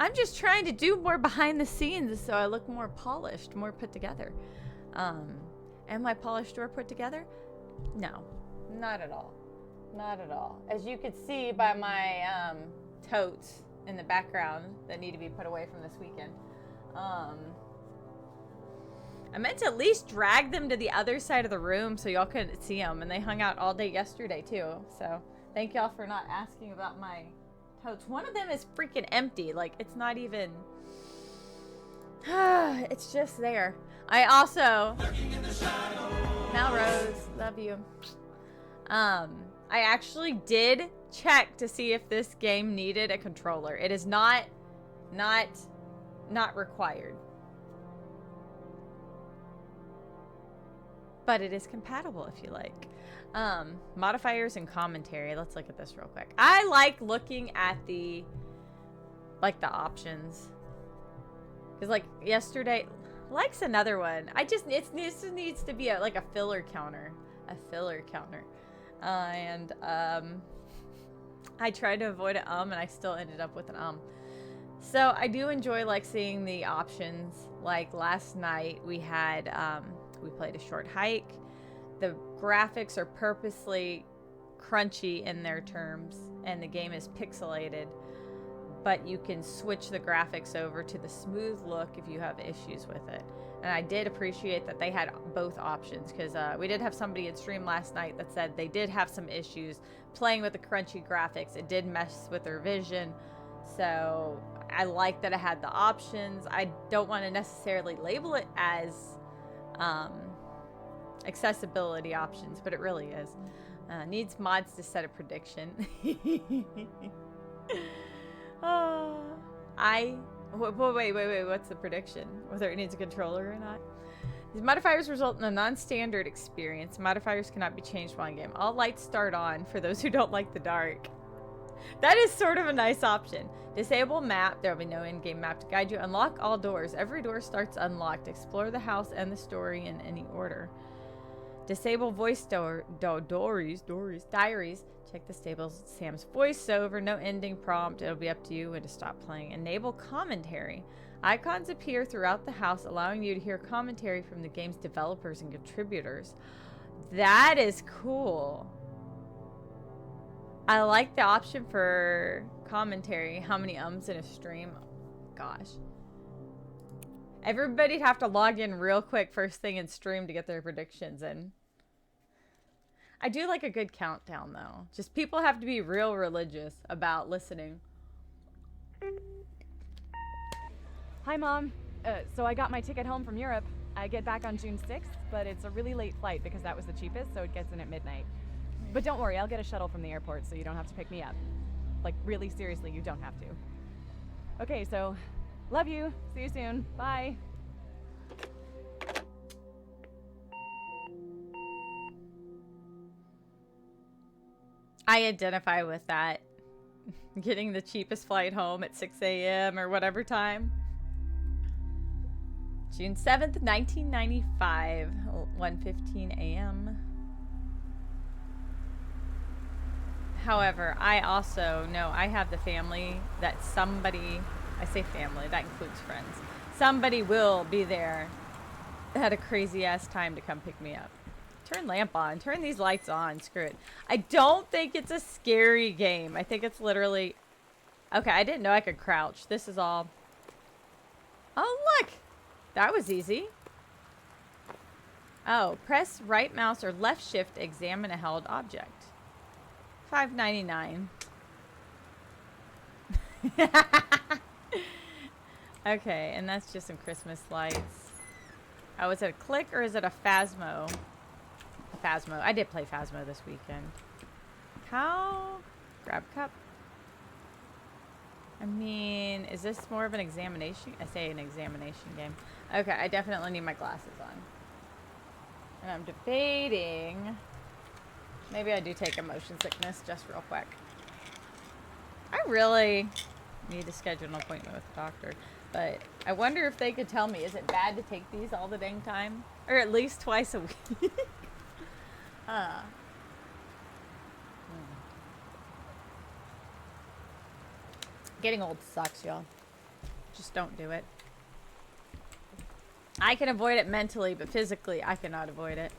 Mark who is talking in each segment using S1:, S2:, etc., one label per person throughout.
S1: I'm just trying to do more behind the scenes so I look more polished, more put together. Am my polished or put together? No, not at all. Not at all. As you could see by my totes in the background that need to be put away from this weekend. I meant to at least drag them to the other side of the room so y'all couldn't see them, and they hung out all day yesterday too. So thank y'all for not asking about my totes. One of them is freaking empty. Like, it's not even... it's just there. I also... Melrose, love you. I actually did check to see if this game needed a controller. It is not required. But it is compatible if you like. Modifiers and commentary. Let's look at this real quick. I like looking at the options. Because like yesterday, like's another one. It needs to be like a filler counter. A filler counter. And I tried to avoid an and I still ended up with an So I do enjoy like seeing the options. Like last night we had we played a short hike. The graphics are purposely crunchy in their terms and the game is pixelated, but you can switch the graphics over to the smooth look if you have issues with it. And I did appreciate that they had both options, because we did have somebody in stream last night that said they did have some issues playing with the crunchy graphics. It did mess with their vision. So I like that it had the options. I don't want to necessarily label it as accessibility options, but it really is. Needs mods to set a prediction. Wait, what's the prediction? Whether it needs a controller or not? These modifiers result in a non-standard experience. Modifiers cannot be changed while in game. All lights start on for those who don't like the dark. That is sort of a nice option. Disable map. There will be no in-game map to guide you. Unlock all doors. Every door starts unlocked. Explore the house and the story in any order. Disable voice diaries. Check the stable Sam's voiceover. No ending prompt. It'll be up to you when to stop playing. Enable commentary. Icons appear throughout the house, allowing you to hear commentary from the game's developers and contributors. That is cool. I like the option for commentary. How many ums in a stream? Gosh. Everybody'd have to log in real quick first thing in stream to get their predictions in. I do like a good countdown though. Just people have to be real religious about listening.
S2: Hi, Mom. So I got my ticket home from Europe. I get back on June 6th, but it's a really late flight because that was the cheapest, so it gets in at midnight. But don't worry, I'll get a shuttle from the airport so you don't have to pick me up. Like, really seriously, you don't have to. Okay, so, love you. See you soon. Bye.
S1: I identify with that. Getting the cheapest flight home at 6 a.m. or whatever time. June 7th, 1995, 1:15 a.m. However, I also know I have the family that somebody, I say family, that includes friends, somebody will be there at a crazy ass time to come pick me up. Turn lamp on. Turn these lights on. Screw it. I don't think it's a scary game. I think it's literally... Okay, I didn't know I could crouch. This is all... Oh, look! That was easy. Oh, press right mouse or left shift to examine a held object. $5.99. Okay, and that's just some Christmas lights. Oh, is it a click or is it a Phasmo? Phasmo. I did play Phasmo this weekend. How? Grab cup. I mean, is this more of an examination? I say an examination game. Okay, I definitely need my glasses on. And I'm debating. Maybe I do take a motion sickness just real quick. I really need to schedule an appointment with the doctor. But I wonder if they could tell me, is it bad to take these all the dang time? Or at least twice a week? Getting old sucks, y'all. Just don't do it. I can avoid it mentally, but physically I cannot avoid it.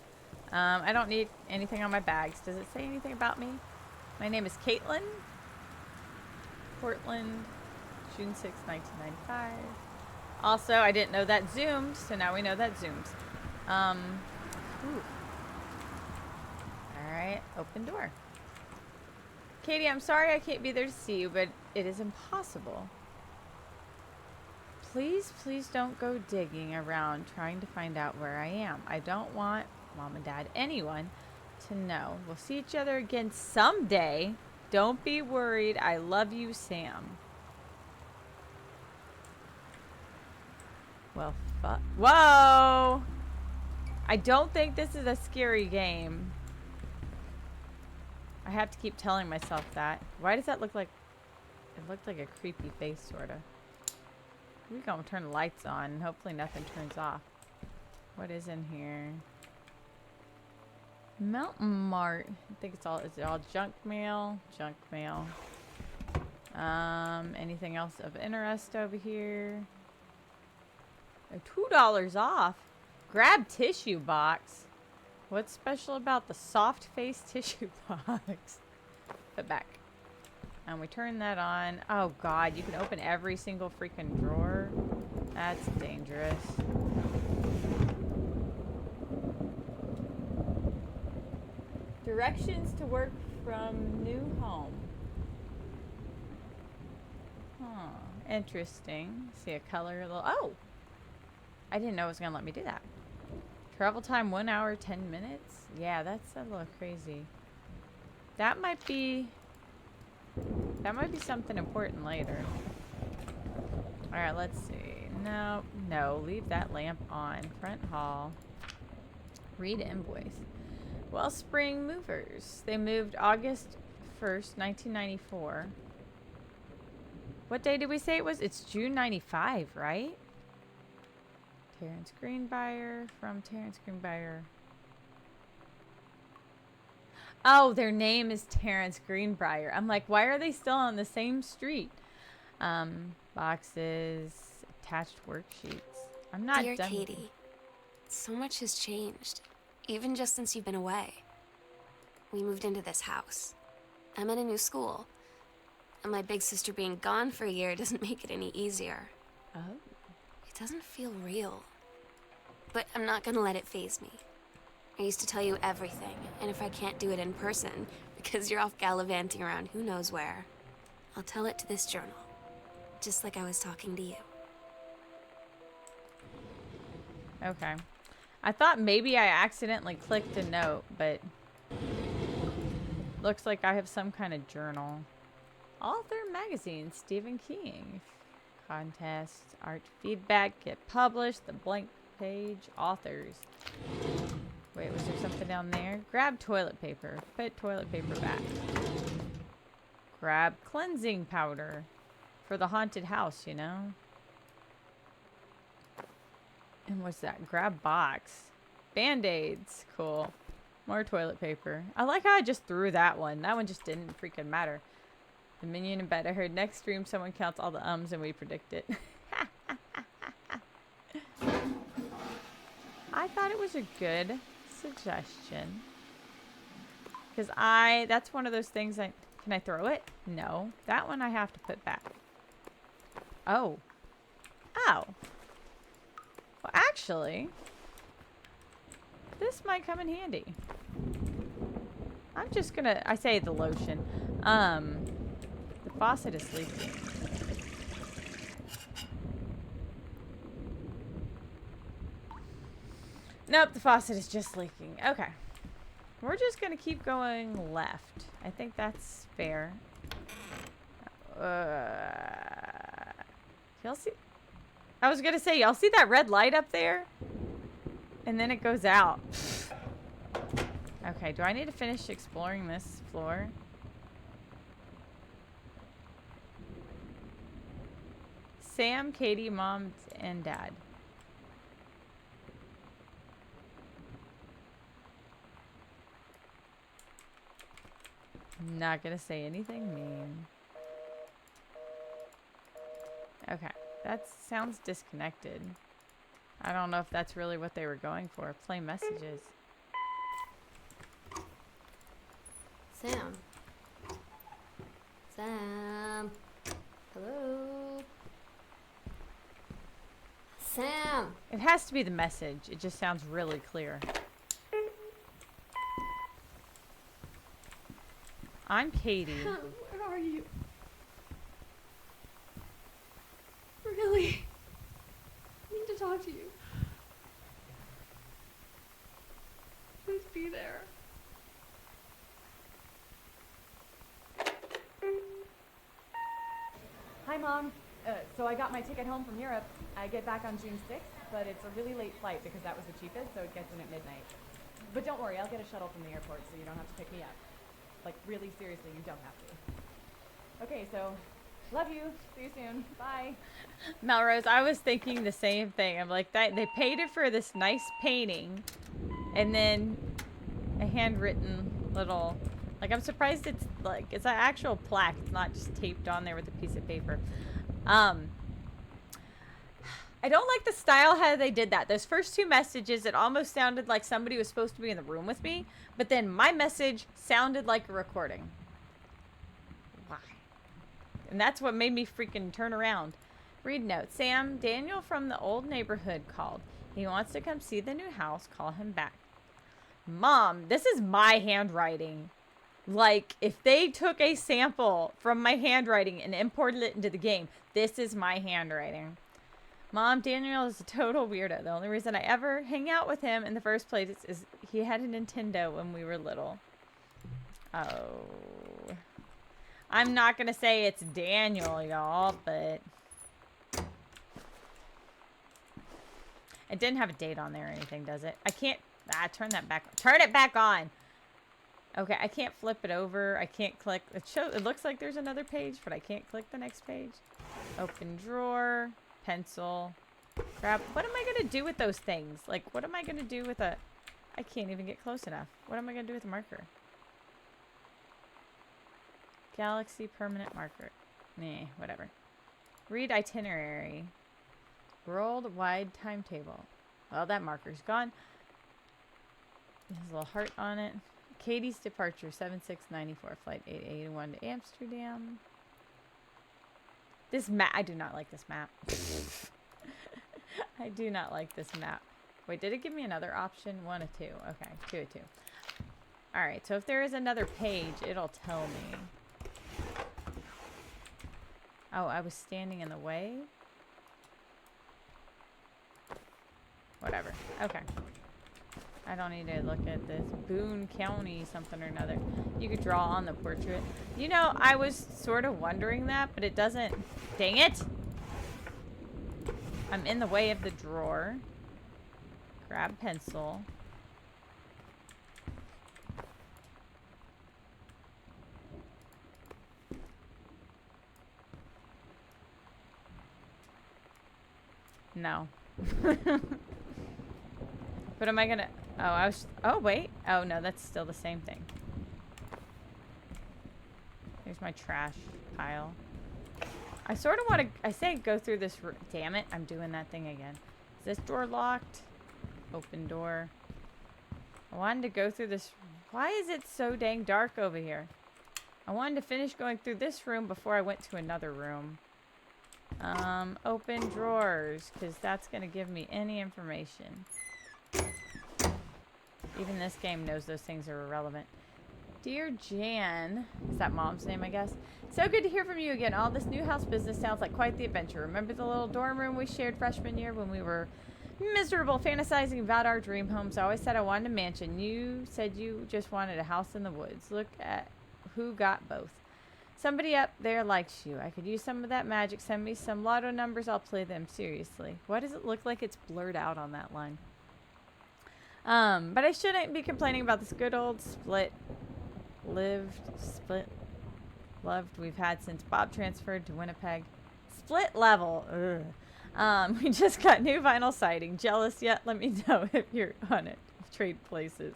S1: I don't need anything on my bags. Does it say anything about me? My name is Caitlin. Portland, June 6, 1995. Also, I didn't know that zoomed, so now we know that zooms. Alright, open door. Katie, I'm sorry I can't be there to see you, but it is impossible. Please, please don't go digging around trying to find out where I am. I don't want Mom and Dad, anyone, to know. We'll see each other again someday. Don't be worried. I love you, Sam. Well, fuck. Whoa! I don't think this is a scary game. I have to keep telling myself that. Why does that look like... It looked like a creepy face, sort of. We're gonna turn the lights on and hopefully nothing turns off. What is in here? Mountain Mart. I think it's all junk mail. Junk mail. Anything else of interest over here? $2 off. Grab tissue box. What's special about the soft face tissue box? Put back. And we turn that on. Oh god, you can open every single freaking drawer. That's dangerous. Directions to work from new home. Huh. Interesting. See a color a little. Oh! I didn't know it was going to let me do that. Travel time 1 hour, 10 minutes? Yeah, that's a little crazy. That might be something important later. Alright, let's see. No, leave that lamp on. Front hall. Read invoice. Wellspring Movers. They moved August 1st, 1994. What day did we say it was? It's June 95, right? Terrence Greenbrier from Terrence Greenbrier. Oh, their name is Terrence Greenbrier. I'm like, why are they still on the same street? Boxes, attached worksheets. I'm not
S3: Dear
S1: done.
S3: Katie, so much has changed, even just since you've been away. We moved into this house. I'm in a new school, and my big sister being gone for a year doesn't make it any easier.
S1: Oh.
S3: It doesn't feel real, but I'm not gonna let it faze me. I used to tell you everything, and if I can't do it in person, because you're off gallivanting around who knows where, I'll tell it to this journal, just like I was talking to you.
S1: Okay. I thought maybe I accidentally clicked a note, but looks like I have some kind of journal. Author magazine, Stephen King. Contest, art feedback, get published, the blank page, authors. Wait, was there something down there? Grab toilet paper. Put toilet paper back. Grab cleansing powder for the haunted house, you know? And what's that? Grab box. Band-aids. Cool. More toilet paper. I like how I just threw that one. That one just didn't freaking matter. The minion in bed. I heard next stream someone counts all the ums and we predict it. I thought it was a good suggestion. Because that's one of those things can I throw it? No. That one I have to put back. Oh. Oh. Well, actually, this might come in handy. I'm just gonna, I say the lotion. The faucet is leaking. Nope, the faucet is just leaking. Okay. We're just gonna keep going left. I think that's fair. Y'all see? I was gonna say, y'all see that red light up there? And then it goes out. Okay, do I need to finish exploring this floor? Sam, Katie, Mom, and Dad. Not gonna say anything mean. Okay. That sounds disconnected. I don't know if that's really what they were going for. Play messages.
S3: Sam. Sam. Hello. Sam.
S1: It has to be the message. It just sounds really clear. I'm Katie.
S4: Where are you? Really? I need to talk to you. Please be there.
S2: Hi, Mom. So I got my ticket home from Europe. I get back on June 6th, but it's a really late flight because that was the cheapest, so it gets in at midnight. But don't worry, I'll get a shuttle from the airport so you don't have to pick me up. Like, really, seriously, you don't have to. Okay, so, love you. See you soon. Bye.
S1: Melrose, I was thinking the same thing. I'm like, they paid it for this nice painting, and then a handwritten little, like, I'm surprised it's like, it's an actual plaque. It's not just taped on there with a piece of paper. I don't like the style how they did that. Those first two messages, it almost sounded like somebody was supposed to be in the room with me, but then my message sounded like a recording. Why? And that's what made me freaking turn around. Read note. Sam, Daniel from the old neighborhood called. He wants to come see the new house. Call him back. Mom, this is my handwriting. Like, if they took a sample from my handwriting and imported it into the game, this is my handwriting. Mom, Daniel is a total weirdo. The only reason I ever hang out with him in the first place is he had a Nintendo when we were little. Oh. I'm not going to say it's Daniel, y'all, but it didn't have a date on there or anything, does it? I can't... turn that back... Turn it back on! Okay, I can't flip it over. I can't click... It looks like there's another page, but I can't click the next page. Open drawer... Pencil. Grab. What am I going to do with those things? Like, what am I going to do with a... I can't even get close enough. What am I going to do with a marker? Galaxy permanent marker. Nah, whatever. Read itinerary. Worldwide timetable. Well, that marker's gone. There's a little heart on it. Katie's departure, 7694, flight 881 to Amsterdam. This map, I do not like this map. I do not like this map. Wait, did it give me another option? 1 of 2. Okay, 2 of 2. Alright, so if there is another page, it'll tell me. Oh, I was standing in the way? Whatever. Okay. I don't need to look at this. Boone County something or another. You could draw on the portrait. You know, I was sort of wondering that, but it doesn't... Dang it! I'm in the way of the drawer. Grab pencil. No. But am I gonna... Oh, I was... Oh, wait. Oh, no, that's still the same thing. Here's my trash pile. I sort of want to... I say go through this... Damn it, I'm doing that thing again. Is this door locked? Open door. I wanted to go through this... Why is it so dang dark over here? I wanted to finish going through this room before I went to another room. Open drawers, because that's going to give me any information. Even this game knows those things are irrelevant. Dear Jan, is that Mom's name, I guess? So good to hear from you again. All this new house business sounds like quite the adventure. Remember the little dorm room we shared freshman year when we were miserable, fantasizing about our dream homes? I always said I wanted a mansion. You said you just wanted a house in the woods. Look at who got both. Somebody up there likes you. I could use some of that magic. Send me some lotto numbers. I'll play them seriously. Why does it look like it's blurred out on that line? But I shouldn't be complaining about this good old split loved we've had since Bob transferred to Winnipeg. Split level. Ugh. We just got new vinyl siding. Jealous yet? Let me know if you're on it. Trade places.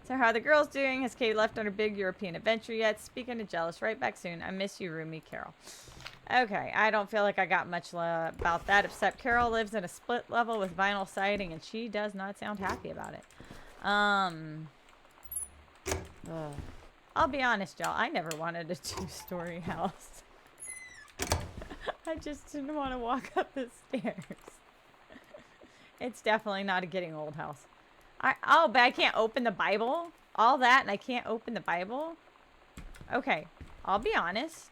S1: So how are the girls doing? Has Kate left on her big European adventure yet? Speaking of jealous, right back soon. I miss you, Rumi Carol. Okay, I don't feel like I got much about that, except Carol lives in a split level with vinyl siding, and she does not sound happy about it. I'll be honest, y'all. I never wanted a 2-story house. I just didn't want to walk up the stairs. It's definitely not a getting old house. Oh, but I can't open the Bible? All that, and I can't open the Bible? Okay, I'll be honest.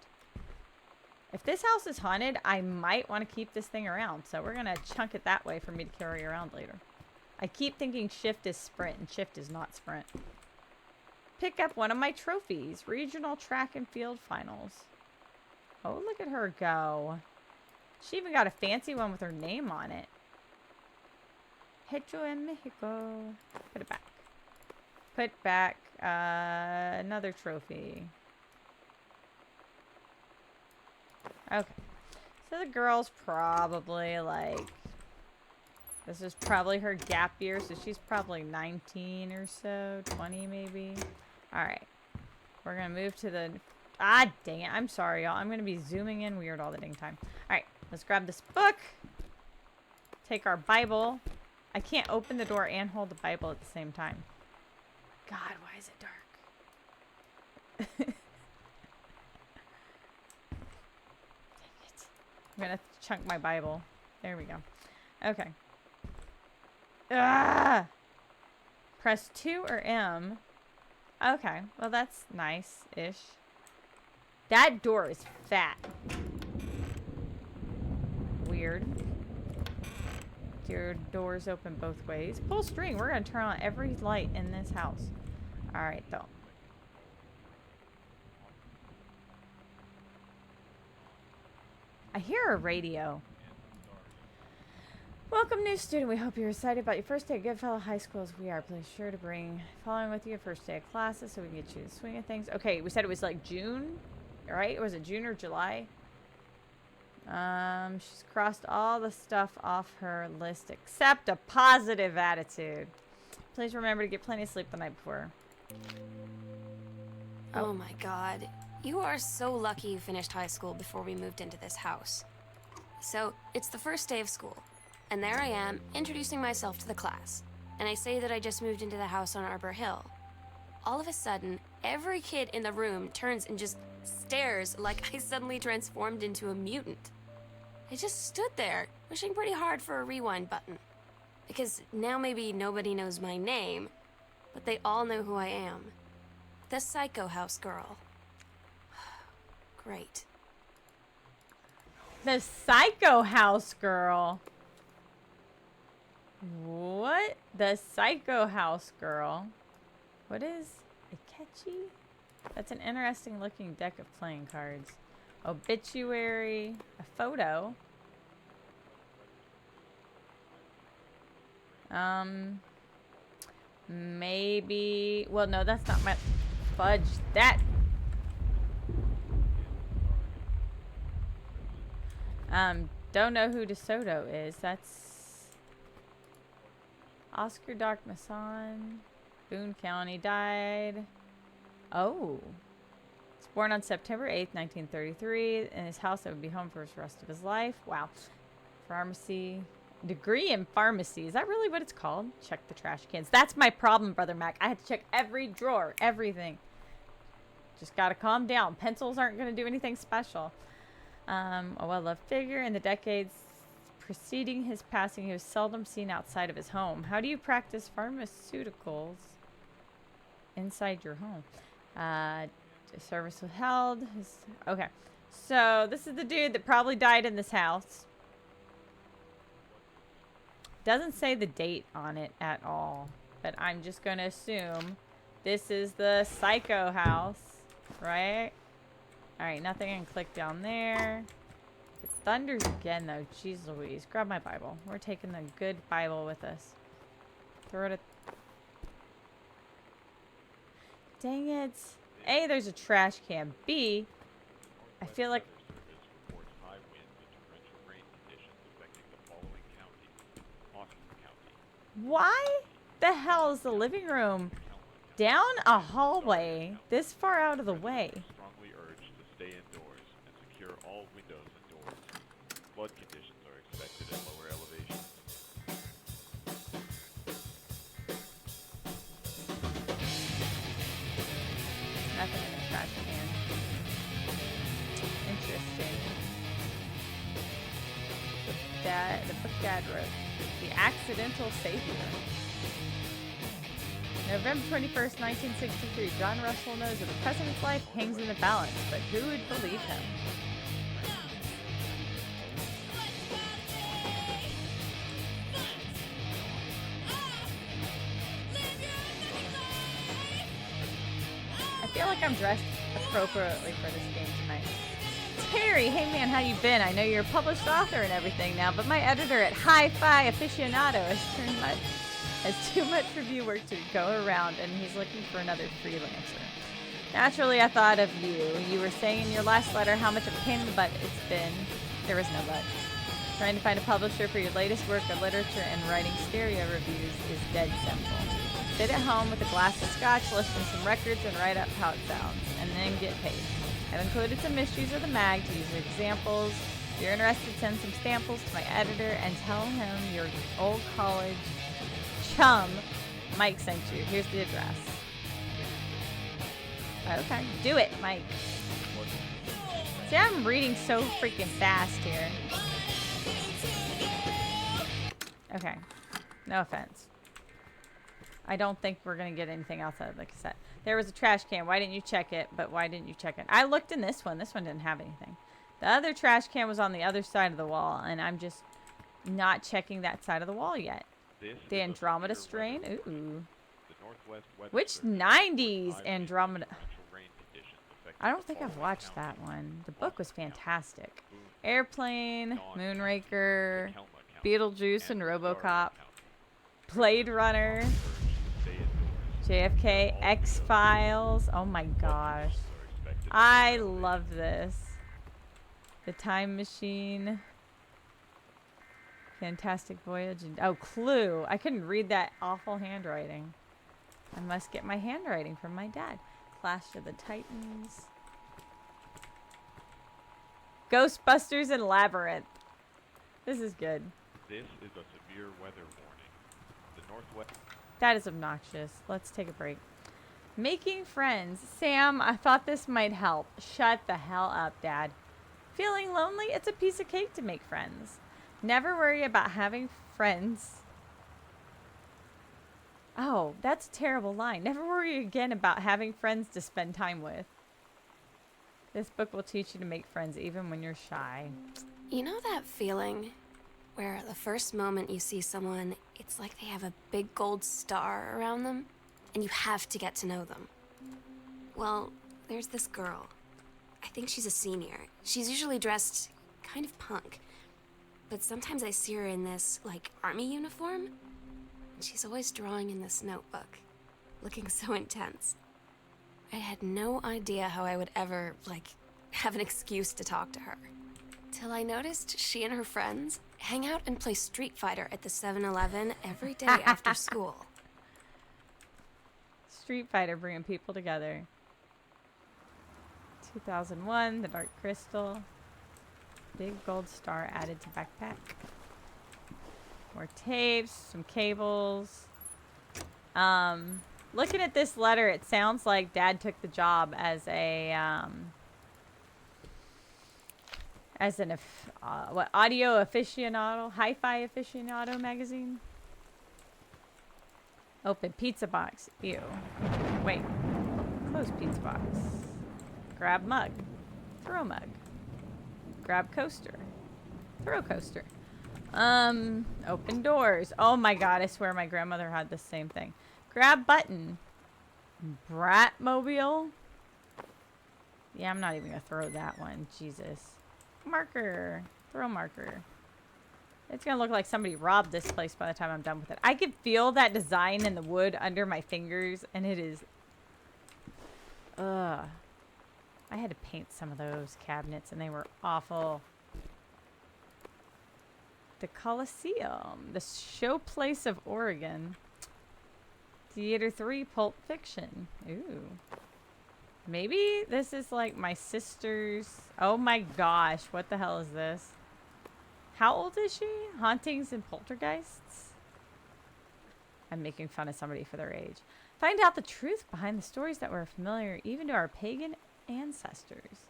S1: If this house is haunted, I might want to keep this thing around. So we're going to chunk it that way for me to carry around later. I keep thinking shift is sprint, and shift is not sprint. Pick up one of my trophies. Regional track and field finals. Oh, look at her go. She even got a fancy one with her name on it. Hecho en Mexico. Put it back. Put back another trophy. Okay. So the girl's probably like... This is probably her gap year, so she's probably 19 or so. 20 maybe. Alright. We're going to move to the... Ah, dang it. I'm sorry, y'all. I'm going to be zooming in weird all the dang time. Alright. Let's grab this book. Take our Bible. I can't open the door and hold the Bible at the same time. God, why is it dark? Dang it. I'm going to chunk my Bible. There we go. Okay. Ah! Press 2 or M. Okay. Well, that's nice-ish. That door is fat. Weird. Your doors open both ways. Pull string. We're going to turn on every light in this house. Alright, though. I hear a radio. Welcome, new student. We hope you're excited about your first day at Goodfellow High School as we are. Please sure to bring following with you first day of classes so we can get you the swing of things. Okay, we said it was like June, right? Was it June or July? She's crossed all the stuff off her list except a positive attitude. Please remember to get plenty of sleep the night before.
S3: Oh my god. You are so lucky you finished high school before we moved into this house. So, it's the first day of school. And there I am, introducing myself to the class. And I say that I just moved into the house on Arbor Hill. All of a sudden, every kid in the room turns and just stares like I suddenly transformed into a mutant. I just stood there, wishing pretty hard for a rewind button. Because now maybe nobody knows my name, but they all know who I am. The Psycho House Girl. Great.
S1: The Psycho House Girl. What? The Psycho House Girl. What is a catchy? That's an interesting looking deck of playing cards. Obituary. A photo. Maybe. Well, no, that's not my. Fudge that. Don't know who DeSoto is. That's Oscar Dark Mason. Boone County died. Oh. He's born on September 8th, 1933. In his house that would be home for the rest of his life. Wow. Pharmacy. Degree in pharmacy. Is that really what it's called? Check the trash cans. That's my problem, Brother Mac. I had to check every drawer. Everything. Just gotta calm down. Pencils aren't gonna do anything special. A well-loved figure. In the decades preceding his passing, he was seldom seen outside of his home. How do you practice pharmaceuticals inside your home? Service withheld. Okay. So, this is the dude that probably died in this house. Doesn't say the date on it at all. But I'm just going to assume this is the Psycho House. Right? Alright, nothing can click down there. If it thunders again, though, jeez Louise. Grab my Bible. We're taking the good Bible with us. Throw it at... Dang it. A, there's a trash can. B, I feel like... Why the hell is the living room down a hallway this far out of the way?
S5: Strongly urged to stay indoors and secure all all windows and doors. Flood conditions are expected at lower elevations.
S1: Nothing in the trash can. Interesting. The book Dad wrote. The Accidental Savior. November 21st, 1963. John Russell knows that the president's life hangs in the balance, but who would believe him? I feel like I'm dressed appropriately for this game tonight. Terry, hey man, how you been? I know you're a published author and everything now, but my editor at Hi-Fi Aficionado has too much review work to go around, and he's looking for another freelancer. Naturally, I thought of you. You were saying in your last letter how much of a pain in the butt it's been. There was no but. Trying to find a publisher for your latest work of literature and writing stereo reviews is dead simple. Sit at home with a glass of scotch, listen to some records, and write up how it sounds, and then get paid. I've included some issues of the mag to use as examples. If you're interested, send some samples to my editor and tell him your old college chum Mike sent you. Here's the address. Okay, do it, Mike. See, I'm reading so freaking fast here. Okay, no offense. I don't think we're going to get anything else out of the cassette. There was a trash can. Why didn't you check it? But why didn't you check it? I looked in this one. This one didn't have anything. The other trash can was on the other side of the wall, and I'm just not checking that side of the wall yet. The Andromeda strain? Ooh. Which 90s Andromeda? I don't think I've watched that one. The book was fantastic. Airplane, Moonraker, Beetlejuice and RoboCop, Blade Runner, JFK, X-Files. Oh my gosh. I love this. The Time Machine. Fantastic Voyage. And, oh, Clue. I couldn't read that awful handwriting. I must get my handwriting from my dad. Clash of the Titans. Ghostbusters and Labyrinth. This is good.
S5: This is a severe weather warning. The Northwest...
S1: That is obnoxious. Let's take a break. Making friends. Sam, I thought this might help. Shut the hell up, Dad. Feeling lonely? It's a piece of cake to make friends. Never worry about having friends. Oh, that's a terrible line. Never worry again about having friends to spend time with. This book will teach you to make friends even when you're shy.
S3: You know that feeling where the first moment you see someone, it's like they have a big gold star around them, and you have to get to know them? Well, there's this girl. I think she's a senior. She's usually dressed kind of punk, but sometimes I see her in this, like, army uniform, and she's always drawing in this notebook, looking so intense. I had no idea how I would ever, like, have an excuse to talk to her. Till I noticed she and her friends hang out and play Street Fighter at the 7-Eleven every day after school.
S1: Street Fighter bringing people together. 2001, The Dark Crystal. Big gold star added to backpack. More tapes, some cables. Looking at this letter, it sounds like Dad took the job as a audio aficionado, hi-fi aficionado magazine. Open pizza box. Ew. Wait. Close pizza box. Grab mug. Throw mug. Grab coaster. Throw coaster. Open doors. Oh my god, I swear my grandmother had the same thing. Grab button. Bratmobile. Yeah, I'm not even gonna throw that one. Jesus. Marker. Throw marker. It's gonna look like somebody robbed this place by the time I'm done with it. I can feel that design in the wood under my fingers, and it is... Ugh. I had to paint some of those cabinets, and they were awful. The Coliseum. The Showplace of Oregon. Theater 3, Pulp Fiction. Ooh. Maybe this is like my sister's... Oh my gosh, what the hell is this? How old is she? Hauntings and poltergeists? I'm making fun of somebody for their age. Find out the truth behind the stories that were familiar even to our pagan ancestors.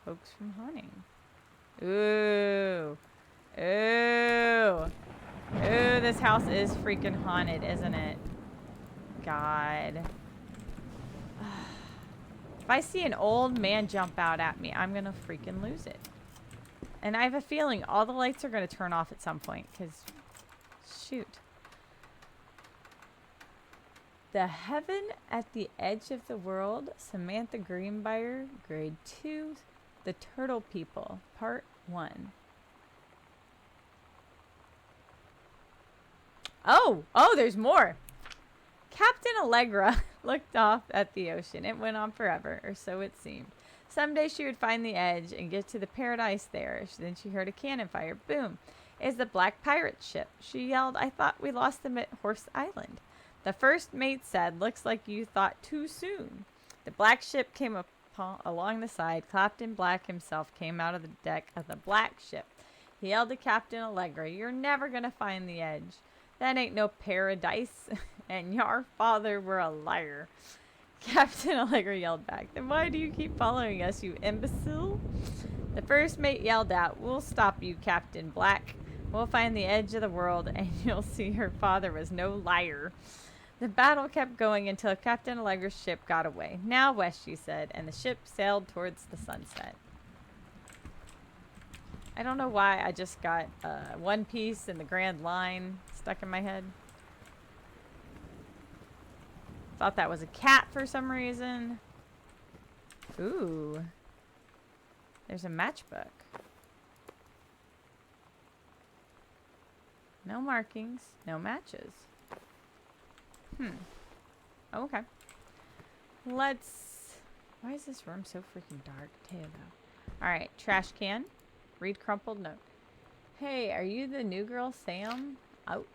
S1: Hoax from haunting. Ooh. Ooh. Ooh, this house is freaking haunted, isn't it? God. If I see an old man jump out at me, I'm gonna freaking lose it. And I have a feeling all the lights are gonna turn off at some point, because... Shoot. The Heaven at the Edge of the World, Samantha Greenbrier, Grade 2, The Turtle People, Part 1. Oh! Oh, there's more! Captain Allegra looked off at the ocean. It went on forever, or so it seemed. Someday she would find the edge and get to the paradise there. Then she heard a cannon fire. Boom. It's the Black Pirate ship. She yelled, I thought we lost them at Horse Island. The first mate said, looks like you thought too soon. The black ship came along the side. Captain Black himself came out of the deck of the black ship. He yelled to Captain Allegra, you're never going to find the edge. That ain't no paradise. And your father were a liar. Captain Allegra yelled back, then why do you keep following us, you imbecile? The first mate yelled out, we'll stop you, Captain Black. We'll find the edge of the world, and you'll see her father was no liar. The battle kept going until Captain Allegra's ship got away. Now west, she said, and the ship sailed towards the sunset. I don't know why I just got One Piece and the Grand Line stuck in my head. Thought that was a cat for some reason. Ooh. There's a matchbook. No markings, no matches. Okay. Let's... Why is this room so freaking dark too, though? Alright, trash can. Read crumpled note. Hey, are you the new girl, Sam? Oh.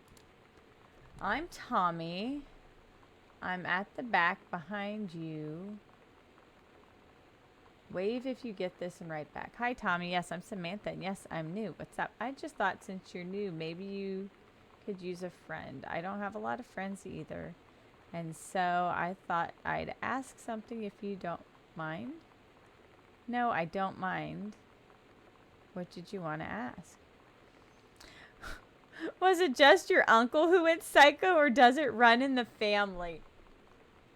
S1: I'm Tommy. I'm at the back behind you. Wave if you get this and write back. Hi, Tommy. Yes, I'm Samantha. And yes, I'm new. What's up? I just thought since you're new, maybe you could use a friend. I don't have a lot of friends either. And so I thought I'd ask something if you don't mind. No, I don't mind. What did you want to ask? Was it just your uncle who went psycho, or does it run in the family?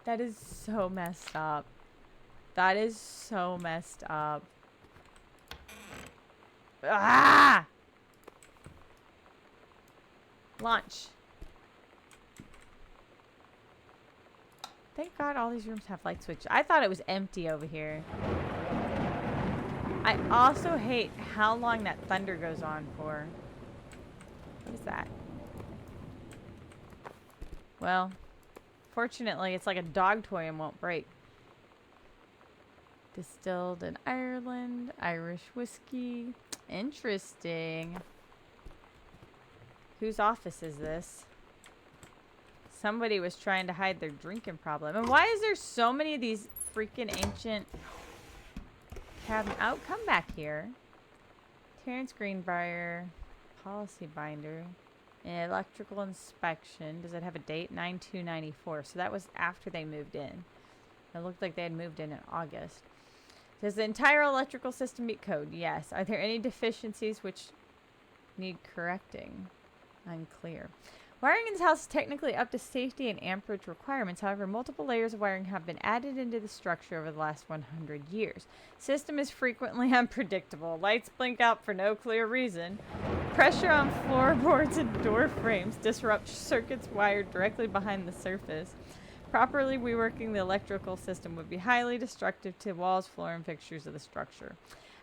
S1: That is so messed up. That is so messed up. Ah! Launch. Thank God all these rooms have light switches. I thought it was empty over here. I also hate how long that thunder goes on for. What is that? Well, fortunately, it's like a dog toy and won't break. Distilled in Ireland, Irish whiskey. Interesting. Whose office is this? Somebody was trying to hide their drinking problem. And why is there so many of these freaking ancient cabinets? Oh, come back here. Terrence Greenbrier. Policy binder. Electrical inspection. Does it have a date? 9/2/94. So that was after they moved in. It looked like they had moved in August. Does the entire electrical system meet code? Yes. Are there any deficiencies which need correcting? Unclear. Wiring in this house is technically up to safety and amperage requirements. However, multiple layers of wiring have been added into the structure over the last 100 years. System is frequently unpredictable. Lights blink out for no clear reason. Pressure on floorboards and door frames disrupts circuits wired directly behind the surface. Properly reworking the electrical system would be highly destructive to walls, floor, and fixtures of the structure.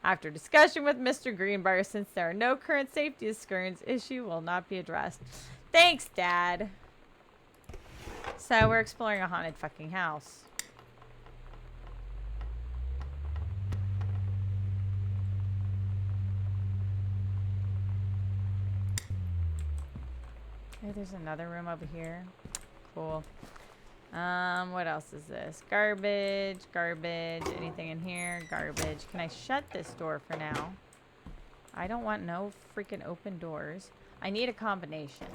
S1: After discussion with Mr. Greenbrier, since there are no current safety concerns, issue will not be addressed. Thanks, Dad. So we're exploring a haunted fucking house. Okay, there's another room over here. Cool. What else is this? Garbage, garbage. Anything in here? Garbage. Can I shut this door for now? I don't want no freaking open doors. I need a combination.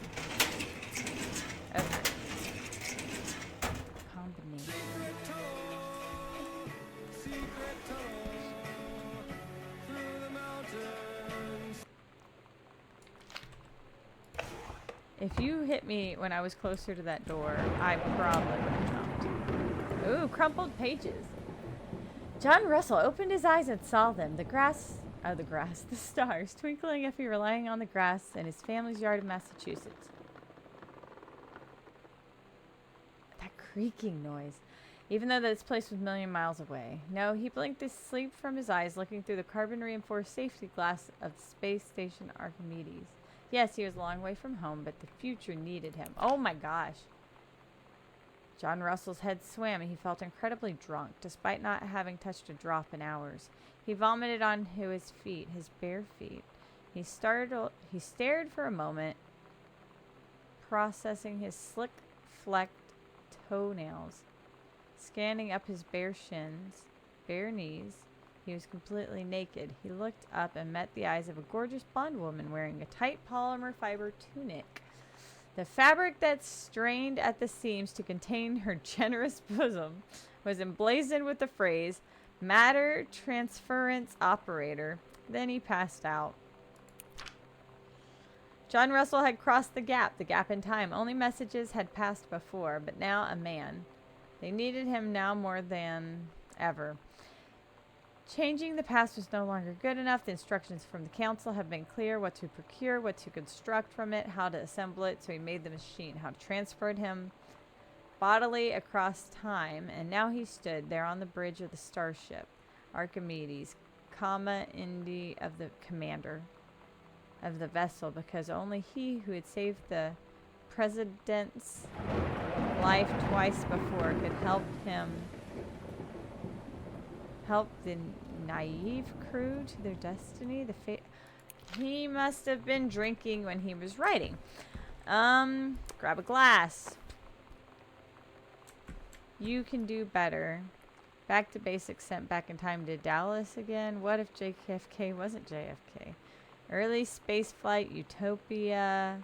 S1: Okay. Combination. If you hit me when I was closer to that door, I probably would have jumped. Ooh, crumpled pages. John Russell opened his eyes and saw them. The stars, twinkling if he were lying on the grass in his family's yard in Massachusetts. That creaking noise. Even though this place was a million miles away. No, he blinked his sleep from his eyes, looking through the carbon-reinforced safety glass of the space station Archimedes. Yes, he was a long way from home, but the future needed him. Oh my gosh. John Russell's head swam and he felt incredibly drunk, despite not having touched a drop in hours. He vomited onto his feet, his bare feet. He stared for a moment, processing his slick-flecked toenails, scanning up his bare shins, bare knees. He was completely naked. He looked up and met the eyes of a gorgeous blonde woman wearing a tight polymer fiber tunic. The fabric that strained at the seams to contain her generous bosom was emblazoned with the phrase, Matter Transference Operator. Then he passed out. John Russell had crossed the gap in time. Only messages had passed before, but now a man. They needed him now more than ever. Changing the past was no longer good enough. The instructions from the council have been clear: what to procure, what to construct from it, how to assemble it. So he made the machine, how to transfer him bodily across time. And now he stood there on the bridge of the starship Archimedes, Indy of the commander of the vessel, because only he who had saved the president's life twice before could help the naive crew to their destiny. He must have been drinking when he was writing. Grab a glass. You can do better. Back to basics, sent back in time to Dallas again. What if JFK wasn't JFK? Early spaceflight utopia.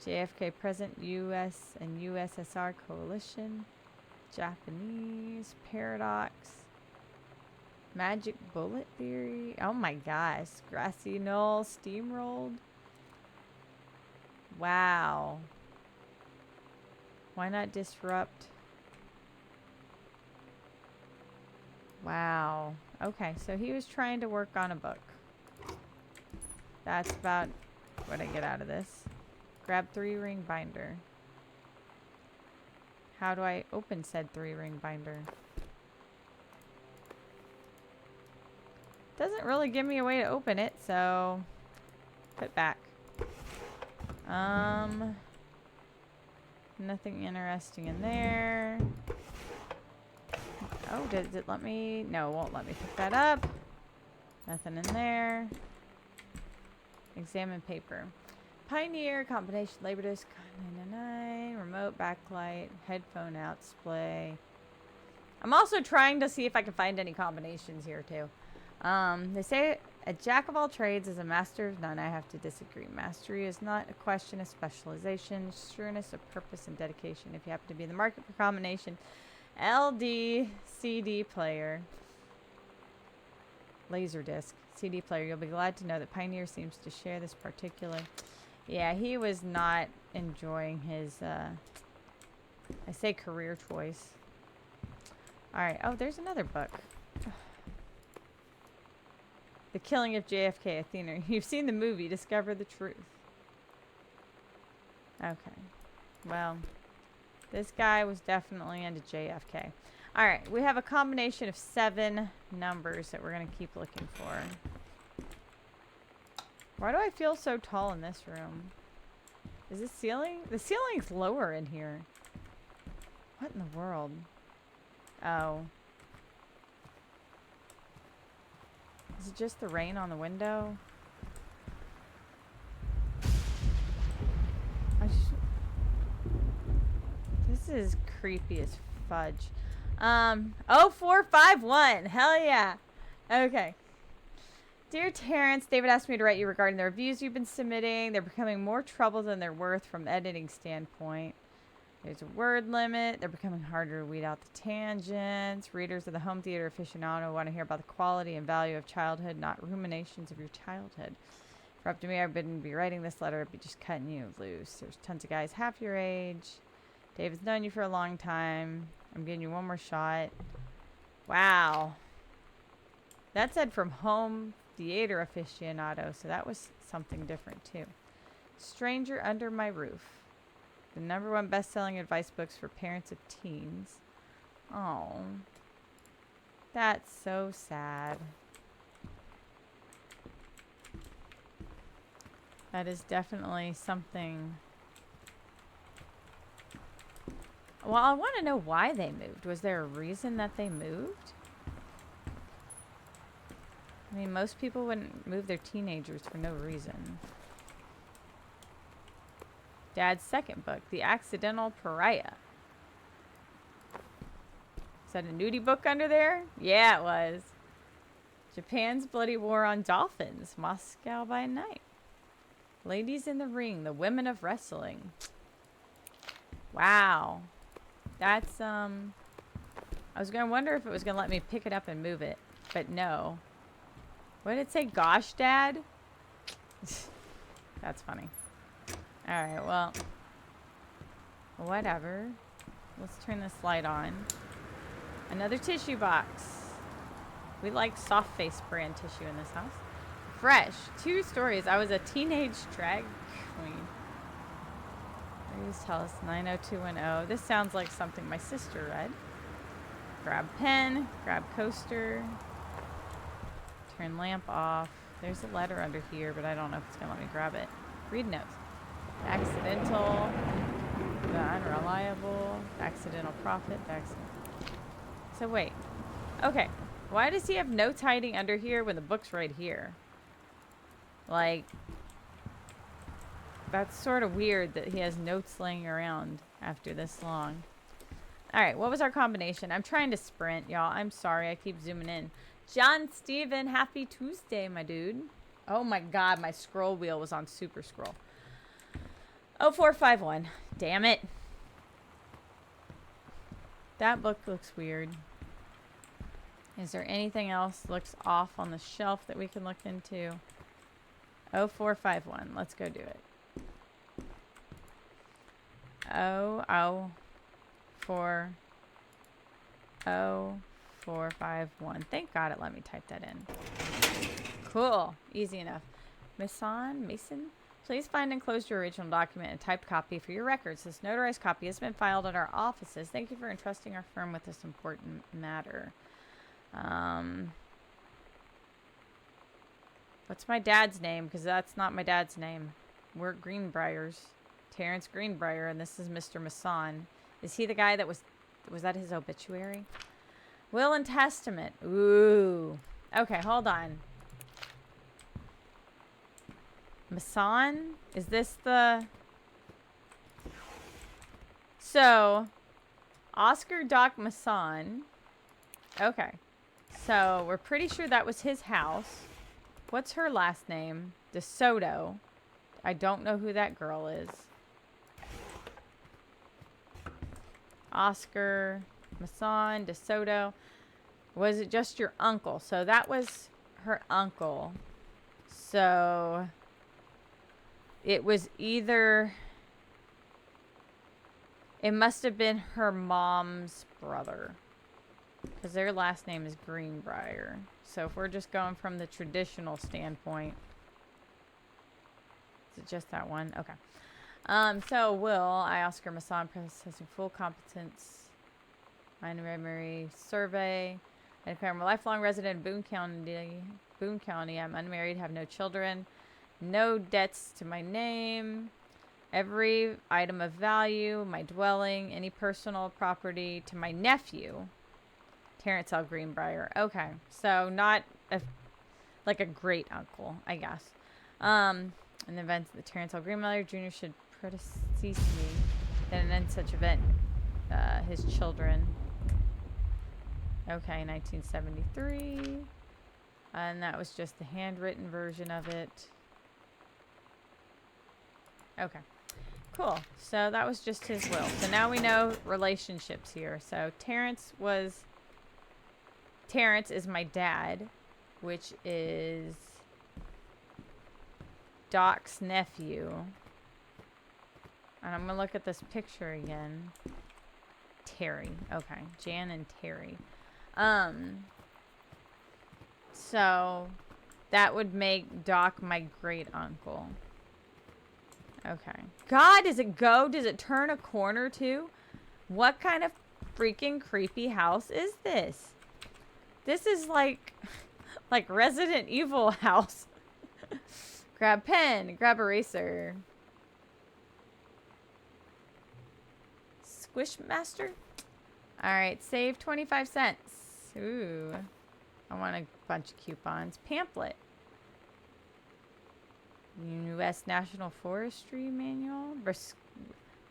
S1: JFK present US and USSR coalition. Japanese paradox. Magic bullet theory. Oh my gosh. Grassy knoll steamrolled. Wow. Why not disrupt? Wow. Okay, so he was trying to work on a book. That's about what I get out of this. Grab 3-ring binder. How do I open said 3-ring binder? Doesn't really give me a way to open it, so put back. Nothing interesting in there. Oh, does it let me? No, it won't let me pick that up. Nothing in there. Examine paper. Pioneer, combination labor disc, 999, remote backlight, headphone out display. I'm also trying to see if I can find any combinations here too. They say a jack of all trades is a master of none. I have to disagree. Mastery is not a question of specialization, sureness of purpose and dedication. If you happen to be in the market for combination, LD CD player, Laserdisc CD player, you'll be glad to know that Pioneer seems to share this particular. Yeah, he was not enjoying his, I say career choice. Alright, oh, there's another book. The Killing of JFK, Athena. You've seen the movie, Discover the Truth. Okay. Well, this guy was definitely into JFK. Alright, we have a combination of 7 numbers that we're going to keep looking for. Why do I feel so tall in this room? Is this ceiling? The ceiling's lower in here. What in the world? Oh. Is it just the rain on the window? This is creepy as fudge. 0451. Hell yeah. Okay. Dear Terrence, David asked me to write you regarding the reviews you've been submitting. They're becoming more trouble than they're worth from editing standpoint. There's a word limit. They're becoming harder to weed out the tangents. Readers of the home theater aficionado want to hear about the quality and value of childhood, not ruminations of your childhood. If up to me, I wouldn't be writing this letter. I'd be just cutting you loose. There's tons of guys half your age. David's known you for a long time. I'm giving you one more shot. Wow. That said from home theater aficionado, so that was something different too. Stranger Under My Roof. The #1 best-selling advice books for parents of teens. Oh. That's so sad. That is definitely something. Well, I want to know why they moved. Was there a reason that they moved? I mean, most people wouldn't move their teenagers for no reason. Dad's second book, The Accidental Pariah. Is that a nudie book under there? Yeah, it was. Japan's Bloody War on Dolphins, Moscow by Night. Ladies in the Ring, The Women of Wrestling. Wow. That's, I was going to wonder if it was going to let me pick it up and move it, but no. What did it say? Gosh, Dad? That's funny. Alright, well. Whatever. Let's turn this light on. Another tissue box. We like soft face brand tissue in this house. Fresh. 2 stories. I was a teenage drag queen. Please tell us 90210. This sounds like something my sister read. Grab pen. Grab coaster. Turn lamp off. There's a letter under here, but I don't know if it's going to let me grab it. Read notes. The accidental. The unreliable. The accidental prophet. The accidental. So wait. Okay. Why does he have notes hiding under here when the book's right here? Like, that's sort of weird that he has notes laying around after this long. Alright, what was our combination? I'm trying to sprint, y'all. I'm sorry. I keep zooming in. John Steven, happy Tuesday, my dude. Oh my god, my scroll wheel was on super scroll. 0451. Damn it. That book looks weird. Is there anything else looks off on the shelf that we can look into? 0451. Let's go do it. 0451. Thank God it let me type that in. Cool. Easy enough. Mason, please find and enclose your original document and typed copy for your records. This notarized copy has been filed at our offices. Thank you for entrusting our firm with this important matter. What's my dad's name? Because that's not my dad's name. We're Greenbriers. Terrence Greenbrier, and this is Mr. Masson. Is he the guy that was that his obituary? Will and Testament. Ooh. Okay, hold on. Masson? Is this the... So, Oscar Doc Masson. Okay. So, we're pretty sure that was his house. What's her last name? DeSoto. I don't know who that girl is. Oscar Masson, DeSoto. Was it just your uncle? So that was her uncle. So it was either... It must have been her mom's brother. Because their last name is Greenbrier. So if we're just going from the traditional standpoint. Is it just that one? Okay. So Will, Oscar Masson, possessing full competence. Minor memory survey. I declare I'm a lifelong resident of Boone County. I'm unmarried, have no children. No debts to my name. Every item of value, my dwelling, any personal property to my nephew. Terrence L. Greenbrier. Okay. So not like a great uncle, I guess. In the event that Terrence L. Greenbrier Jr. should predecease me, then in such event, his children. Okay, 1973. And that was just the handwritten version of it. Okay. Cool. So that was just his will. So now we know relationships here. So Terrence is my dad, which is Doc's nephew. And I'm going to look at this picture again. Terry. Okay. Jan and Terry. So that would make Doc my great uncle. Okay. God, does it go? Does it turn a corner too? What kind of freaking creepy house is this? This is like Resident Evil house. Grab pen, grab eraser. Squishmaster? Alright, save 25 cents. Ooh. I want a bunch of coupons. Pamphlet. U.S. National Forestry Manual.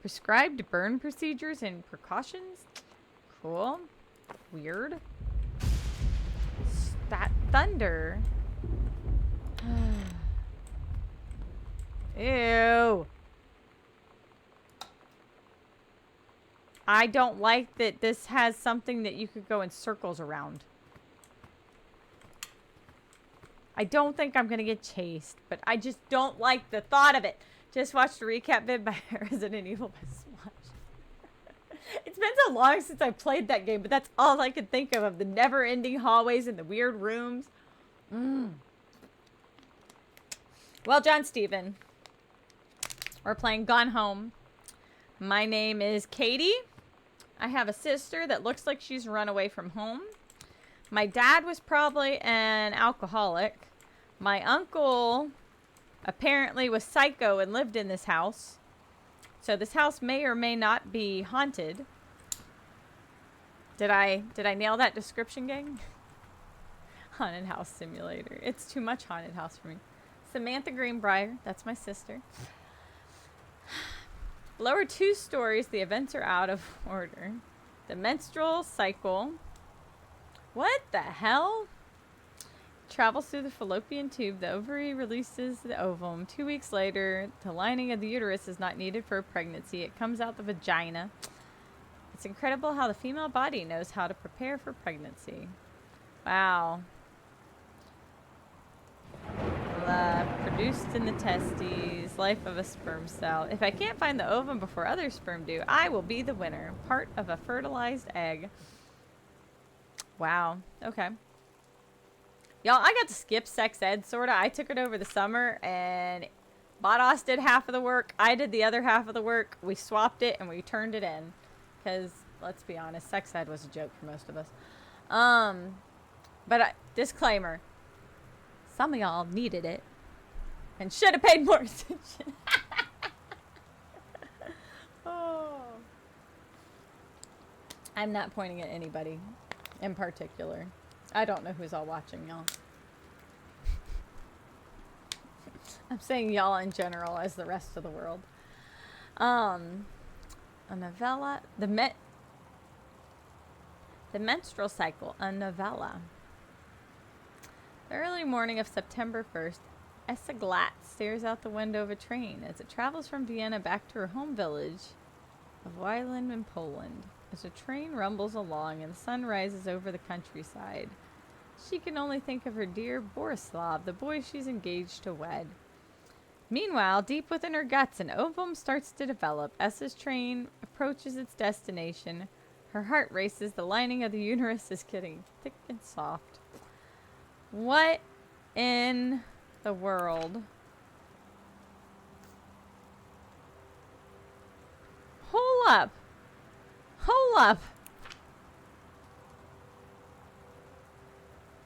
S1: Prescribed burn procedures and precautions. Cool. Weird. That thunder. Ew. I don't like that this has something that you could go in circles around. I don't think I'm going to get chased, but I just don't like the thought of it. Just watched a recap vid by Resident Evil by Swatch. It's been so long since I played that game, but that's all I could think of the never-ending hallways and the weird rooms. Well, John Steven, we're playing Gone Home. My name is Katie. I have a sister that looks like she's run away from home. My dad was probably an alcoholic. My uncle apparently was psycho and lived in this house. So this house may or may not be haunted. Did I nail that description, gang? Haunted house simulator. It's too much haunted house for me. Samantha Greenbrier, that's my sister. Lower 2 stories, the events are out of order. The menstrual cycle. What the hell? Travels through the fallopian tube. The ovary releases the ovum. 2 weeks later, the lining of the uterus is not needed for pregnancy. It comes out the vagina. It's incredible how the female body knows how to prepare for pregnancy. Wow. Produced in the testes. Life of a sperm cell. If I can't find the ovum before other sperm do, I will be the winner. Part of a fertilized egg. Wow. Okay. Y'all, I got to skip sex ed, sorta. I took it over the summer, and Badass did half of the work. I did the other half of the work. We swapped it, and we turned it in. Because, let's be honest, sex ed was a joke for most of us. But disclaimer. Some of y'all needed it. And should have paid more attention. Oh. I'm not pointing at anybody in particular. I don't know who's all watching, y'all. I'm saying y'all in general as the rest of the world. A novella. The menstrual cycle. A novella. The early morning of September 1st, Essa Glatt stares out the window of a train as it travels from Vienna back to her home village of Weiland in Poland. As the train rumbles along and the sun rises over the countryside, she can only think of her dear Borislav, the boy she's engaged to wed. Meanwhile, deep within her guts, an ovum starts to develop. Essa's train approaches its destination. Her heart races. The lining of the uterus is getting thick and soft. What in the world? Hold up. Hold up.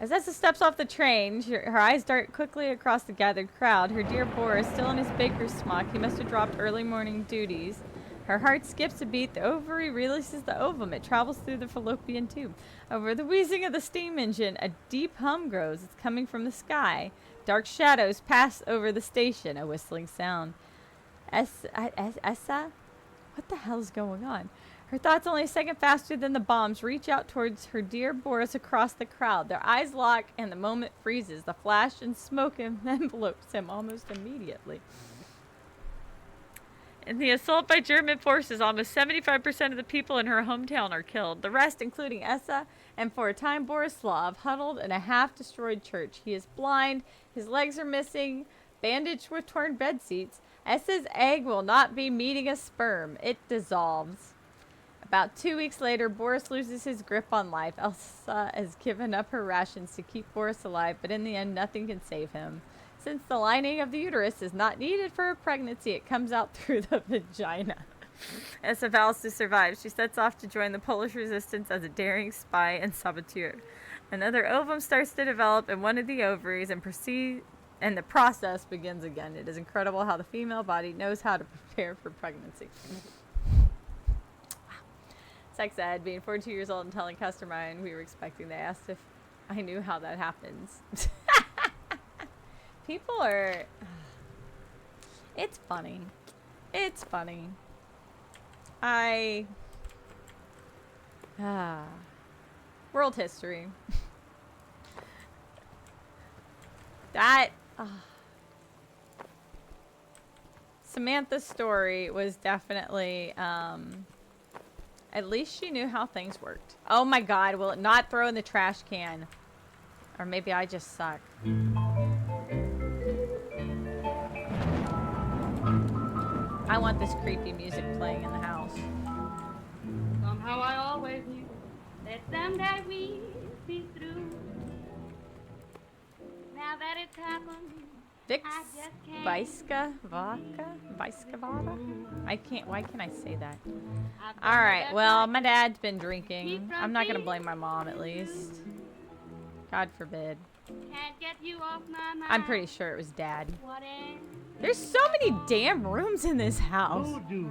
S1: As Essa steps off the train, her eyes dart quickly across the gathered crowd. Her dear Boris, still in his baker's smock, he must have dropped early morning duties. Her heart skips a beat. The ovary releases the ovum. It travels through the fallopian tube. Over the wheezing of the steam engine, a deep hum grows. It's coming from the sky. Dark shadows pass over the station. A whistling sound. Essa? What the hell is going on? Her thoughts only a second faster than the bombs reach out towards her dear Boris across the crowd. Their eyes lock and the moment freezes. The flash and smoke envelopes him almost immediately. In the assault by German forces, almost 75% of the people in her hometown are killed. The rest, including Essa and for a time Borislav, huddled in a half-destroyed church. He is blind, his legs are missing, bandaged with torn bed seats. Essa's egg will not be meeting a sperm. It dissolves. About 2 weeks later, Boris loses his grip on life. Elsa has given up her rations to keep Boris alive, but in the end, nothing can save him. Since the lining of the uterus is not needed for a pregnancy, it comes out through the vagina. Essa vows to survive. She sets off to join the Polish resistance as a daring spy and saboteur. Another ovum starts to develop in one of the ovaries and the process begins again. It is incredible how the female body knows how to prepare for pregnancy. Sex ed, being 42 years old and telling customer and we were expecting, they asked if I knew how that happens. People are... It's funny. It's funny. World history. That... Samantha's story was definitely... At least she knew how things worked. Oh my god, will it not throw in the trash can? Or maybe I just suck. I want this creepy music playing in the house.
S6: Somehow I always knew that someday we'd be through. Now that it's happened,
S1: Vajska Vada? I can't, why can't I say that? Alright, well, my dad's been drinking. I'm not gonna blame my mom, at least. God forbid.
S6: can't get you off my mind.
S1: I'm pretty sure it was Dad.
S6: What ends?
S1: There's so many damn rooms in this house.
S7: Mildew,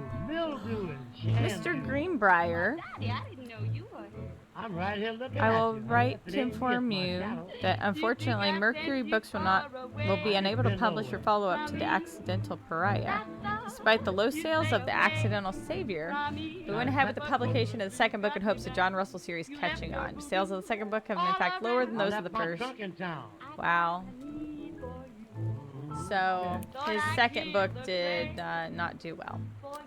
S7: and
S1: Mr. Greenbrier.
S6: Daddy, I didn't know you were here.
S7: I'm right here looking
S1: I
S7: at
S1: will
S7: you.
S1: write to inform you that unfortunately Mercury Books will be unable to publish your follow-up to The Accidental Pariah. Despite the low sales of The Accidental Savior, we went ahead with the publication of the second book in hopes of John Russell series catching on. Sales of the second book have been in fact lower than those of the first. Wow. So his second book did not do well.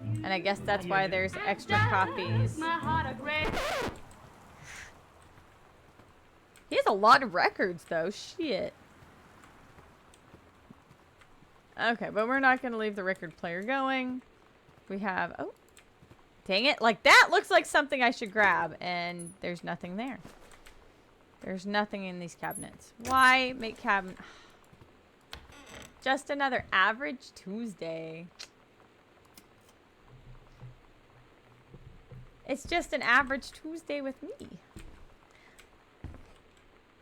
S1: And I guess that's why there's extra copies. He has a lot of records, though. Shit. Okay, but we're not going to leave the record player going. We have... Oh. Dang it. Like, that looks like something I should grab. And there's nothing there. There's nothing in these cabinets. Why make cabinet... Just another average Tuesday. It's just an average Tuesday with me.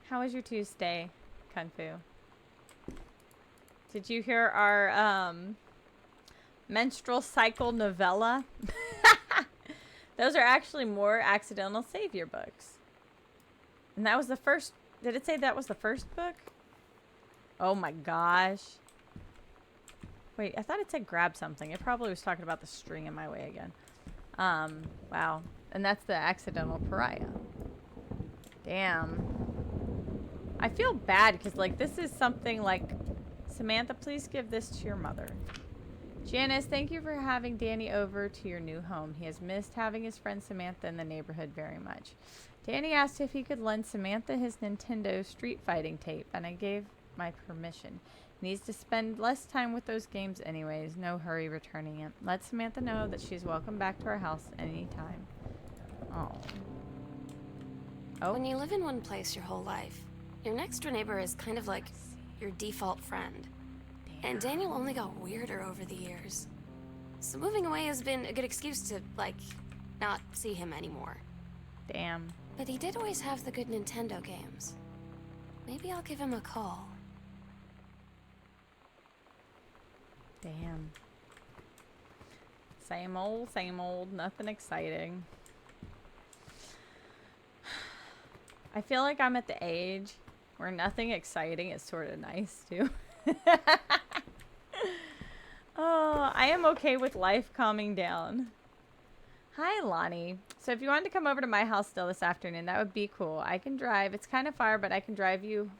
S1: How was your Tuesday, Kung Fu? Did you hear our menstrual cycle novella? Those are actually more Accidental Savior books. And that was the first... Did it say that was the first book? Oh my gosh. Wait, I thought it said grab something. It probably was talking about the string in my way again. Wow. And that's the Accidental Pariah. Damn. I feel bad because, like, this is something like... Samantha, please give this to your mother. Janice, thank you for having Danny over to your new home. He has missed having his friend Samantha in the neighborhood very much. Danny asked if he could lend Samantha his Nintendo Street Fighting tape, and I gave my permission. He needs to spend less time with those games anyways. No hurry returning it. Let Samantha know that she's welcome back to our house anytime. Oh.
S3: When you live in one place your whole life, your next door neighbor is kind of like your default friend. And Daniel only got weirder over the years. So moving away has been a good excuse to, like, not see him anymore.
S1: Damn.
S3: But he did always have the good Nintendo games. Maybe I'll give him a call.
S1: Damn. Same old, nothing exciting. I feel like I'm at the age where nothing exciting is sort of nice, too. Oh, I am okay with life calming down. Hi, Lonnie. So if you wanted to come over to my house still this afternoon, that would be cool. I can drive. It's kind of far, but I can drive you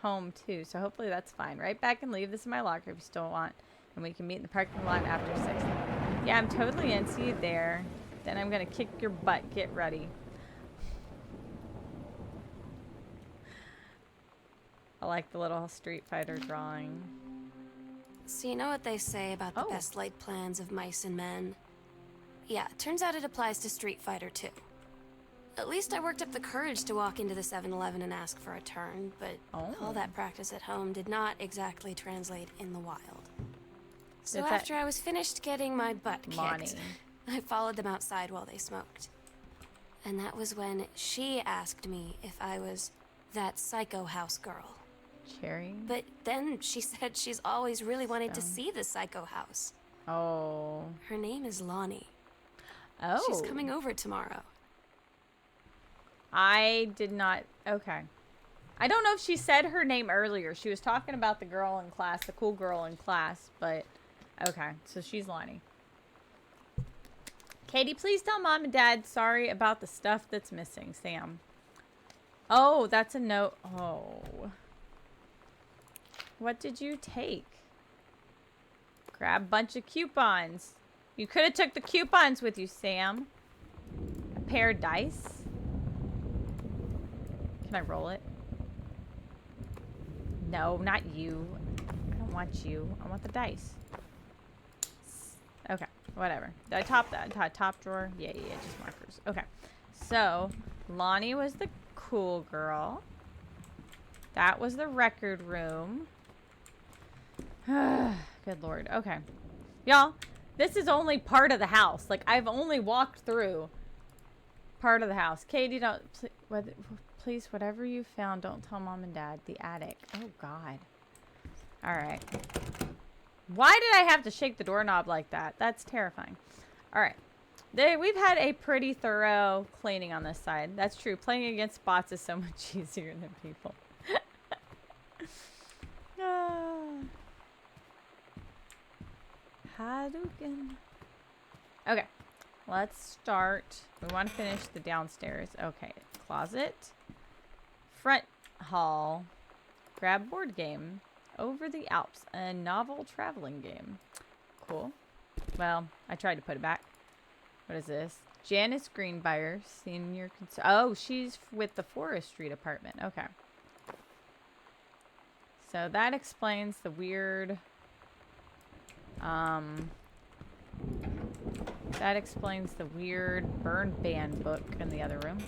S1: home too. So hopefully that's fine. Right back and leave this in my locker if you still want. And we can meet in the parking lot after 6. Yeah, I'm totally in. See you there. Then I'm going to kick your butt. Get ready. I like the little Street Fighter drawing.
S3: So you know what they say about the best laid plans of mice and men? Yeah, turns out it applies to Street Fighter too. At least I worked up the courage to walk into the 7-Eleven and ask for a turn, but all that practice at home did not exactly translate in the wild. So after I was finished getting my butt kicked, I followed them outside while they smoked. And that was when she asked me if I was that psycho house girl.
S1: Cherry?
S3: But then she said she's always really wanted to see the psycho house.
S1: Oh.
S3: Her name is Lonnie.
S1: Oh.
S3: She's coming over tomorrow.
S1: I did not. Okay. I don't know if she said her name earlier. She was talking about the girl in class, the cool girl in class, but okay. So she's Lonnie. Katie, please tell Mom and Dad sorry about the stuff that's missing, Sam. Oh, that's a note. Oh. What did you take? Grab a bunch of coupons. You could have took the coupons with you, Sam. A pair of dice. Can I roll it? No, not you. I don't want you. I want the dice. Okay, whatever. Did I top that? Top drawer? Yeah, just markers. Okay. So, Lonnie was the cool girl. That was the record room. Good Lord. Okay. Y'all, this is only part of the house. Like, I've only walked through part of the house. Katie, don't... Please, whatever you found, don't tell Mom and Dad. The attic. Oh, God. All right. Why did I have to shake the doorknob like that? That's terrifying. All right. We've had a pretty thorough cleaning on this side. That's true. Playing against bots is so much easier than people. Hadouken. Okay. Let's start. We want to finish the downstairs. Okay. Closet. Front hall. Grab board game. Over the Alps. A novel traveling game. Cool. Well, I tried to put it back. What is this? Janice Greenbrier, senior oh, she's with the forestry department. Okay. So that explains the weird burn ban book in the other room.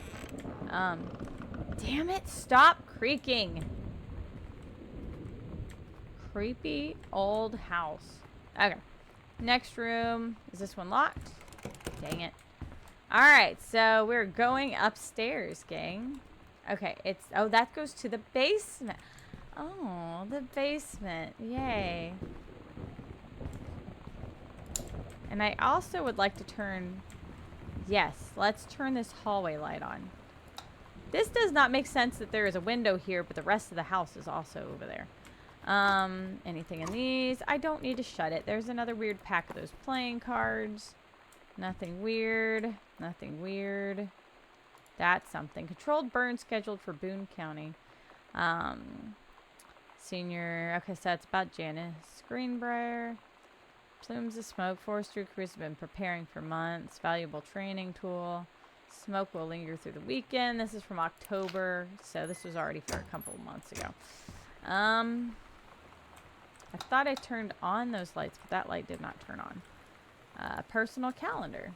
S1: Damn it, stop creaking. Creepy old house. Okay. Next room. Is this one locked? Dang it. Alright, so we're going upstairs, gang. Okay, oh, that goes to the basement. Oh, the basement. Yay. And I also would like to turn... Yes, let's turn this hallway light on. This does not make sense that there is a window here, but the rest of the house is also over there. Anything in these? I don't need to shut it. There's another weird pack of those playing cards. Nothing weird. Nothing weird. That's something. Controlled burn scheduled for Boone County. Senior. Okay, so that's about Janice Greenbrier. Plumes of smoke. Forestry crews have been preparing for months. Valuable training tool. Smoke will linger through the weekend. This is from October, so this was already for a couple of months ago. I thought I turned on those lights, but that light did not turn on. Personal calendar.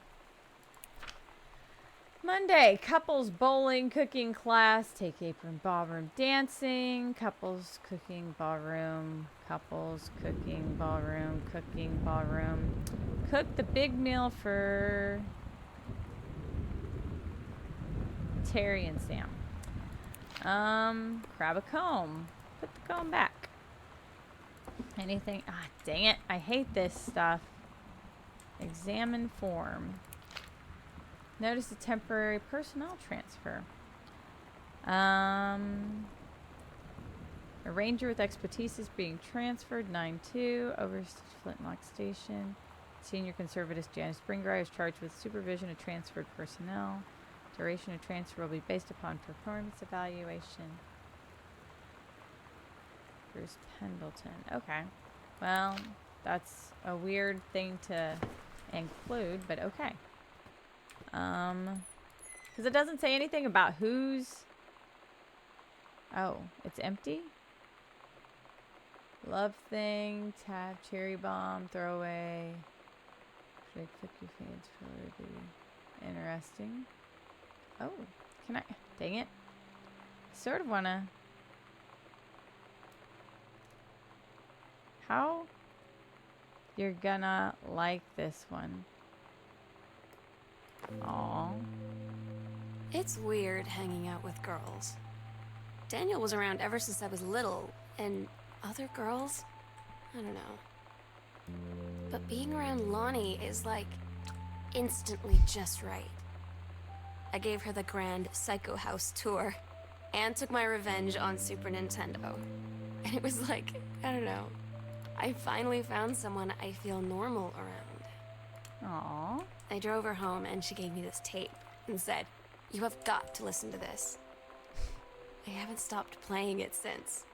S1: Monday, couples bowling, cooking class, take apron, ballroom dancing, couples cooking, ballroom, couples cooking, ballroom, cooking, ballroom. Cook the big meal for Terry and Sam. Grab a comb. Put the comb back. Anything? Ah, dang it. I hate this stuff. Examine form. Notice a temporary personnel transfer. A ranger with expertise is being transferred. 9-2. Over Flintlock Station. Senior conservatist Janice Springrider is charged with supervision of transferred personnel. Duration of transfer will be based upon performance evaluation. Bruce Pendleton. Okay. Well, that's a weird thing to include, but okay. Because it doesn't say anything about who's... Oh, it's empty? Love thing, tab, cherry bomb, throwaway. Should I click your fans for the interesting? Oh, can I? Dang it. Sort of wanna. How? You're gonna like this one. Aww.
S3: It's weird hanging out with girls. Daniel was around ever since I was little, and other girls? I don't know. But being around Lonnie is like instantly just right. I gave her the grand Psycho House tour and took my revenge on Super Nintendo. And it was like, I don't know. I finally found someone I feel normal around.
S1: Aww.
S3: I drove her home and she gave me this tape and said, "You have got to listen to this." I haven't stopped playing it since.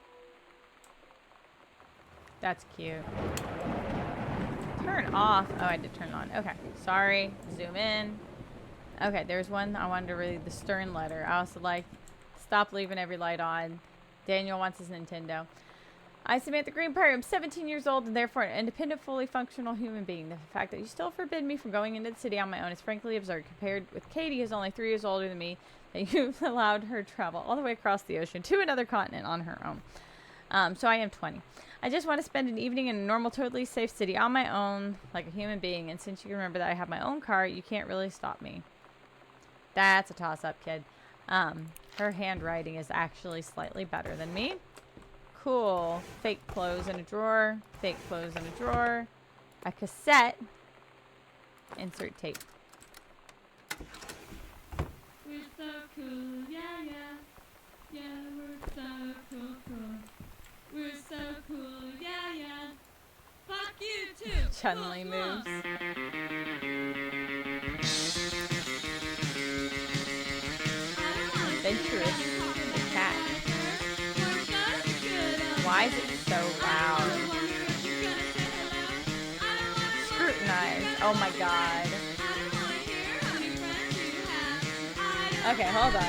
S1: That's cute. Turn off. Oh, I did turn it on. Okay. Sorry. Zoom in. Okay, there's one I wanted to read, the stern letter. I also like, stop leaving every light on. Daniel wants his Nintendo. I, Samantha Green Prairie, am 17 years old and therefore an independent, fully functional human being. The fact that you still forbid me from going into the city on my own is frankly absurd. Compared with Katie, who's only 3 years older than me, that you've allowed her to travel all the way across the ocean to another continent on her own. So I am 20. I just want to spend an evening in a normal, totally safe city on my own, like a human being. And since you remember that I have my own car, you can't really stop me. That's a toss-up, kid. Her handwriting is actually slightly better than me. Cool. Fake clothes in a drawer. Fake clothes in a drawer. A cassette. Insert tape.
S6: We're so cool, yeah, yeah. Yeah, we're so cool, cool. We're so cool, yeah, yeah. Fuck you too.
S1: Chun-Li moves. Adventurous cat. Why is it so loud? Scrutinize. Oh my god. Okay, hold on.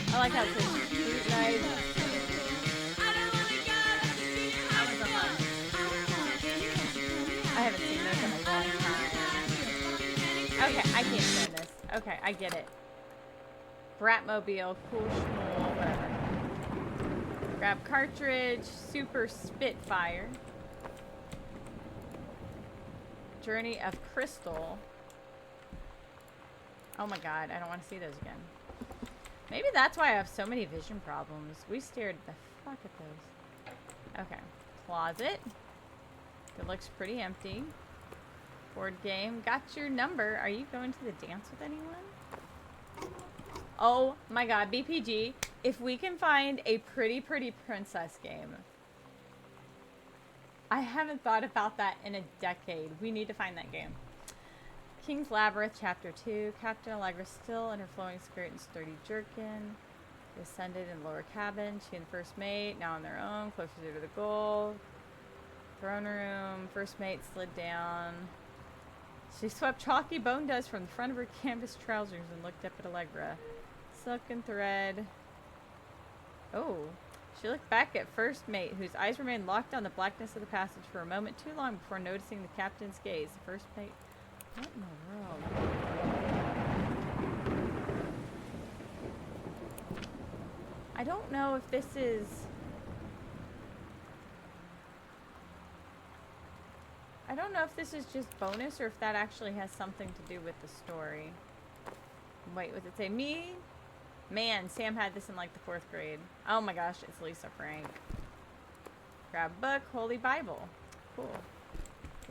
S1: I like how it says scrutinize. I haven't seen this in a long time. Okay, I can't stand this. Okay, I get it. Bratmobile, cool schmool, whatever. Grab cartridge, Super Spitfire. Journey of Crystal. Oh my god, I don't want to see those again. Maybe that's why I have so many vision problems. We stared the fuck at those. Okay. Closet. It looks pretty empty. Board game. Got your number. Are you going to the dance with anyone? Oh my god, BPG. If we can find a pretty princess game. I haven't thought about that in a decade. We need to find that game. King's Labyrinth, Chapter 2. Captain Allegra still in her flowing skirt and sturdy jerkin. Descended in lower cabin. She and first mate, now on their own, closer to the goal. Throne room. First mate slid down. She swept chalky bone dust from the front of her canvas trousers and looked up at Allegra. Silken thread. Oh. She looked back at first mate, whose eyes remained locked on the blackness of the passage for a moment too long before noticing the captain's gaze. The first mate... What in the world? I don't know if this is... I don't know if this is just bonus or if that actually has something to do with the story. Wait, was it say me? Man, Sam had this in like the 4th grade. Oh my gosh, it's Lisa Frank. Grab book, Holy Bible. Cool.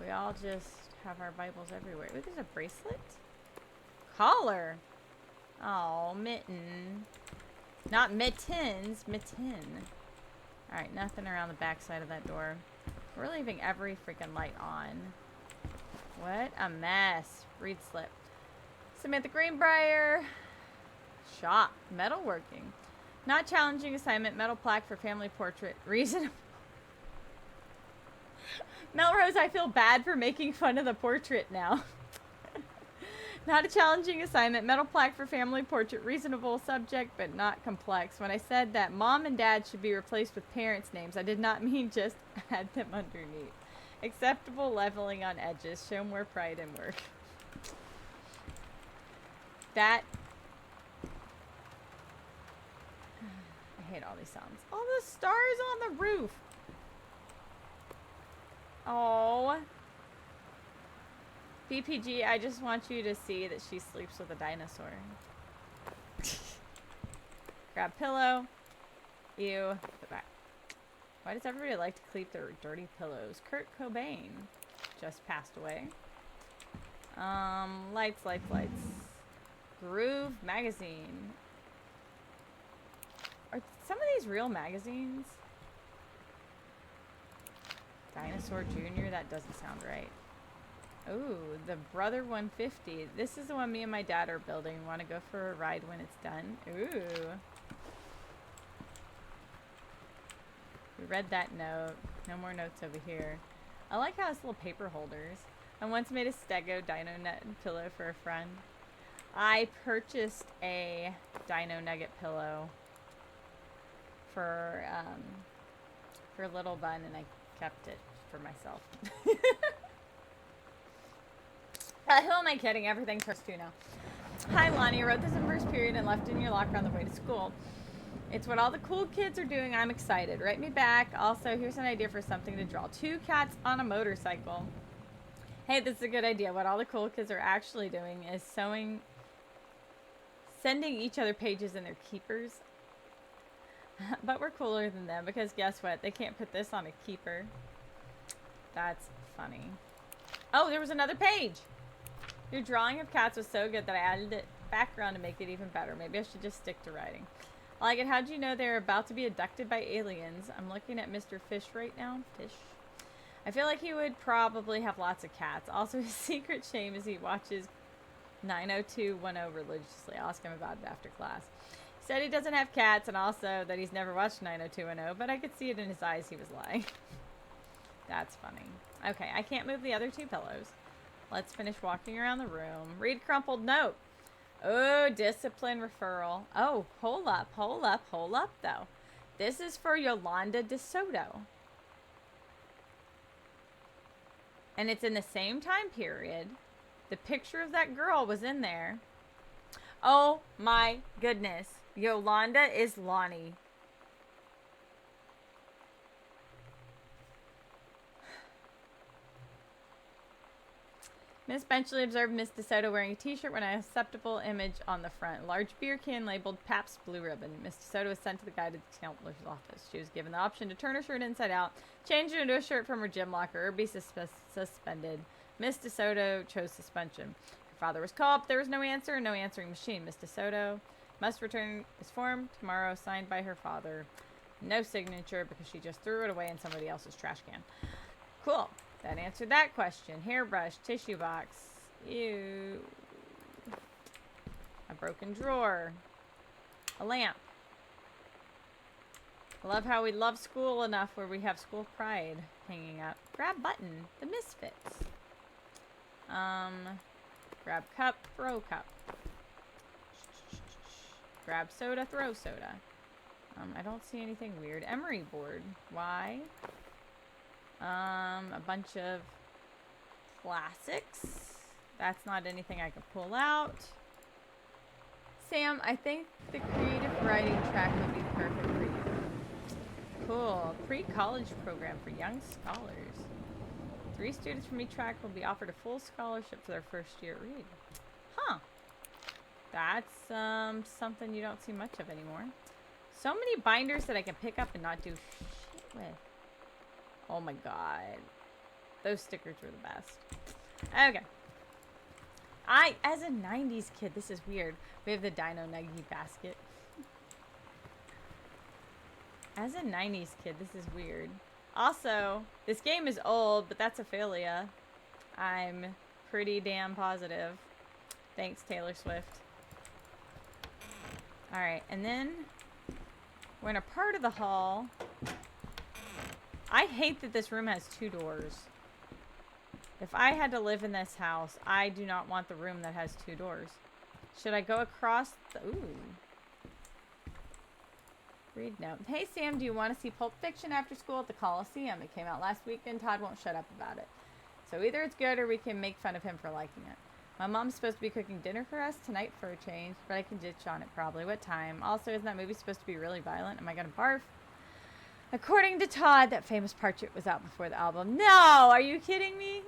S1: We all just have our Bibles everywhere. Ooh, there's a bracelet. Collar. Oh, mitten. Not mittens, mitten. Alright, nothing around the back side of that door. We're leaving every freaking light on. What a mess. Read slip. Samantha Greenbrier. Shop. Metalworking. Not challenging assignment. Metal plaque for family portrait. Reason. Melrose, I feel bad for making fun of the portrait now. Not a challenging assignment. Metal plaque for family portrait. Reasonable subject, but not complex. When I said that mom and dad should be replaced with parents' names, I did not mean just add them underneath. Acceptable leveling on edges. Show more pride in work. That... I hate all these sounds. All the stars on the roof. Oh. BPG, I just want you to see that she sleeps with a dinosaur. Grab pillow. Ew. Put back. Why does everybody like to keep their dirty pillows? Kurt Cobain just passed away. Lights. Groove magazine. Are some of these real magazines? Dinosaur Jr.? That doesn't sound right. Ooh, the Brother 150. This is the one me and my dad are building. Want to go for a ride when it's done? Ooh. We read that note. No more notes over here. I like how it's little paper holders. I once made a Stego Dino Nut pillow for a friend. I purchased a Dino Nugget pillow for Little Bun, and I kept it for myself. Who am I kidding? Everything turns to now. Hi, Lonnie. I wrote this in first period and left it in your locker on the way to school. It's what all the cool kids are doing. I'm excited. Write me back. Also, here's an idea for something to draw. 2 cats on a motorcycle. Hey, this is a good idea. What all the cool kids are actually doing is sending each other pages in their keepers. But we're cooler than them because guess what? They can't put this on a keeper. That's funny. Oh, there was another page. Your drawing of cats was so good that I added it background to make it even better. Maybe I should just stick to writing. I like it. How'd you know they're about to be abducted by aliens? I'm looking at Mr. Fish right now. Fish. I feel like he would probably have lots of cats. Also, his secret shame is he watches 90210 religiously. I'll ask him about it after class. He said he doesn't have cats and also that he's never watched 90210, but I could see it in his eyes he was lying. That's funny. Okay, I can't move the other 2 pillows. Let's finish walking around the room. Read crumpled note. Oh, discipline referral. Oh, hold up, though. This is for Yolanda DeSoto. And it's in the same time period. The picture of that girl was in there. Oh my goodness. Yolanda is Lonnie. Miss Benchley observed Miss DeSoto wearing a t-shirt with an acceptable image on the front. A large beer can labeled Pabst Blue Ribbon. Miss DeSoto was sent to the guided counselor's office. She was given the option to turn her shirt inside out, change it into a shirt from her gym locker, or be suspended. Miss DeSoto chose suspension. Her father was called. There was no answer, no answering machine. Miss DeSoto must return this form tomorrow, signed by her father. No signature because she just threw it away in somebody else's trash can. Cool. That answered that question. Hairbrush, tissue box. Ew. A broken drawer. A lamp. I love how we love school enough where we have school pride hanging up. Grab button. The Misfits. Grab cup. Throw cup. Grab soda. Throw soda. I don't see anything weird. Emery board. Why? A bunch of classics. That's not anything I can pull out. Sam, I think the creative writing track would be perfect for you. Cool. Pre-college program for young scholars. 3 students from each track will be offered a full scholarship for their first year at Reed. Huh. That's something you don't see much of anymore. So many binders that I can pick up and not do shit with. Oh my god. Those stickers were the best. Okay. As a 90s kid, this is weird. We have the Dino Nuggie basket. As a 90s kid, this is weird. Also, this game is old, but that's Ophelia. I'm pretty damn positive. Thanks, Taylor Swift. Alright, and then we're in a part of the hall. I hate that this room has 2 doors. If I had to live in this house, I do not want the room that has 2 doors. Should I go across the... Ooh. Read note. Hey, Sam, do you want to see Pulp Fiction after school at the Coliseum? It came out last week and Todd won't shut up about it. So either it's good or we can make fun of him for liking it. My mom's supposed to be cooking dinner for us tonight for a change, but I can ditch on it probably. What time? Also, isn't that movie supposed to be really violent? Am I going to barf? According to Todd, that famous Portrait was out before the album. No! Are you kidding me?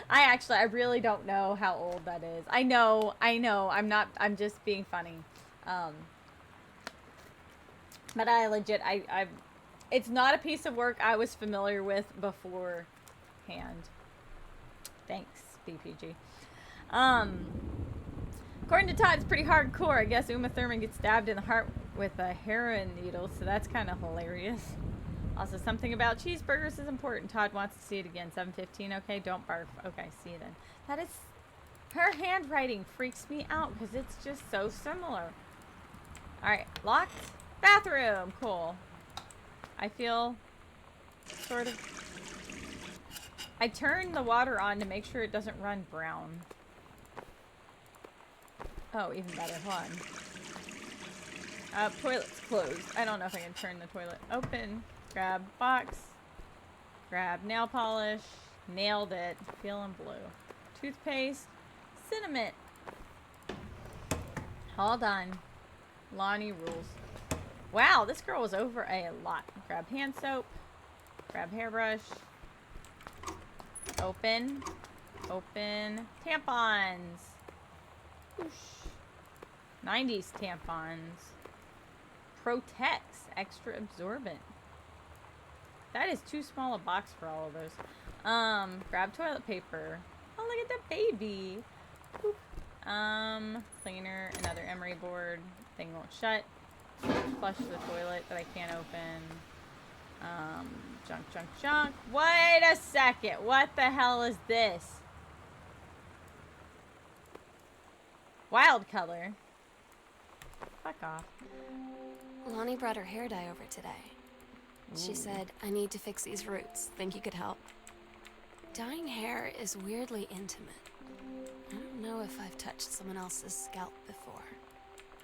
S1: I really don't know how old that is. I know. I'm just being funny. But I legit, it's not a piece of work I was familiar with beforehand. Thanks, BPG. According to Todd, it's pretty hardcore. I guess Uma Thurman gets stabbed in the heart with a heroin needle, so that's kind of hilarious. Also, something about cheeseburgers is important. Todd wants to see it again. 7:15. Okay, don't barf. Okay, see you then. That is... Her handwriting freaks me out because it's just so similar. Alright, locked. Bathroom. Cool. I feel sort of... I turned the water on to make sure it doesn't run brown. Oh, even better. Hold on. Toilet's closed. I don't know if I can turn the toilet open. Grab box. Grab nail polish. Nailed it. Feeling blue. Toothpaste. Cinnamon. Hold on. Lonnie rules. Wow, this girl was over a lot. Grab hand soap. Grab hairbrush. Open. Open. Tampons. Whoosh. 90s tampons. Protex. Extra absorbent. That is too small a box for all of those. Grab toilet paper. Oh, look at the baby. Boop. Cleaner. Another emery board. Thing won't shut. Flush the toilet that I can't open. Junk. Wait a second. What the hell is this? Wild color. Fuck off.
S3: Lonnie brought her hair dye over today. She said, I need to fix these roots. Think you could help? Dyeing hair is weirdly intimate. I don't know if I've touched someone else's scalp before.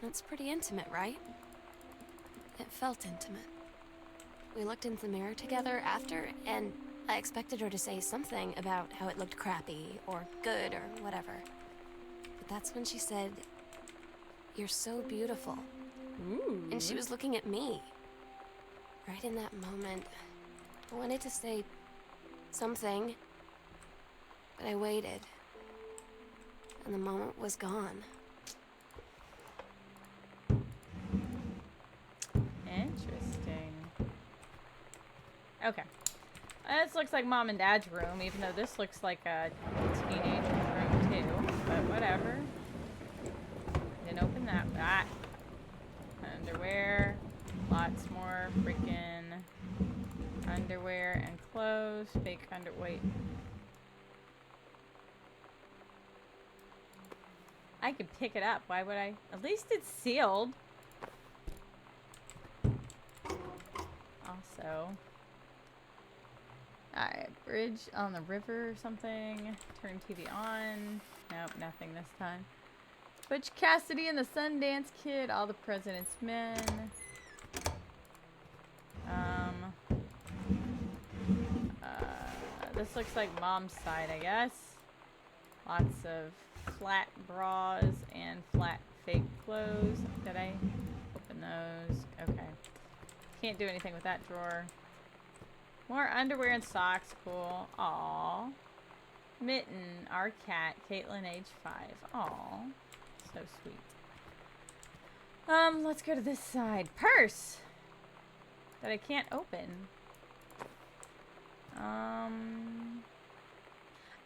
S3: It's pretty intimate, right? It felt intimate. We looked in the mirror together after, and I expected her to say something about how it looked crappy, or good, or whatever. But that's when she said, "You're so beautiful."
S1: Ooh.
S3: And she was looking at me. Right in that moment, I wanted to say something, but I waited. And the moment was gone.
S1: Interesting. Okay. This looks like Mom and Dad's room, even though this looks like a teenager's room too. But whatever. Didn't open that. Ah. Underwear. Lots more freaking underwear and clothes. Fake wait. I could pick it up. Why would I? At least it's sealed. Also. Alright, bridge on the river or something. Turn TV on. Nope, nothing this time. Butch Cassidy and the Sundance Kid. All the President's Men. This looks like Mom's side, I guess. Lots of flat bras and flat fake clothes. Did I open those? Okay. Can't do anything with that drawer. More underwear and socks. Cool. Aww. Mitten, our cat, Caitlin, age 5. Aww. So sweet. Let's go to this side. Purse! That I can't open.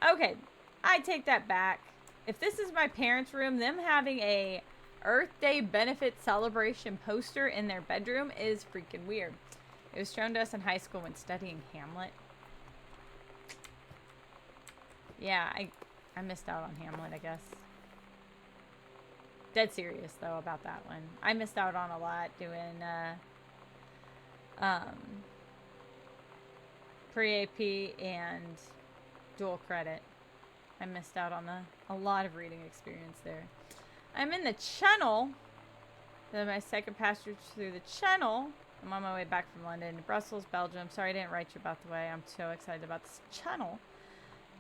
S1: Okay. I take that back. If this is my parents' room, them having a Earth Day benefit celebration poster in their bedroom is freaking weird. It was shown to us in high school when studying Hamlet. Yeah, I missed out on Hamlet, I guess. Dead serious, though, about that one. I missed out on a lot doing, pre-AP and dual credit. I missed out on a lot of reading experience there. I'm in the Channel. Then my second passage through the Channel. I'm on my way back from London to Brussels, Belgium. Sorry I didn't write you about the way. I'm so excited about this Channel.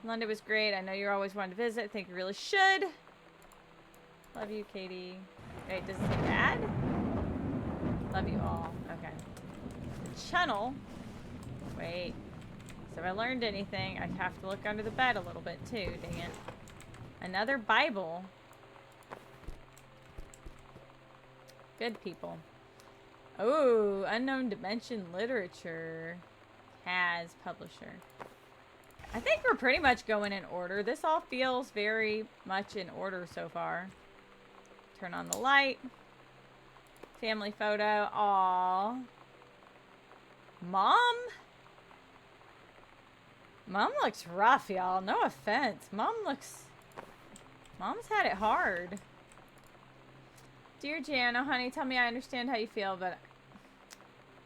S1: London was great. I know you always wanted to visit. I think you really should. Love you, Katie. Wait, does it say Dad? Love you all. Okay. The Channel. Wait. So if I learned anything, I have to look under the bed a little bit too. Dang it. Another Bible. Good people. Oh, Unknown Dimension Literature has publisher. I think we're pretty much going in order. This all feels very much in order so far. Turn on the light. Family photo. Aww. Mom? Mom looks rough, y'all. No offense. Mom's had it hard. Dear Jan, oh honey, tell me I understand how you feel, but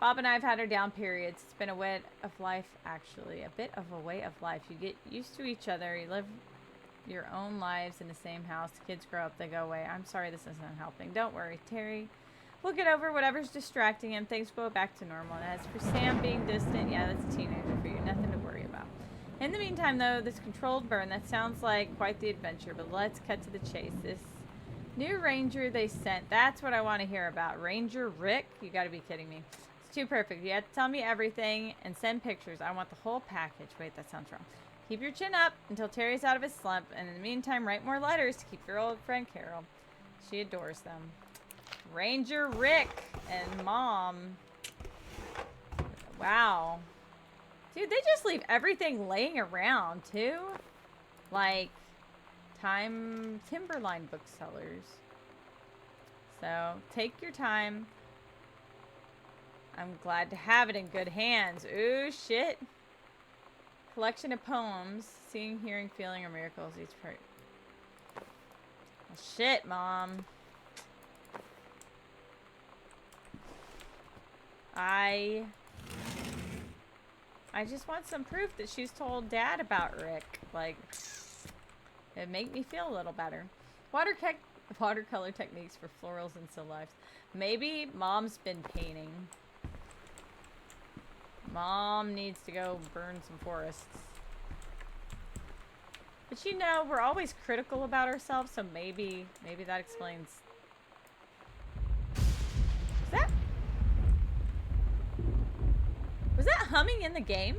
S1: Bob and I have had our down periods. It's been a way of life, actually. A bit of a way of life. You get used to each other. You live your own lives in the same house. The kids grow up, they go away. I'm sorry this isn't helping. Don't worry, Terry. We'll get over whatever's distracting him. Things go back to normal. And as for Sam being distant, yeah, that's a teenager for you. Nothing to worry about. In the meantime, though, this controlled burn, that sounds like quite the adventure, but let's cut to the chase. This new ranger they sent, that's what I want to hear about. Ranger Rick? You gotta be kidding me. It's too perfect. You have to tell me everything and send pictures. I want the whole package. Wait, that sounds wrong. Keep your chin up until Terry's out of his slump, and in the meantime, write more letters to keep your old friend Carol. She adores them. Ranger Rick and Mom. Wow. Dude, they just leave everything laying around, too. Like, Timberline booksellers. So, take your time. I'm glad to have it in good hands. Ooh, shit. Collection of poems. Seeing, hearing, feeling, or miracles. Each part. Well, shit, Mom. I just want some proof that she's told Dad about Rick. Like, it'd make me feel a little better. Watercolor techniques for florals and still lifes. Maybe Mom's been painting. Mom needs to go burn some forests. But you know, we're always critical about ourselves, so maybe that explains. Was that humming in the game?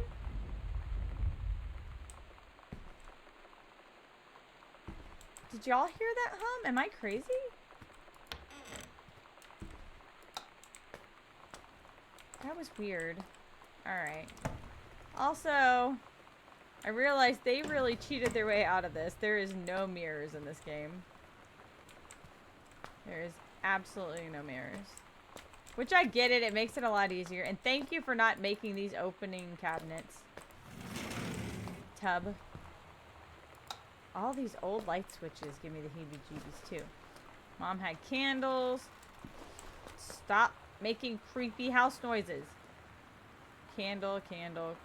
S1: Did y'all hear that hum? Am I crazy? That was weird. Alright. Also, I realized they really cheated their way out of this. There is no mirrors in this game. There is absolutely no mirrors. Which I get it. It makes it a lot easier. And thank you for not making these opening cabinets. Tub. All these old light switches give me the heebie-jeebies too. Mom had candles. Stop making creepy house noises. Candle, candle.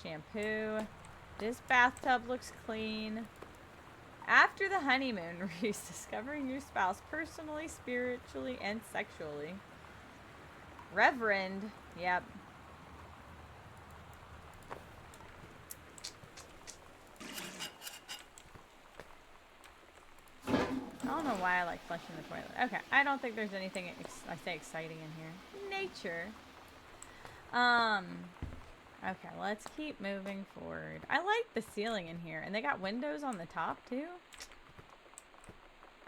S1: Shampoo. This bathtub looks clean. After the honeymoon, Reese, discovering your spouse personally, spiritually, and sexually. Reverend. Yep. I don't know why I like flushing the toilet. Okay, I don't think there's anything I say exciting in here. Nature. Okay, let's keep moving forward. I like the ceiling in here. And they got windows on the top, too.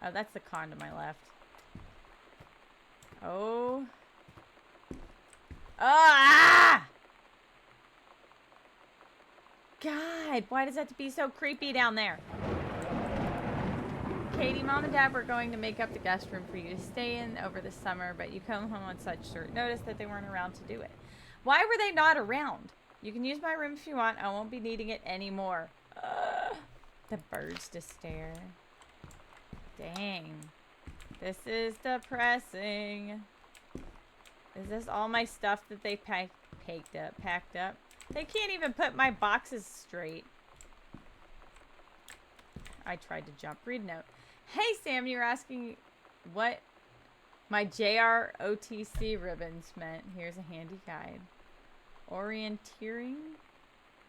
S1: Oh, that's the con to my left. Oh. Ah! God, why does that have to be so creepy down there? Katie, Mom and Dad were going to make up the guest room for you to stay in over the summer, but you come home on such short notice that they weren't around to do it. Why were they not around? You can use my room if you want. I won't be needing it anymore. The birds to stare. Dang. This is depressing. Is this all my stuff that they packed up? They can't even put my boxes straight. I tried to jump. Read note. Hey, Sam, you're asking what my JROTC ribbons meant. Here's a handy guide. Orienteering.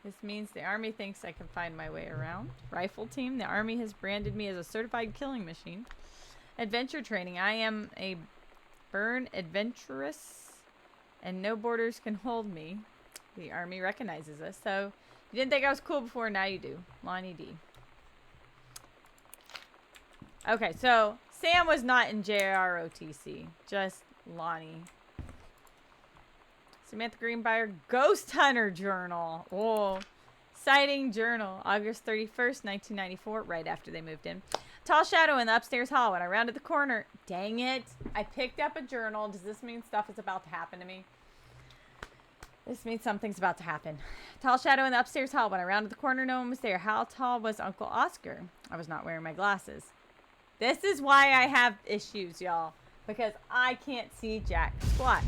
S1: This means the Army thinks I can find my way around. Rifle team. The Army has branded me as a certified killing machine. Adventure training. I am a burn adventurous and no borders can hold me. The Army recognizes us. So you didn't think I was cool before, now you do. Lonnie D. Okay, so Sam was not in JROTC. Just Lonnie. Samantha Greenbrier Ghost Hunter Journal. Oh. Sighting Journal. August 31st, 1994. Right after they moved in. Tall shadow in the upstairs hall. When I rounded the corner. Dang it. I picked up a journal. Does this mean stuff is about to happen to me? This means something's about to happen. Tall shadow in the upstairs hall. When I rounded the corner, no one was there. How tall was Uncle Oscar? I was not wearing my glasses. This is why I have issues, y'all. Because I can't see jack squat.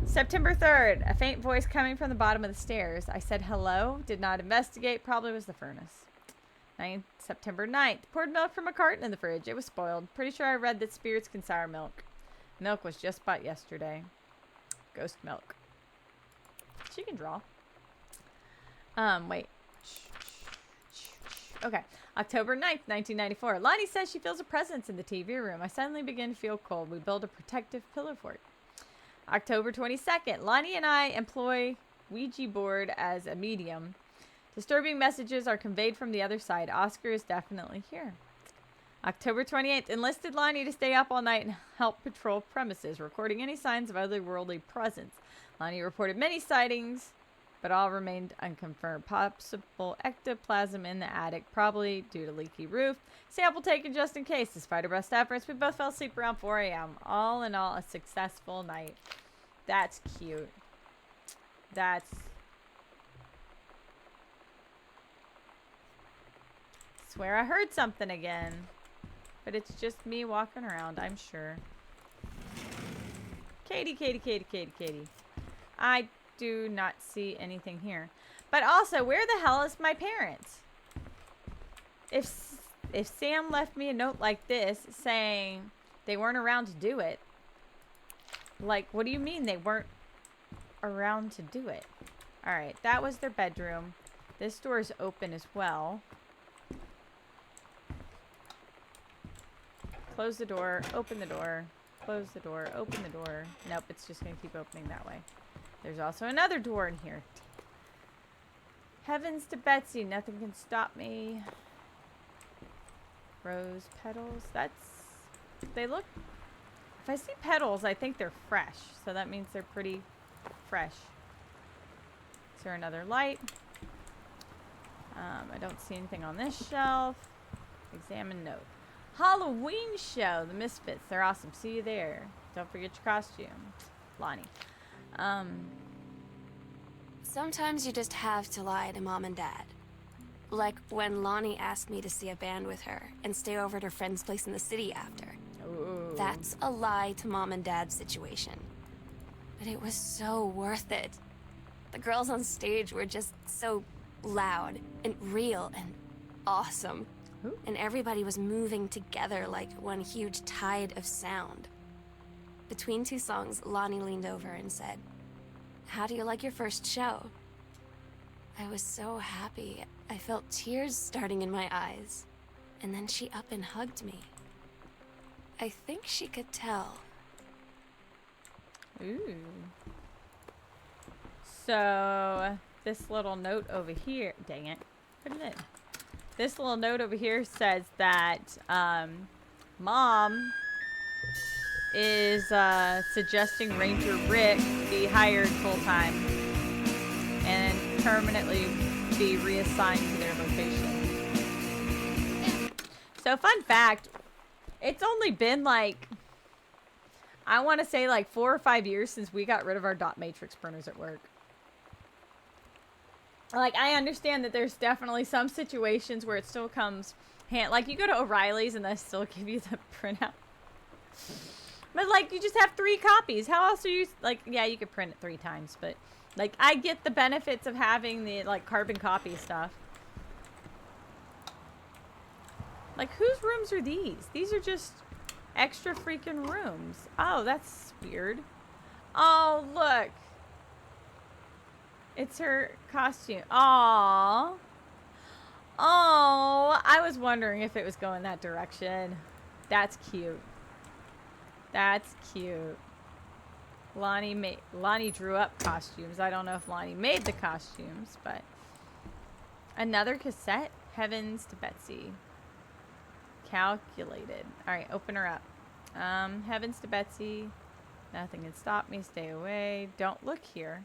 S1: September 3rd. A faint voice coming from the bottom of the stairs. I said hello. Did not investigate. Probably was the furnace. September 9th. Poured milk from a carton in the fridge. It was spoiled. Pretty sure I read that spirits can sour milk. Milk was just bought yesterday. Ghost milk. She can draw. Wait. Okay. October 9th, 1994. Lonnie says she feels a presence in the TV room. I suddenly begin to feel cold. We build a protective pillow fort. October 22nd. Lonnie and I employ Ouija board as a medium. Disturbing messages are conveyed from the other side. Oscar is definitely here. October 28th. Enlisted Lonnie to stay up all night and help patrol premises, recording any signs of otherworldly presence. Lonnie reported many sightings, but all remained unconfirmed. Possible ectoplasm in the attic, probably due to leaky roof. Sample taken just in case. Despite our best efforts, we both fell asleep around 4 a.m. All in all, a successful night. That's cute. That's... Swear I heard something again. But it's just me walking around, I'm sure. Katie, Katie, Katie, Katie, Katie. I do not see anything here. But also, where the hell is my parents? If Sam left me a note like this saying they weren't around to do it, like, what do you mean they weren't around to do it? Alright, that was their bedroom. This door is open as well. Close the door, open the door, close the door, open the door. Nope, it's just going to keep opening that way. There's also another door in here. Heavens to Betsy, nothing can stop me. Rose petals, that's... They look... If I see petals, I think they're fresh. So that means they're pretty fresh. Is there another light? I don't see anything on this shelf. Examine note. Halloween show. The Misfits. They're awesome. See you there. Don't forget your costume. Lonnie.
S3: Sometimes you just have to lie to Mom and Dad. Like when Lonnie asked me to see a band with her and stay over at her friend's place in the city after.
S1: Ooh.
S3: That's a lie to Mom and Dad's situation. But it was so worth it. The girls on stage were just so loud and real and awesome.
S1: Ooh.
S3: And everybody was moving together like one huge tide of sound. Between two songs, Lonnie leaned over and said, "How do you like your first show?" I was so happy. I felt tears starting in my eyes. And then she up and hugged me. I think she could tell.
S1: Ooh. So, this little note over here... Dang it. Put it in. This little note over here says that Mom is suggesting Ranger Rick be hired full-time and permanently be reassigned to their location. So fun fact, it's only been like, I want to say like 4 or 5 years since we got rid of our dot matrix printers at work. Like, I understand that there's definitely some situations where it still comes like you go to O'Reilly's and they still give you the printout. But like, you just have 3 copies. How else are you, like, yeah, you could print it 3 times, but like, I get the benefits of having the like carbon copy stuff. Like, whose rooms are these? These are just extra freaking rooms. Oh, that's weird. Oh, look. It's her costume. Aww. Oh, I was wondering if it was going that direction. That's cute. That's cute. Lonnie drew up costumes. I don't know if Lonnie made the costumes, but another cassette. Heavens to Betsy. Calculated. All right, open her up. Heavens to Betsy. Nothing can stop me. Stay away. Don't look here.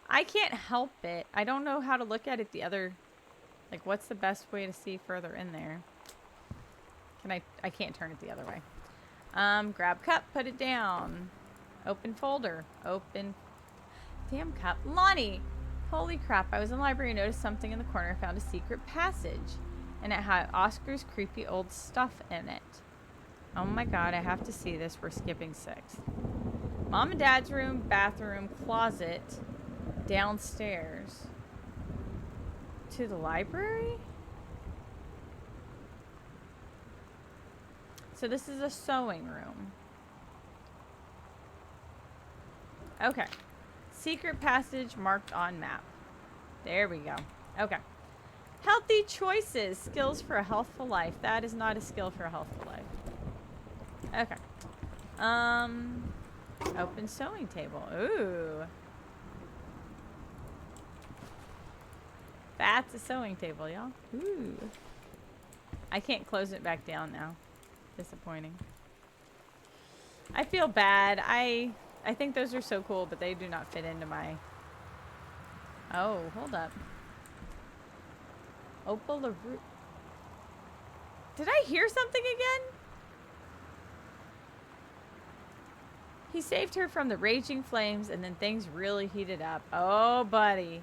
S1: I can't help it. I don't know how to look at it the other... Like, what's the best way to see further in there? I can't turn it the other way. Grab cup, put it down. Open folder. Open. Damn cup. Lonnie! Holy crap, I was in the library and noticed something in the corner. Found a secret passage. And it had Oscar's creepy old stuff in it. Oh my god, I have to see this. We're skipping 6. Mom and Dad's room, bathroom, closet, downstairs. To the library? So this is a sewing room. Okay. Secret passage marked on map. There we go. Okay. Healthy choices. Skills for a healthful life. That is not a skill for a healthful life. Okay. Open sewing table. Ooh. That's a sewing table, y'all. Ooh. I can't close it back down now. Disappointing. I feel bad. I think those are so cool, but they do not fit into my... Oh, hold up. Opal LaRue. Did I hear something again? He saved her from the raging flames, and then things really heated up. Oh, buddy.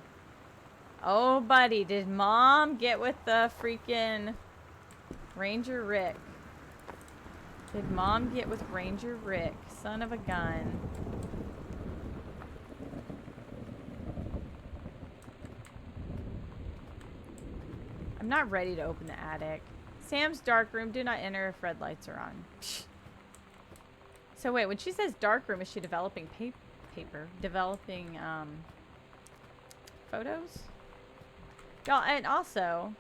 S1: Oh, buddy, did Mom get with the freaking Ranger Rick? Did Mom get with Ranger Rick? Son of a gun. I'm not ready to open the attic. Sam's dark room. Do not enter if red lights are on. Psh. So wait, when she says dark room, is she developing paper? Developing, photos? Y'all, and also,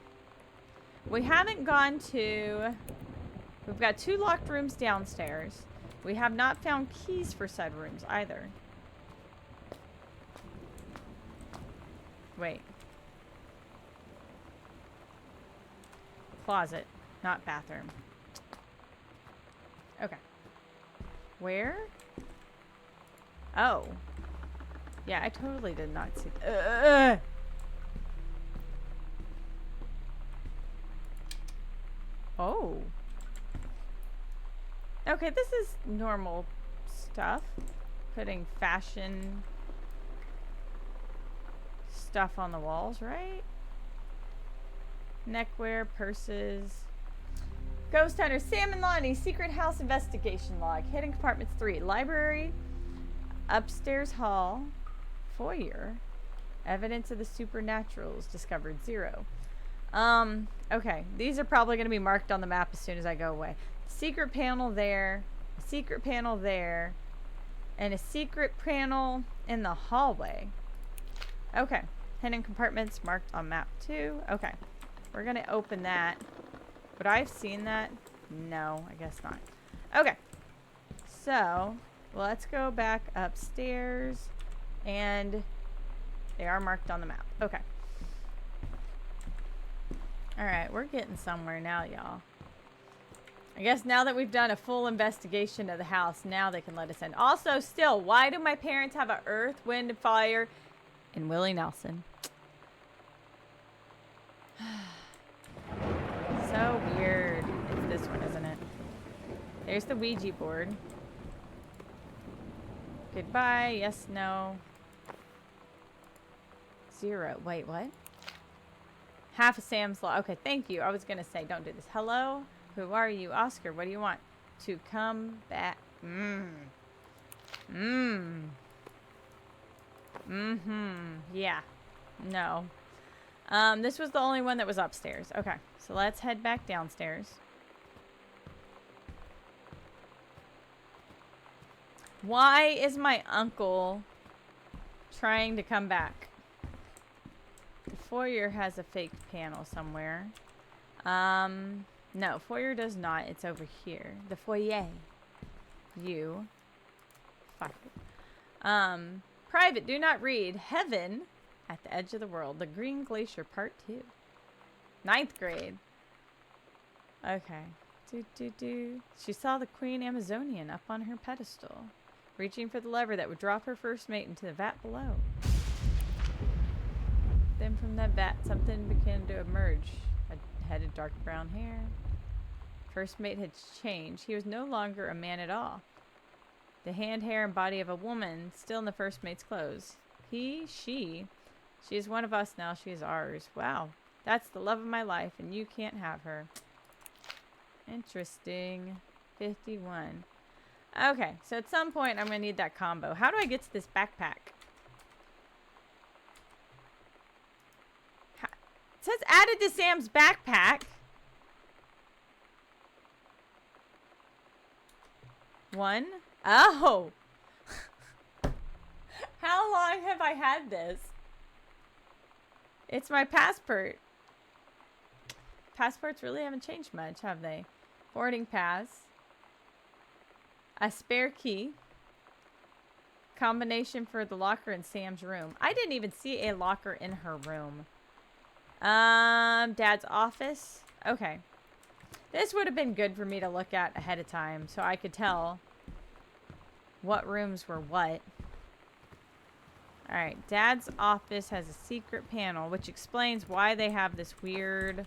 S1: we haven't gone to... We've got 2 locked rooms downstairs. We have not found keys for said rooms either. Wait. Closet, not bathroom. Okay. Where? Oh. Yeah, I totally did not see... Oh. Okay, this is normal stuff. Putting fashion stuff on the walls, right? Neckwear, purses. Ghost Hunter, Sam and Lonnie, Secret House Investigation Log. Hidden Compartments 3. Library. Upstairs hall. Foyer. Evidence of the supernaturals discovered 0. Okay. These are probably going to be marked on the map as soon as I go away. Secret panel there. A secret panel there. And a secret panel in the hallway. Okay. Hidden compartments marked on map 2. Okay. We're going to open that. Would I have seen that? No, I guess not. Okay. So, let's go back upstairs. And they are marked on the map. Okay. Alright, we're getting somewhere now, y'all. I guess now that we've done a full investigation of the house, now they can let us in. Also, still, why do my parents have an earth, wind, and fire and Willie Nelson? So weird. It's this one, isn't it? There's the Ouija board. Goodbye. Yes, no. 0. Wait, what? Half of Sam's Law. Okay, thank you. I was going to say, don't do this. Hello? Who are you? Oscar, what do you want? To come back. Yeah. No. This was the only one that was upstairs. Okay, so let's head back downstairs. Why is my uncle trying to come back? The foyer has a fake panel somewhere. No, foyer does not. It's over here. The foyer. You. Fuck. Private, do not read. Heaven at the Edge of the World. The Green Glacier, Part 2. 9th grade. Okay. She saw the Queen Amazonian up on her pedestal, reaching for the lever that would drop her first mate into the vat below. Then from that vat, something began to emerge. A head of dark brown hair. First mate had changed. He was no longer a man at all. The hand, hair, and body of a woman, still in the first mate's clothes. She is one of us now. She is ours. Wow. That's the love of my life, and you can't have her. Interesting. 51. Okay, so at some point, I'm going to need that combo. How do I get to this backpack? It says added to Sam's backpack. 1. Oh. How long have I had this? It's my passport. Passports really haven't changed much, have they? Boarding pass. A spare key. Combination for the locker in Sam's room. I didn't even see a locker in her room. Dad's office. Okay. This would have been good for me to look at ahead of time so I could tell what rooms were what. Alright, Dad's office has a secret panel, which explains why they have this weird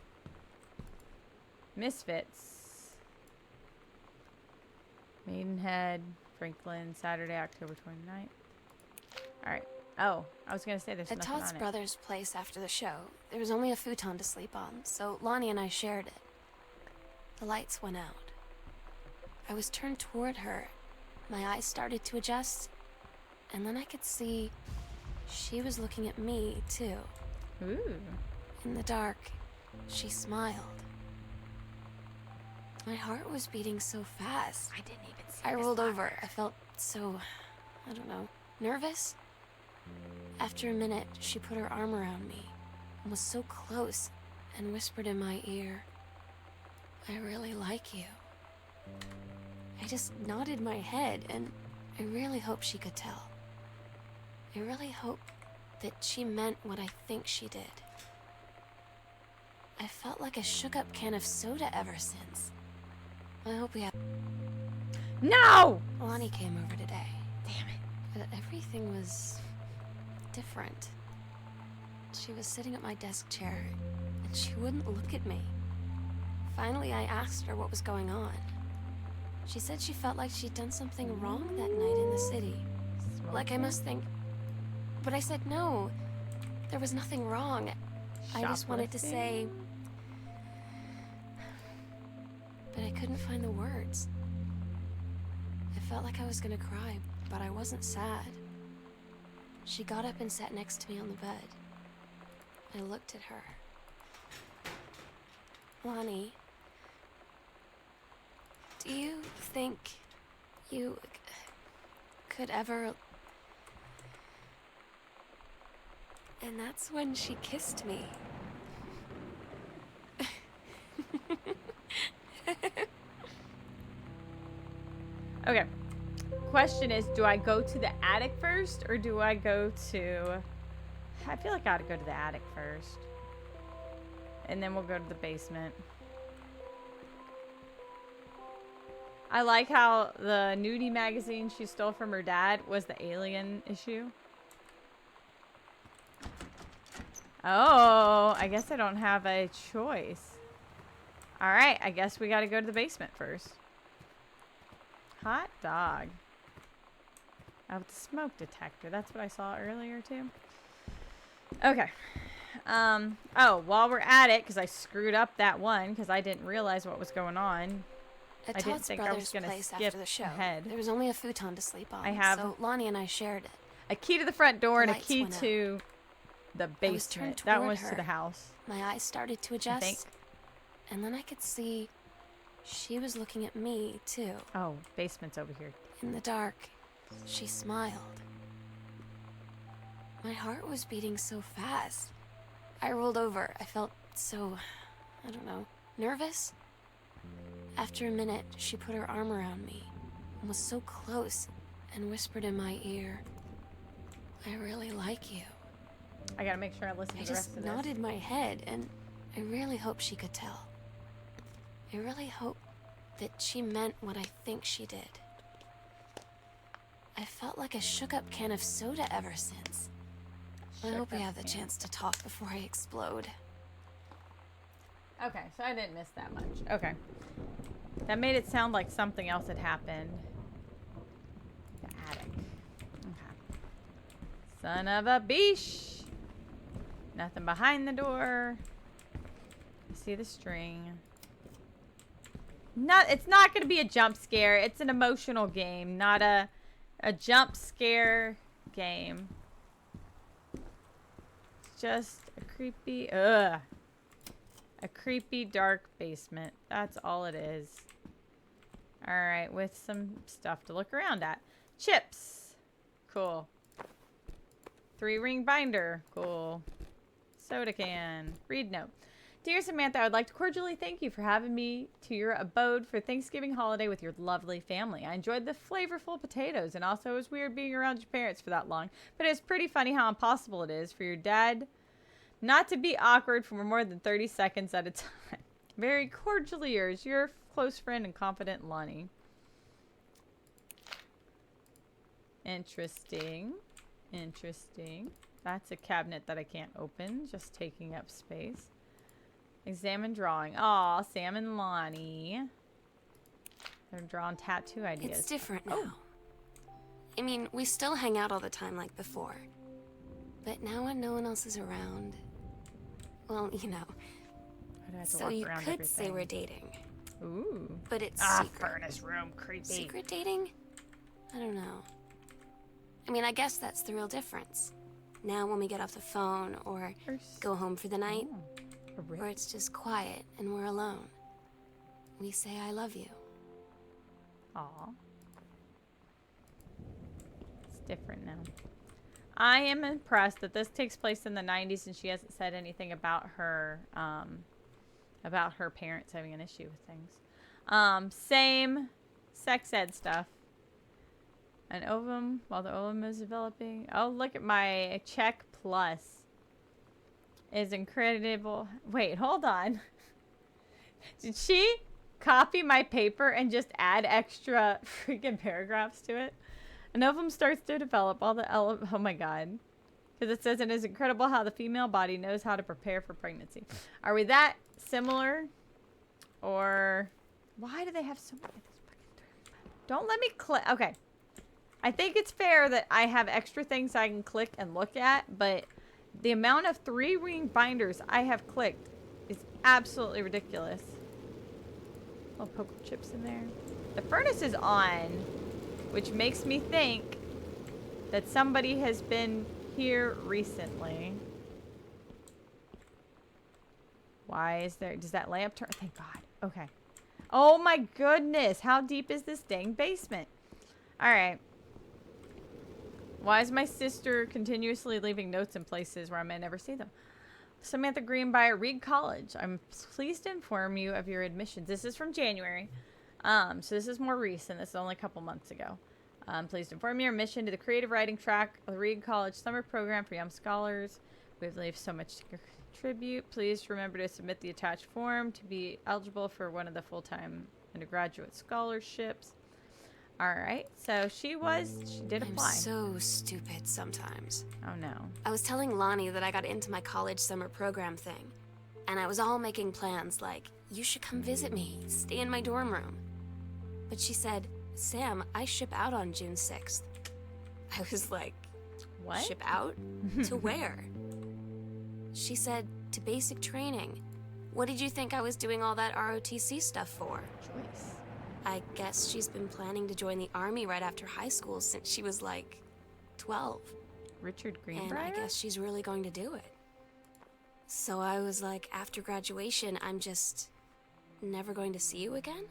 S1: Misfits. Maidenhead, Franklin, Saturday, October 29th. Alright. Oh, I was going to say there's
S3: At
S1: nothing
S3: Todd's
S1: on it.
S3: brother's place after the show, there was only a futon to sleep on, so Lonnie and I shared it. The lights went out. I was turned toward her. My eyes started to adjust, and then I could see she was looking at me, too.
S1: Ooh.
S3: In the dark, she smiled. My heart was beating so fast.
S1: I didn't even see
S3: I
S1: this
S3: rolled
S1: locker.
S3: over. I felt so, I don't know, nervous? After a minute, she put her arm around me and was so close and whispered in my ear, "I really like you." I just nodded my head, and I really hope she could tell. I really hope that she meant what I think she did. I felt like a shook-up can of soda ever since. I hope we have...
S1: No!
S3: Lonnie came over today.
S1: Damn it.
S3: But everything was different. She was sitting at my desk chair, and she wouldn't look at me. Finally, I asked her what was going on. She said she felt like she'd done something wrong that night in the city. Like I must think... But I said no. There was nothing wrong. I just wanted to say... But I couldn't find the words. I felt like I was gonna cry, but I wasn't sad. She got up and sat next to me on the bed. I looked at her. Lonnie, do you think you could ever... And that's when she kissed me.
S1: Okay. Question is, do I go to the attic first, or do I go to... I feel like I ought to go to the attic first. And then we'll go to the basement. I like how the nudie magazine she stole from her dad was the Alien issue. Oh, I guess I don't have a choice. Alright, I guess we gotta go to the basement first. Hot dog. Oh, the smoke detector. That's what I saw earlier, too. Okay. Oh, while we're at it, because I screwed up that one, because I didn't realize what was going on.
S3: At
S1: I didn't
S3: Todd's
S1: think I was
S3: brother's
S1: gonna
S3: place
S1: skip
S3: after the show,
S1: ahead.
S3: there was only a futon to sleep on.
S1: I have-
S3: So Lonnie and I shared it.
S1: A key to the front door and a
S3: Lights
S1: key
S3: went out.
S1: to the
S3: I was
S1: basement.
S3: turned
S1: That
S3: toward
S1: was to
S3: her.
S1: the house.
S3: My eyes started to
S1: think.
S3: adjust. And then I could see she was looking at me, too.
S1: Oh, basement's over here.
S3: In the dark, she smiled. My heart was beating so fast. I rolled over. I felt so, I don't know, nervous. After a minute, she put her arm around me and was so close and whispered in my ear, "I really like you."
S1: I gotta make sure I listen
S3: I
S1: to the rest
S3: just
S1: of this.
S3: nodded my head, and I really hope she could tell. I really hope that she meant what I think she did. I felt like a shook-up can of soda ever since. I hope we
S1: Shook-up
S3: have the
S1: can.
S3: chance to talk before I explode.
S1: Okay, so I didn't miss that much. Okay. That made it sound like something else had happened. The attic. Okay. Son of a beesh. Nothing behind the door. I see the string. It's not going to be a jump scare. It's an emotional game, not a jump scare game. It's just a creepy, a creepy dark basement. That's all it is. All right, with some stuff to look around at. Chips. Cool. 3-ring binder. Cool. Soda can. Read note. Dear Samantha, I would like to cordially thank you for having me to your abode for Thanksgiving holiday with your lovely family. I enjoyed the flavorful potatoes, and also it was weird being around your parents for that long, but it's pretty funny how impossible it is for your dad not to be awkward for more than 30 seconds at a time. Very cordially yours, your close friend and confident Lonnie. Interesting. Interesting. That's a cabinet that I can't open, just taking up space. Examine drawing. Aw, Sam and Lonnie. They're drawing tattoo ideas.
S3: It's different now.
S1: Oh.
S3: I mean, we still hang out all the time like before. But now when no one else is around, well, you know.
S1: I have to
S3: So
S1: walk
S3: you
S1: around
S3: could say
S1: everything.
S3: we're dating.
S1: Ooh.
S3: But it's secret.
S1: Furnace room, creepy.
S3: Secret dating? I don't know. I mean, I guess that's the real difference. Now when we get off the phone or go home for the night, or it's just quiet and we're alone, we say I love you.
S1: Aw. It's different now. I am impressed that this takes place in the 90s and she hasn't said anything about her parents having an issue with things. Same sex ed stuff. An ovum while the ovum is developing. Oh, look at my check plus. Is incredible. Wait, hold on. Did she copy my paper and just add extra freaking paragraphs to it? An ovum starts to develop all the oh my god. Because it says it is incredible how the female body knows how to prepare for pregnancy. Are we that similar? Or why do they have so many? Don't let me click. Okay. I think it's fair that I have extra things I can click and look at, but the amount of 3-ring binders I have clicked is absolutely ridiculous. Little poker chips in there. The furnace is on, which makes me think that somebody has been here recently. Why is there... Does that lamp turn? Thank God. Okay. Oh my goodness. How deep is this dang basement? Alright. Why is my sister continuously leaving notes in places where I may never see them? Samantha Greenbrier, Reed College. I'm pleased to inform you of your admissions. This is from January. So this is more recent. This is only a couple months ago. I'm pleased to inform you your admission to the creative writing track of the Reed College summer program for young scholars. We believe so much to contribute. Please remember to submit the attached form to be eligible for one of the full-time undergraduate scholarships. All right, so she did apply.
S3: I'm so stupid sometimes.
S1: Oh no.
S3: I was telling Lonnie that I got into my college summer program thing, and I was all making plans like, you should come visit me, stay in my dorm room. But she said, Sam, I ship out on June 6th. I was like,
S1: What?
S3: ship out? To where? She said, to basic training. What did you think I was doing all that ROTC stuff for?
S1: Choice.
S3: I guess she's been planning to join the army right after high school since she was like 12.
S1: Richard
S3: And
S1: Greenbrier?
S3: I guess she's really going to do it. So I was like, after graduation, I'm just never going to see you again?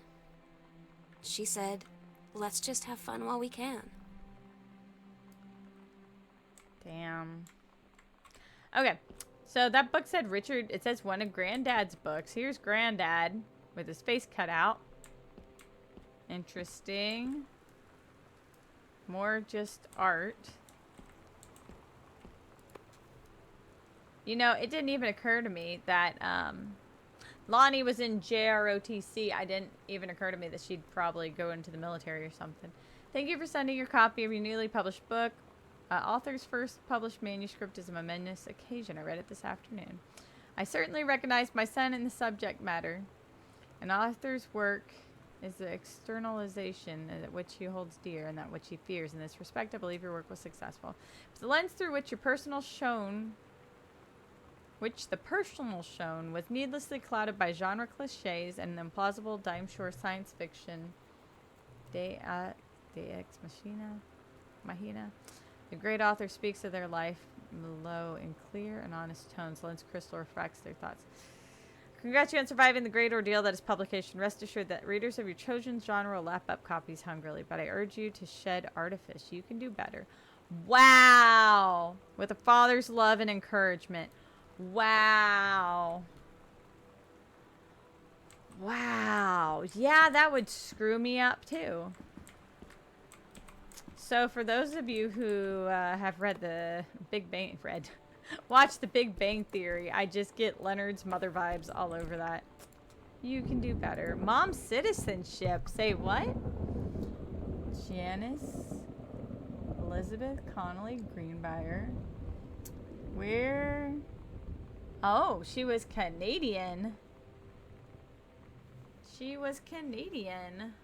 S3: She said, let's just have fun while we can.
S1: Damn. Okay. So that book said Richard, it says one of Granddad's books. Here's Granddad with his face cut out. Interesting. More just art. You know, it didn't even occur to me that Lonnie was in JROTC. I didn't even occur to me that she'd probably go into the military or something. Thank you for sending your copy of your newly published book. Author's first published manuscript is a momentous occasion. I read it this afternoon. I certainly recognized my son in the subject matter. An author's work is the externalization that which he holds dear and that which he fears. In this respect, I believe your work was successful. It's the lens through which the personal shown was needlessly clouded by genre cliches and an implausible dime-shore science fiction. De ex machina. The great author speaks of their life low in clear and honest tones. Lens crystal refracts their thoughts. Congrats you on surviving the great ordeal that is publication. Rest assured that readers of your chosen genre will lap up copies hungrily, but I urge you to shed artifice. You can do better. Wow! With a father's love and encouragement. Wow. Wow. Yeah, that would screw me up too. So for those of you who have read the watch the Big Bang Theory, I just get Leonard's mother vibes all over that. You can do better. Mom's citizenship. Say what? Janice Elizabeth Connolly Greenbrier. Where? Oh, she was Canadian. She was Canadian.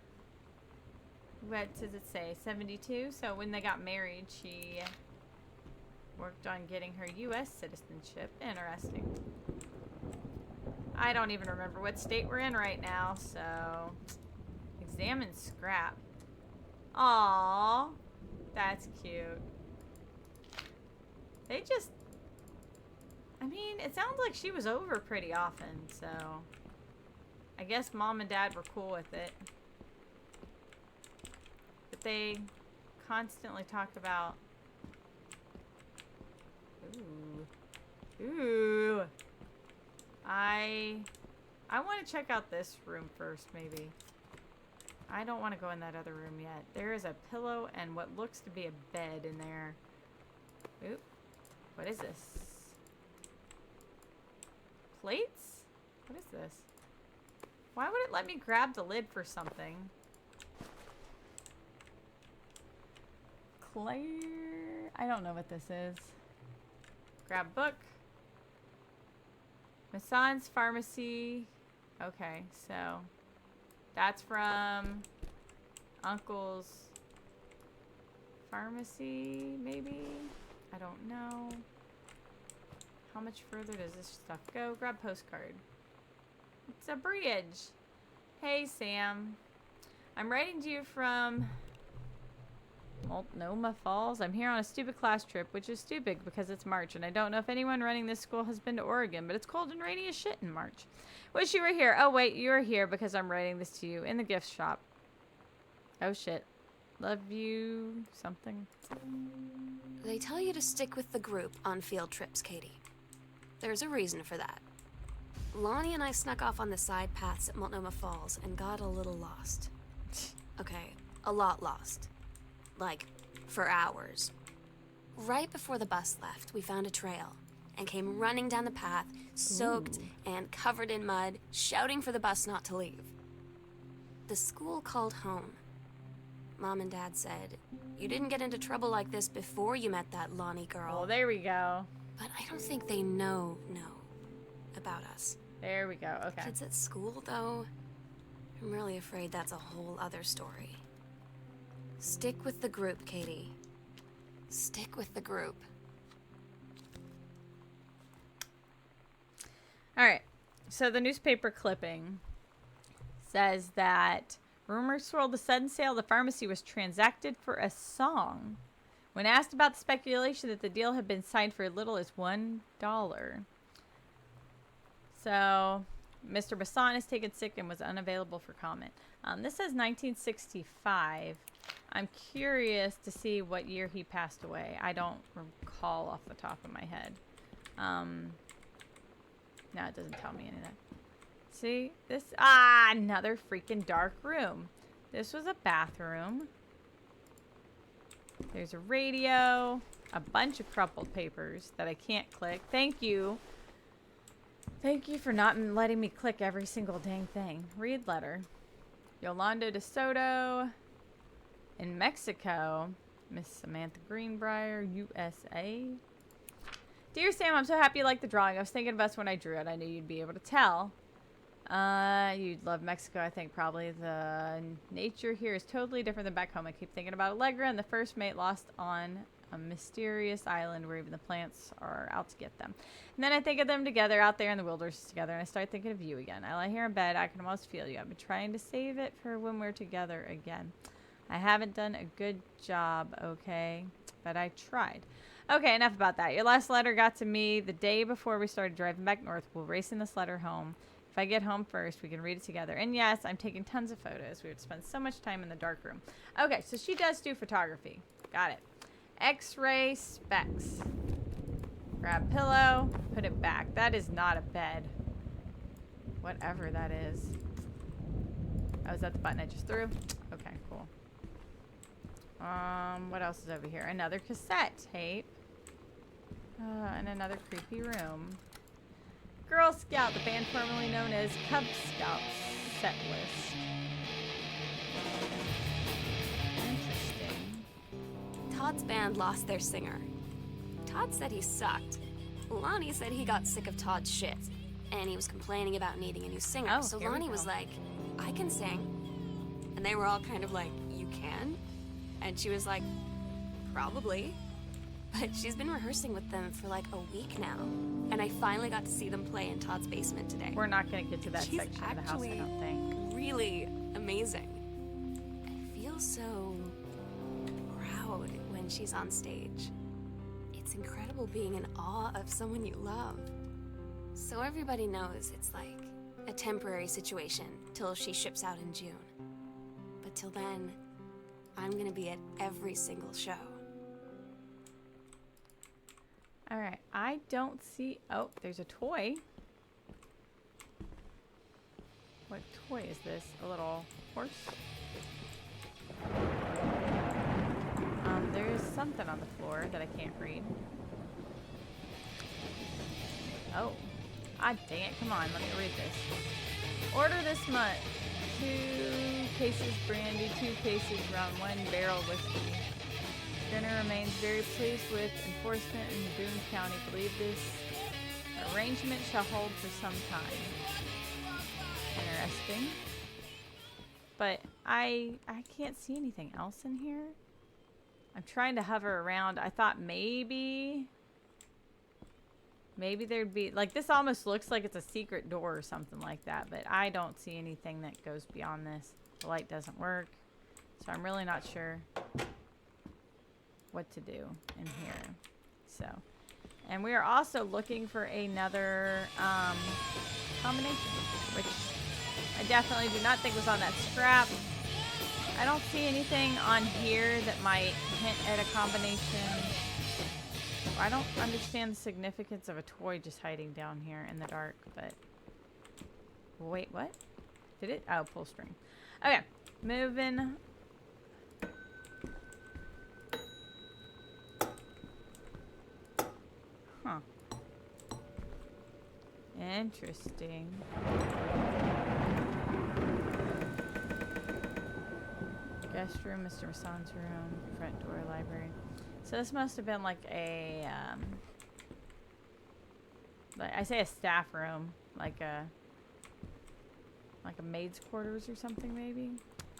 S1: What does it say? 72? So when they got married, she worked on getting her U.S. citizenship. Interesting. I don't even remember what state we're in right now, so... Examine scrap. Aww. That's cute. They just... I mean, it sounds like she was over pretty often, so... I guess Mom and Dad were cool with it. But they constantly talk about... Ooh. I want to check out this room first, maybe. I don't want to go in that other room yet. There is a pillow and what looks to be a bed in there. Oop. What is this? Plates? What is this? Why would it let me grab the lid for something? Claire... I don't know what this is. Grab book. Massan's Pharmacy. Okay, so... That's from... Uncle's... Pharmacy, maybe? I don't know. How much further does this stuff go? Grab postcard. It's a bridge. Hey, Sam. I'm writing to you from Multnomah Falls. I'm here on a stupid class trip, which is stupid because it's March, and I don't know if anyone running this school has been to Oregon, but it's cold and rainy as shit in March. Wish you were here. Oh, wait, you're here because I'm writing this to you in the gift shop. Oh, shit. Love you something.
S3: They tell you to stick with the group on field trips, Katie. There's a reason for that. Lonnie and I snuck off on the side paths at Multnomah Falls and got a little lost. Okay, a lot lost. Like, for hours. Right before the bus left, we found a trail and came running down the path, soaked and covered in mud, shouting for the bus not to leave. The school called home. Mom and Dad said, you didn't get into trouble like this before you met that Lonnie girl.
S1: Oh, there we go.
S3: But I don't think they know about us.
S1: There we go. Okay.
S3: Kids at school, though, I'm really afraid that's a whole other story. Stick with the group, Katie. Stick with the group.
S1: All right. So the newspaper clipping says that rumors swirled the sudden sale of the pharmacy was transacted for a song. When asked about the speculation that the deal had been signed for as little as $1. So, Mr. Bassan is taken sick and was unavailable for comment. This says 1965. I'm curious to see what year he passed away. I don't recall off the top of my head. No, it doesn't tell me any of that. See? This... Ah! Another freaking dark room. This was a bathroom. There's a radio. A bunch of crumpled papers that I can't click. Thank you. Thank you for not letting me click every single dang thing. Read letter. Yolanda de Soto. In Mexico. Miss Samantha Greenbrier, USA. Dear Sam, I'm so happy you liked the drawing. I was thinking of us when I drew it. I knew you'd be able to tell. You'd love Mexico, I think, probably. The nature here is totally different than back home. I keep thinking about Allegra and the first mate lost on a mysterious island where even the plants are out to get them. And then I think of them together out there in the wilderness together, and I start thinking of you again. I lie here in bed. I can almost feel you. I've been trying to save it for when we're together again. I haven't done a good job, okay? But I tried. Okay, enough about that. Your last letter got to me the day before we started driving back north. We'll race in this letter home. If I get home first, we can read it together. And yes, I'm taking tons of photos. We would spend so much time in the dark room. Okay, so she does do photography. Got it. X-ray specs. Grab pillow. Put it back. That is not a bed. Whatever that is. Oh, is that the button I just threw? Okay, cool. What else is over here? Another cassette tape. And another creepy room. Girl Scout, the band formerly known as Cub Scouts set list. Interesting.
S3: Todd's band lost their singer. Todd said he sucked. Lonnie said he got sick of Todd's shit, and he was complaining about needing a new singer.
S1: Oh,
S3: so
S1: here we
S3: Lonnie
S1: go.
S3: was like, I can sing. And they were all kind of like, you can? And she was like, probably. But she's been rehearsing with them for like a week now. And I finally got to see them play in Todd's basement today.
S1: We're not going to get to that
S3: She's
S1: section of the house, I don't think.
S3: really amazing. I feel so proud when she's on stage. It's incredible being in awe of someone you love. So everybody knows it's like a temporary situation till she ships out in June. But till then, I'm gonna be at every single show.
S1: All right, I don't see... Oh, there's a toy. What toy is this? A little horse? There's something on the floor that I can't read. Oh. Ah, dang it. Come on, let me read this. Order this much. 2 cases brandy, 2 cases rum, 1 barrel whiskey. Skinner remains very pleased with enforcement in Boone County. Believe this arrangement shall hold for some time. Interesting. But I can't see anything else in here. I'm trying to hover around. I thought maybe there'd be, like, this almost looks like it's a secret door or something like that, but I don't see anything that goes beyond this. The light doesn't work, so I'm really not sure what to do in here. So, and we are also looking for another combination, which I definitely do not think was on that scrap. I don't see anything on here that might hint at a combination. I don't understand the significance of a toy just hiding down here in the dark, but... Wait, what? Did it? Oh, pull string. Okay, moving. Huh. Interesting. Guest room, Mr. Massan's room, front door, library. So this must have been like a I say a staff room, like a maid's quarters or something maybe.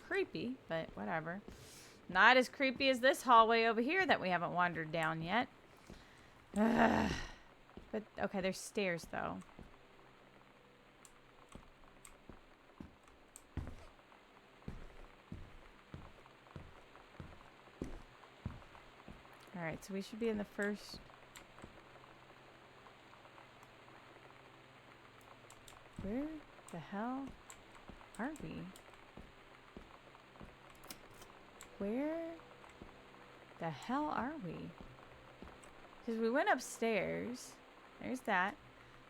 S1: Creepy, but whatever. Not as creepy as this hallway over here that we haven't wandered down yet. Ugh. But okay, there's stairs though. Alright, so we should be in the first. Where the hell are we? Where the hell are we? Because we went upstairs. There's that.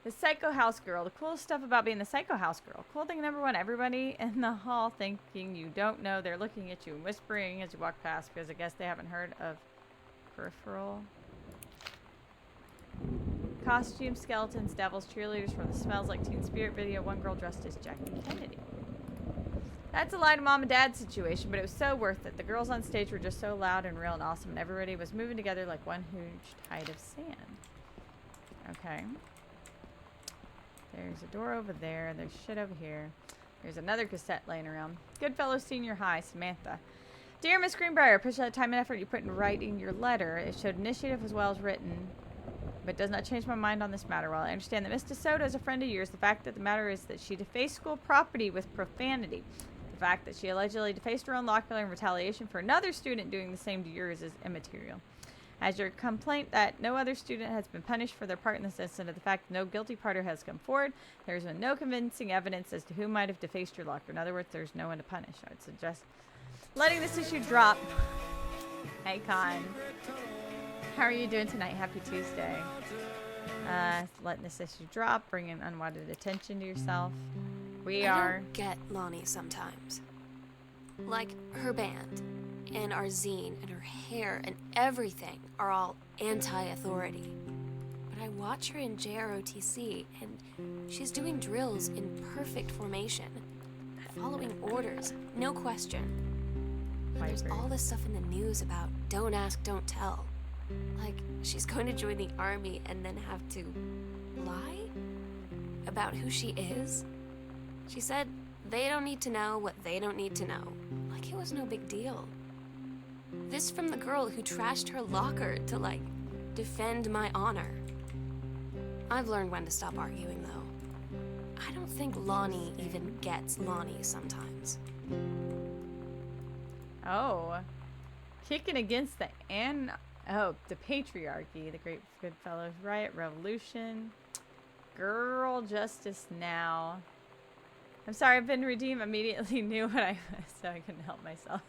S1: The Psycho House Girl. The coolest stuff about being the Psycho House Girl. Cool thing number one, everybody in the hall thinking you don't know. They're looking at you and whispering as you walk past because I guess they haven't heard of Peripheral. Costume, skeletons, devils, cheerleaders from the Smells Like Teen Spirit video. One girl dressed as Jackie Kennedy. That's a lie to mom and dad situation, but it was so worth it. The girls on stage were just so loud and real and awesome, and everybody was moving together like one huge tide of sand. Okay. There's a door over there. There's shit over here. There's another cassette laying around. Goodfellow Senior High, Samantha. Dear Miss Greenbrier, appreciate the time and effort you put in writing your letter. It showed initiative as well as written, but does not change my mind on this matter. While I understand that Miss DeSoto is a friend of yours, the fact of the matter is that she defaced school property with profanity. The fact that she allegedly defaced her own locker in retaliation for another student doing the same to yours is immaterial. As your complaint that no other student has been punished for their part in this incident, the fact that no guilty party has come forward, there has been no convincing evidence as to who might have defaced your locker. In other words, there's no one to punish. I would suggest letting this issue drop. Hey, Con. How are you doing tonight? Happy Tuesday. Letting this issue drop, bringing unwanted attention to yourself. I
S3: don't get Lonnie sometimes. Like, her band, and our zine, and her hair, and everything are all anti-authority. But I watch her in JROTC, and she's doing drills in perfect formation, following orders, no question. And there's all this stuff in the news about don't ask, don't tell. Like, she's going to join the army and then have to lie about who she is. She said they don't need to know what they don't need to know. Like it was no big deal. This from the girl who trashed her locker to, like, defend my honor. I've learned when to stop arguing, though. I don't think Lonnie even gets Lonnie sometimes.
S1: Oh. Kicking against the the patriarchy, the Great Goodfellows Riot, Revolution, Girl Justice Now. I'm sorry, I've been redeemed. Immediately knew what I was, so I couldn't help myself.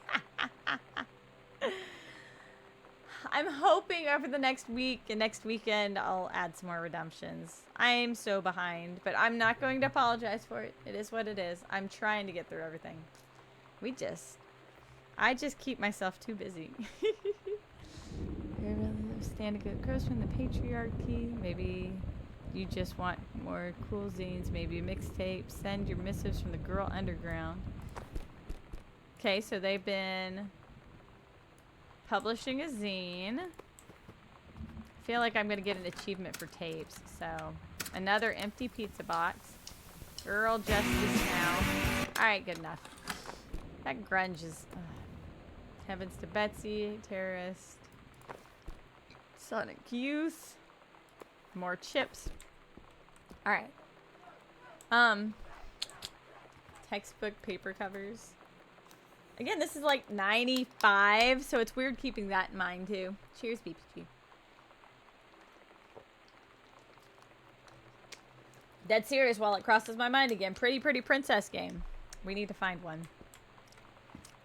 S1: I'm hoping over the next week and next weekend I'll add some more redemptions. I'm so behind, but I'm not going to apologize for it. It is what it is. I'm trying to get through everything. I just keep myself too busy. Stand a good curse from the patriarchy. Maybe you just want more cool zines. Maybe a mixtape. Send your missives from the Girl Underground. Okay, so they've been publishing a zine. I feel like I'm going to get an achievement for tapes. So, another empty pizza box. Girl Justice Now. Alright, good enough. That grunge is... Heavens to Betsy. Terrorist. Sonic Youth. More chips. Alright. Textbook paper covers. Again, this is like 95, so it's weird keeping that in mind too. Cheers, BPG. Dead serious while it crosses my mind again. Pretty princess game. We need to find one.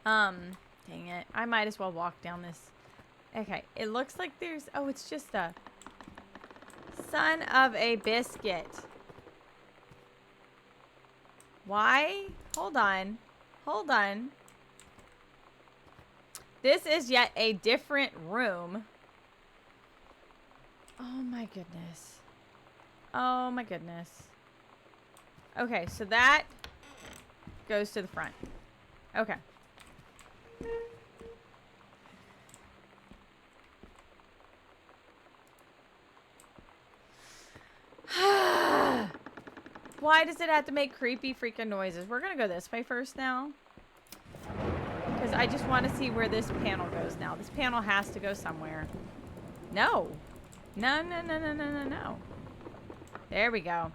S1: Dang it. I might as well walk down this. Okay, it looks like there's... Oh, it's just a... Son of a biscuit. Why? Hold on. Hold on. This is yet a different room. Oh my goodness. Oh my goodness. Okay, so that goes to the front. Okay. why does it have to make creepy freaking noises? We're gonna go this way first now. Because I just want to see where this panel goes now. This panel has to go somewhere. No. No, no, no, no, no, no, no. There we go.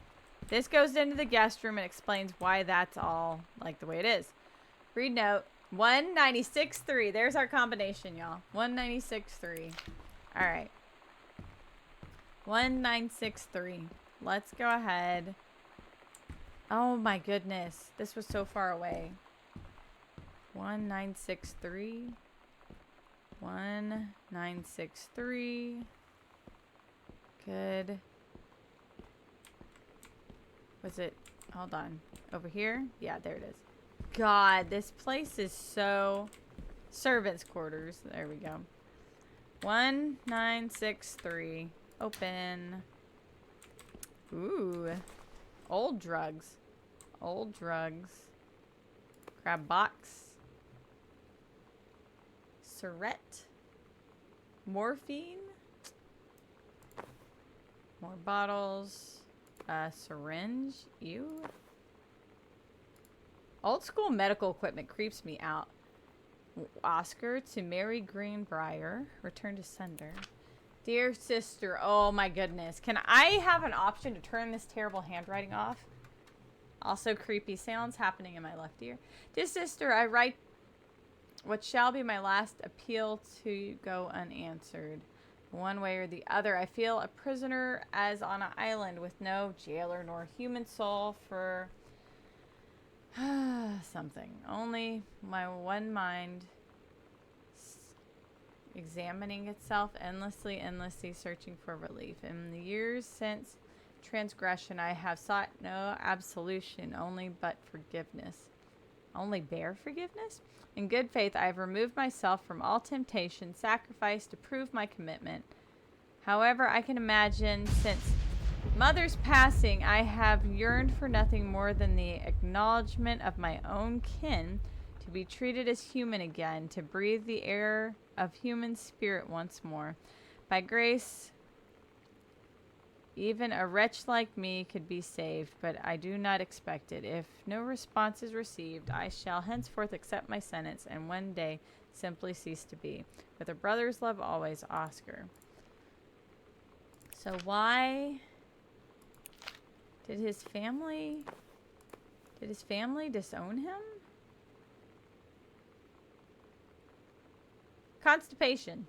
S1: This goes into the guest room and explains why that's all like the way it is. Read note. 196.3. There's our combination, y'all. 196.3. All right. 196.3. Let's go ahead. Oh my goodness. This was so far away. 1963. 1963. Good. Was it? Hold on. Over here? Yeah, there it is. God, this place is so... Servants' quarters. There we go. 1963. Open. Ooh. Old drugs. Old drugs. Grab box. Surette. Morphine. More bottles. Syringe. Ew. Old school medical equipment creeps me out. Oscar to Mary Greenbrier. Return to sender. Dear sister. Oh my goodness. Can I have an option to turn this terrible handwriting off? Also creepy sounds happening in my left ear. Dear sister, I write what shall be my last appeal to go unanswered. One way or the other, I feel a prisoner as on an island with no jailer nor human soul for something. Only my one mind examining itself endlessly searching for relief. In the years since transgression, I have sought no absolution, only but forgiveness. Only bare forgiveness? In good faith, I have removed myself from all temptation, sacrifice to prove my commitment. However, I can imagine since mother's passing, I have yearned for nothing more than the acknowledgement of my own kin, to be treated as human again, to breathe the air of human spirit once more. By grace, even a wretch like me could be saved, but I do not expect it. If no response is received, I shall henceforth accept my sentence, and one day simply cease to be. With a brother's love always, Oscar. So why did his family disown him? Constipation.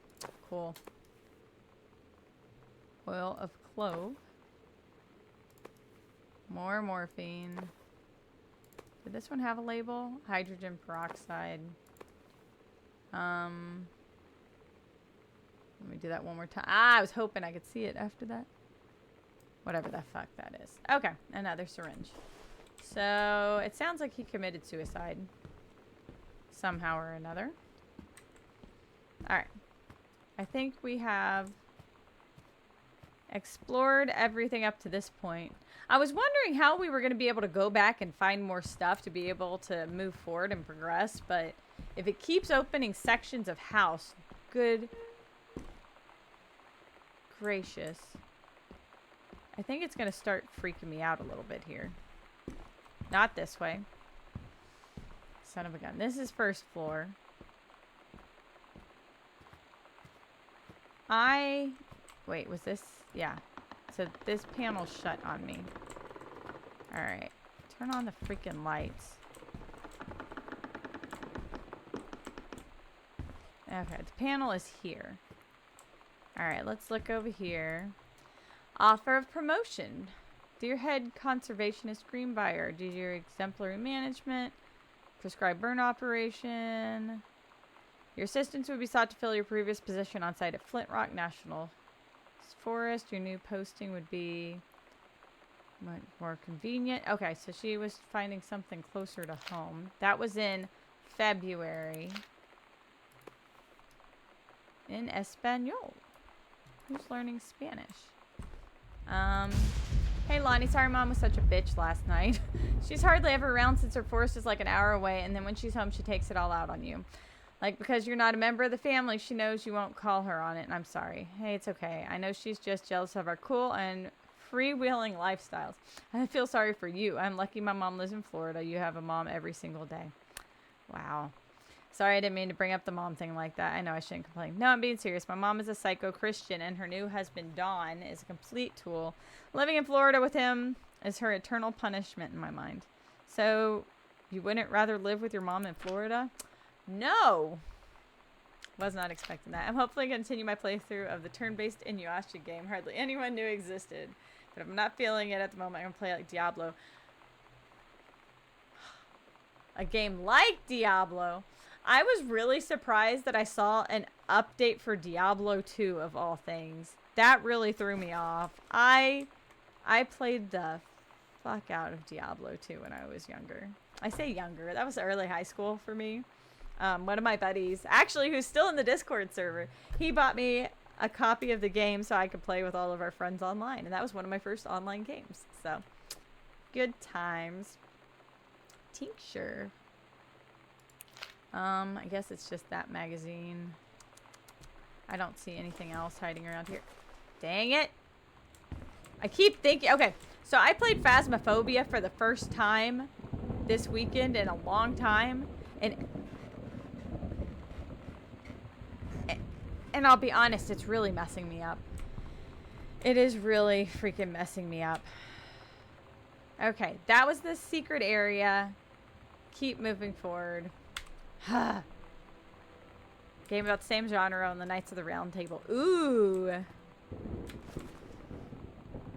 S1: Cool. Oil of clove. More morphine. Did this one have a label? Hydrogen peroxide. Let me do that one more time. Ah, I was hoping I could see it after that. Whatever the fuck that is. Okay, another syringe. So, it sounds like he committed suicide. Somehow or another. Alright. I think we have explored everything up to this point. I was wondering how we were going to be able to go back and find more stuff to be able to move forward and progress, but if it keeps opening sections of house, good gracious. I think it's going to start freaking me out a little bit here. Not this way. Son of a gun. This is first floor. Wait, was this? Yeah. So this panel's shut on me. Alright. Turn on the freaking lights. Okay, the panel is here. Alright, let's look over here. Offer of promotion. Dear Head Conservationist Greenbrier, due to your exemplary management, prescribed burn operation. Your assistance would be sought to fill your previous position on site at Flint Rock National Forest. Your new posting would be more convenient. Okay, so she was finding something closer to home. That was in February. In Espanol. Who's learning Spanish? Hey Lonnie, sorry Mom was such a bitch last night. She's hardly ever around since her forest is like an hour away, and then when she's home, she takes it all out on you. Like, because you're not a member of the family, she knows you won't call her on it, and I'm sorry. Hey, it's okay. I know she's just jealous of our cool and freewheeling lifestyles. I feel sorry for you. I'm lucky my mom lives in Florida. You have a mom every single day. Wow. Sorry, I didn't mean to bring up the mom thing like that. I know I shouldn't complain. No, I'm being serious. My mom is a psycho Christian, and her new husband, Don, is a complete tool. Living in Florida with him is her eternal punishment in my mind. So, you wouldn't rather live with your mom in Florida? No! Was not expecting that. I'm hopefully going to continue my playthrough of the turn-based Inuyasha game hardly anyone knew existed. But if I'm not feeling it at the moment, I'm going to play like Diablo. A game like Diablo. I was really surprised that I saw an update for Diablo 2 of all things. That really threw me off. I played the fuck out of Diablo 2 when I was younger. I say younger. That was early high school for me. One of my buddies, actually, who's still in the Discord server, he bought me a copy of the game so I could play with all of our friends online. And that was one of my first online games. So, good times. Tincture. I guess it's just that magazine. I don't see anything else hiding around here. Dang it. I keep thinking, okay, so I played Phasmophobia for the first time this weekend in a long time. And I'll be honest, it's really messing me up. It is really freaking messing me up. Okay, that was the secret area. Keep moving forward. Game about the same genre on the Knights of the Round Table. Ooh.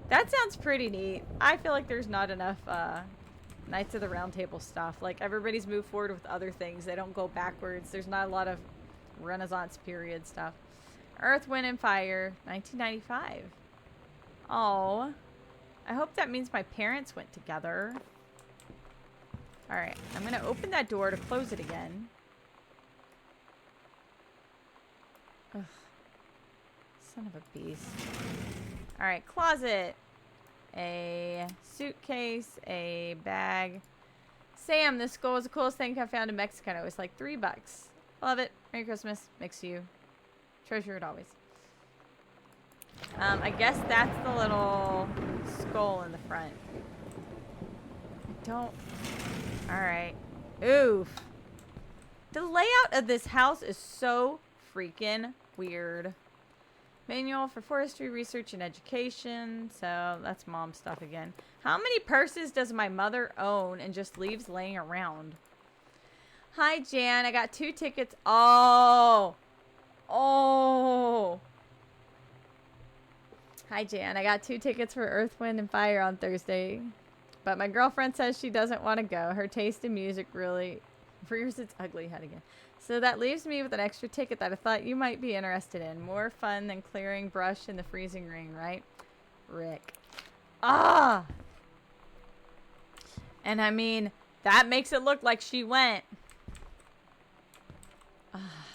S1: That sounds pretty neat. I feel like there's not enough Knights of the Round Table stuff. Like, everybody's moved forward with other things. They don't go backwards. There's not a lot of Renaissance period stuff. Earth, Wind, and Fire, 1995. Oh. I hope that means my parents went together. Alright, I'm going to open that door to close it again. Ugh. Son of a beast. Alright, closet. A suitcase, a bag. Sam, this skull is the coolest thing I found in Mexico. It was like $3. Love it. Merry Christmas. Mix you. Treasure it always. I guess that's the little skull in the front. I don't... Alright. Oof. The layout of this house is so freaking weird. Manual for forestry research and education. So that's mom stuff again. How many purses does my mother own and just leaves laying around? Hi, Jan. I got 2 tickets. Oh. Oh. Hi, Jan. I got 2 tickets for Earth, Wind, and Fire on Thursday. But my girlfriend says she doesn't want to go. Her taste in music really rears its ugly head again. So that leaves me with an extra ticket that I thought you might be interested in. More fun than clearing brush in the freezing rain, right? Rick. Ah! And I mean, that makes it look like she went. Ah.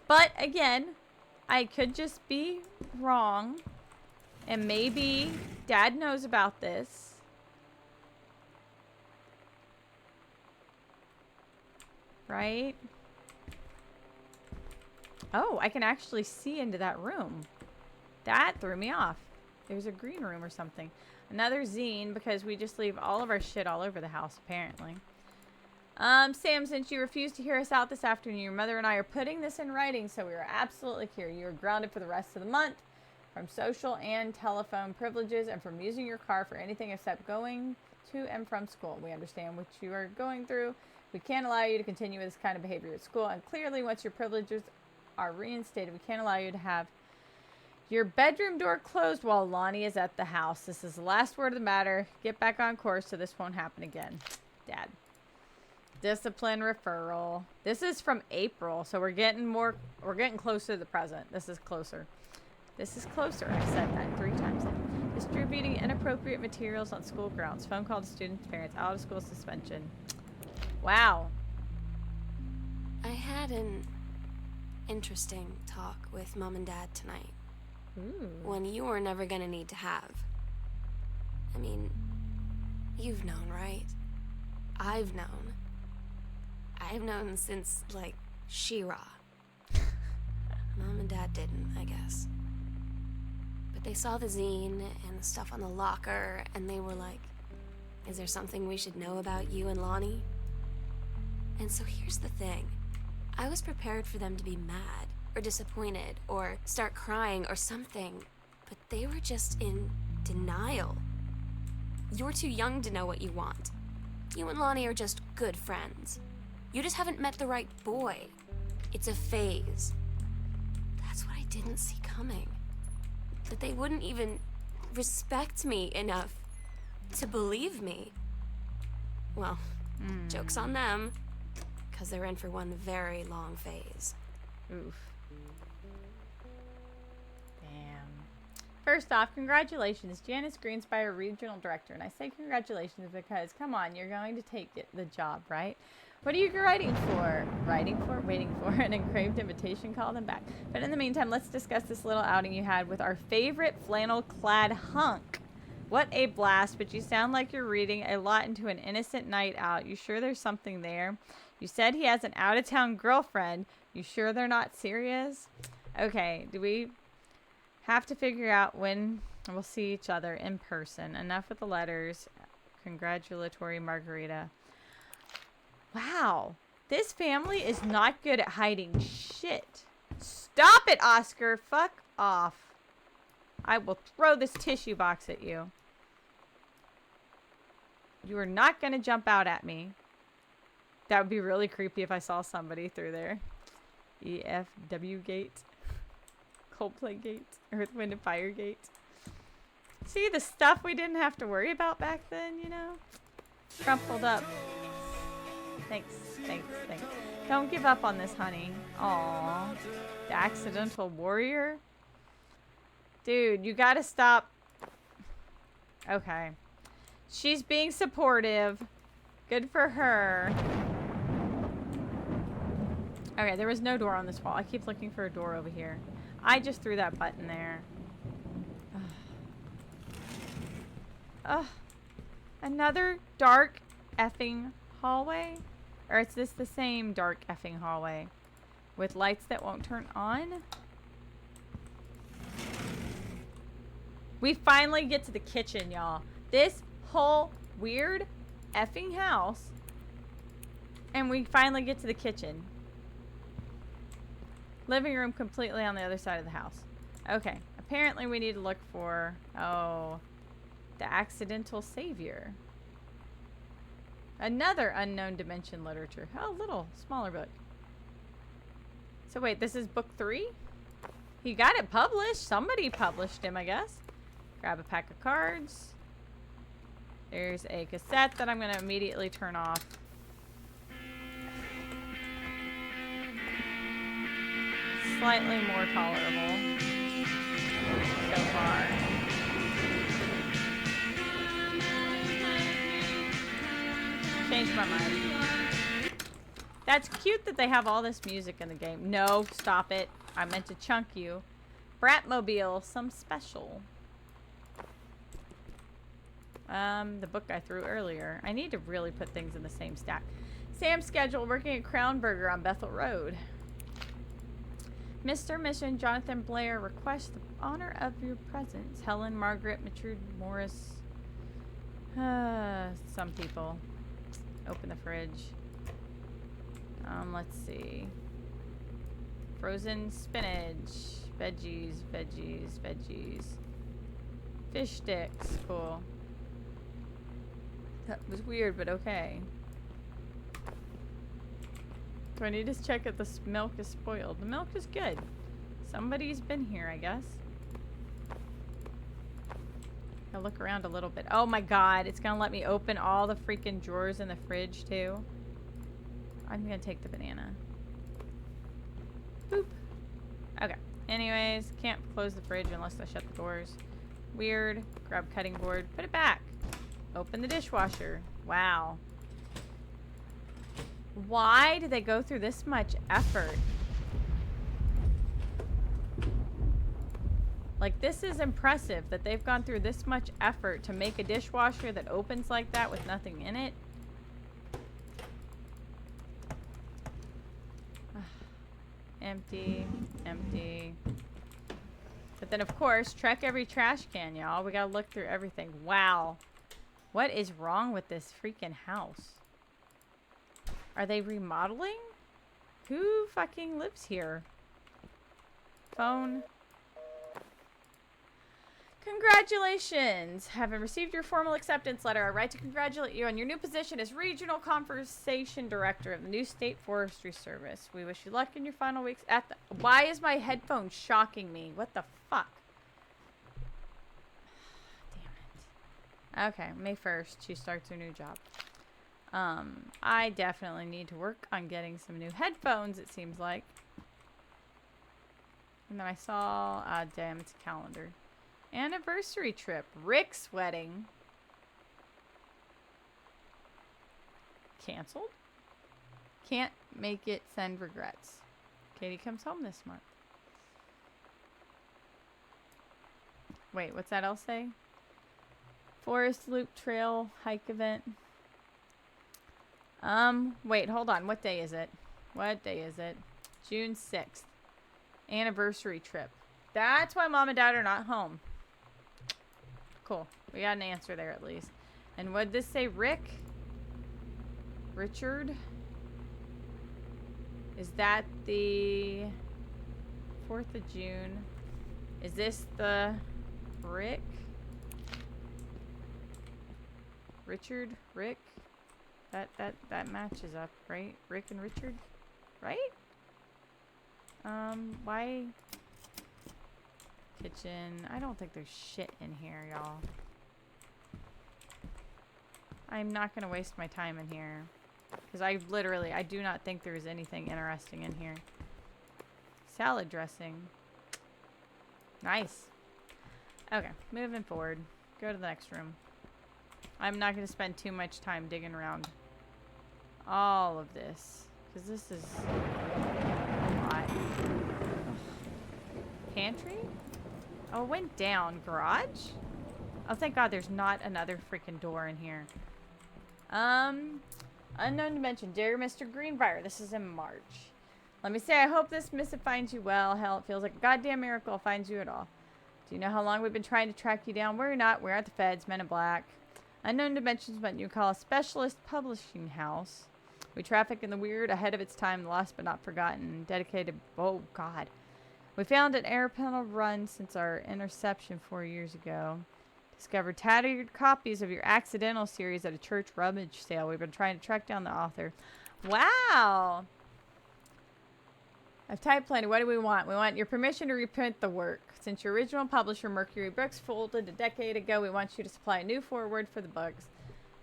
S1: But again, I could just be wrong. And maybe Dad knows about this. Right? Oh, I can actually see into that room. That threw me off. There's a green room or something. Another zine, because we just leave all of our shit all over the house, apparently. Sam, since you refused to hear us out this afternoon, your mother and I are putting this in writing, so we are absolutely clear. You are grounded for the rest of the month from social and telephone privileges and from using your car for anything except going to and from school. We understand what you are going through. We can't allow you to continue with this kind of behavior at school, and clearly once your privileges are reinstated, we can't allow you to have your bedroom door closed while Lonnie is at the house. This is the last word of the matter. Get back on course so this won't happen again. Dad. Discipline referral. This is from April, so we're getting closer to the present. This is closer. This is closer. I said that 3 times now. Distributing inappropriate materials on school grounds. Phone call to students' parents. Out of school suspension. Wow.
S3: I had an interesting talk with Mom and Dad tonight.
S1: Ooh.
S3: One you were never gonna need to have. I mean, you've known, right? I've known. I've known since, like, She-Ra. Mom and Dad didn't, I guess. But they saw the zine and the stuff on the locker, and they were like, is there something we should know about you and Lonnie? And so here's the thing. I was prepared for them to be mad, or disappointed, or start crying, or something. But they were just in denial. You're too young to know what you want. You and Lonnie are just good friends. You just haven't met the right boy. It's a phase. That's what I didn't see coming. That they wouldn't even respect me enough to believe me. Well, joke's on them, because they're in for one very long phase.
S1: Oof. Damn. First off, congratulations. Janice Greenspire, Regional Director. And I say congratulations because, come on, you're going to take the job, right? What are you writing for? Waiting for an engraved invitation? Call them back. But in the meantime, let's discuss this little outing you had with our favorite flannel-clad hunk. What a blast, but you sound like you're reading a lot into an innocent night out. You sure there's something there? You said he has an out-of-town girlfriend. You sure they're not serious? Okay, do we have to figure out when we'll see each other in person? Enough with the letters. Congratulatory Margarita. Wow, this family is not good at hiding shit. Stop it, Oscar. Fuck off. I will throw this tissue box at you. You are not going to jump out at me. That would be really creepy if I saw somebody through there. EFW gate. Coldplay gate. Earth, Wind, and Fire gate. See, the stuff we didn't have to worry about back then, you know? Crumpled up. Thanks. Don't give up on this, honey. Aww. The accidental warrior? Dude, you gotta stop. Okay. She's being supportive. Good for her. Okay, there was no door on this wall. I keep looking for a door over here. I just threw that button there. Ugh. Another dark effing hallway? Or is this the same dark effing hallway? With lights that won't turn on? We finally get to the kitchen, y'all. This whole weird effing house. And we finally get to the kitchen. Living room completely on the other side of the house. Okay. Apparently we need to look for... Oh. The accidental savior. Another unknown dimension literature. Oh, little smaller book. So wait, this is book 3? He got it published. Somebody published him, I guess. Grab a pack of cards. There's a cassette that I'm going to immediately turn off. Slightly more tolerable so far. Changed my mind. That's cute that they have all this music in the game. No, stop it. I meant to chunk you. Bratmobile, some special. The book I threw earlier. I need to really put things in the same stack. Sam's schedule, working at Crown Burger on Bethel Road. Mr. Mission, Jonathan Blair requests the honor of your presence. Helen, Margaret, Matrude, Morris. Some people. Open the fridge. Let's see. Frozen spinach. Veggies. Fish sticks. Cool. That was weird, but okay. Do I need to check if the milk is spoiled? The milk is good. Somebody's been here, I guess. I'll look around a little bit. Oh my god, it's gonna let me open all the freaking drawers in the fridge too. I'm gonna take the banana. Boop. Okay. Anyways, can't close the fridge unless I shut the doors. Weird. Grab cutting board. Put it back. Open the dishwasher. Wow. Why did they go through this much effort? Like, this is impressive that they've gone through this much effort to make a dishwasher that opens like that with nothing in it. Empty. But then, of course, check every trash can, y'all. We gotta look through everything. Wow. What is wrong with this freaking house? Are they remodeling? Who fucking lives here? Phone. Congratulations! Having received your formal acceptance letter, I write to congratulate you on your new position as Regional Conservation Director of the new State Forestry Service. We wish you luck in your final weeks at the... Why is my headphone shocking me? What the fuck? Damn it. Okay, May 1st, she starts her new job. I definitely need to work on getting some new headphones, it seems like. And then I saw... damn, it's a calendar. Anniversary trip. Rick's wedding. Canceled? Can't make it, send regrets. Katie comes home this month. Wait, what's that else say? Forest Loop Trail hike event. Wait, hold on. What day is it? What day is it? June 6th. Anniversary trip. That's why Mom and Dad are not home. Cool. We got an answer there at least. And what'd this say? Rick? Richard? Is that the 4th of June? Is this the Rick? Richard? Rick? That matches up, right? Rick and Richard? Right? Why? Kitchen. I don't think there's shit in here, y'all. I'm not gonna waste my time in here. Because I do not think there's anything interesting in here. Salad dressing. Nice. Okay, moving forward. Go to the next room. I'm not gonna spend too much time digging around all of this. Because this is a lot. Pantry? Oh, it went down. Garage? Oh, thank God there's not another freaking door in here. Unknown dimension. Dear Mr. Greenbrier, this is in March. Let me say, I hope this missive finds you well. Hell, it feels like a goddamn miracle it finds you at all. Do you know how long we've been trying to track you down? We're not. We're at the feds, men in black. Unknown dimensions, what you call a specialist publishing house. We traffic in the weird, ahead of its time, lost but not forgotten. Dedicated. Oh, God. We found an air panel run since our interception 4 years ago. Discovered tattered copies of your accidental series at a church rummage sale. We've been trying to track down the author. Wow! I've typed plenty. What do we want? We want your permission to reprint the work. Since your original publisher, Mercury Books, folded a decade ago, we want you to supply a new foreword for the books.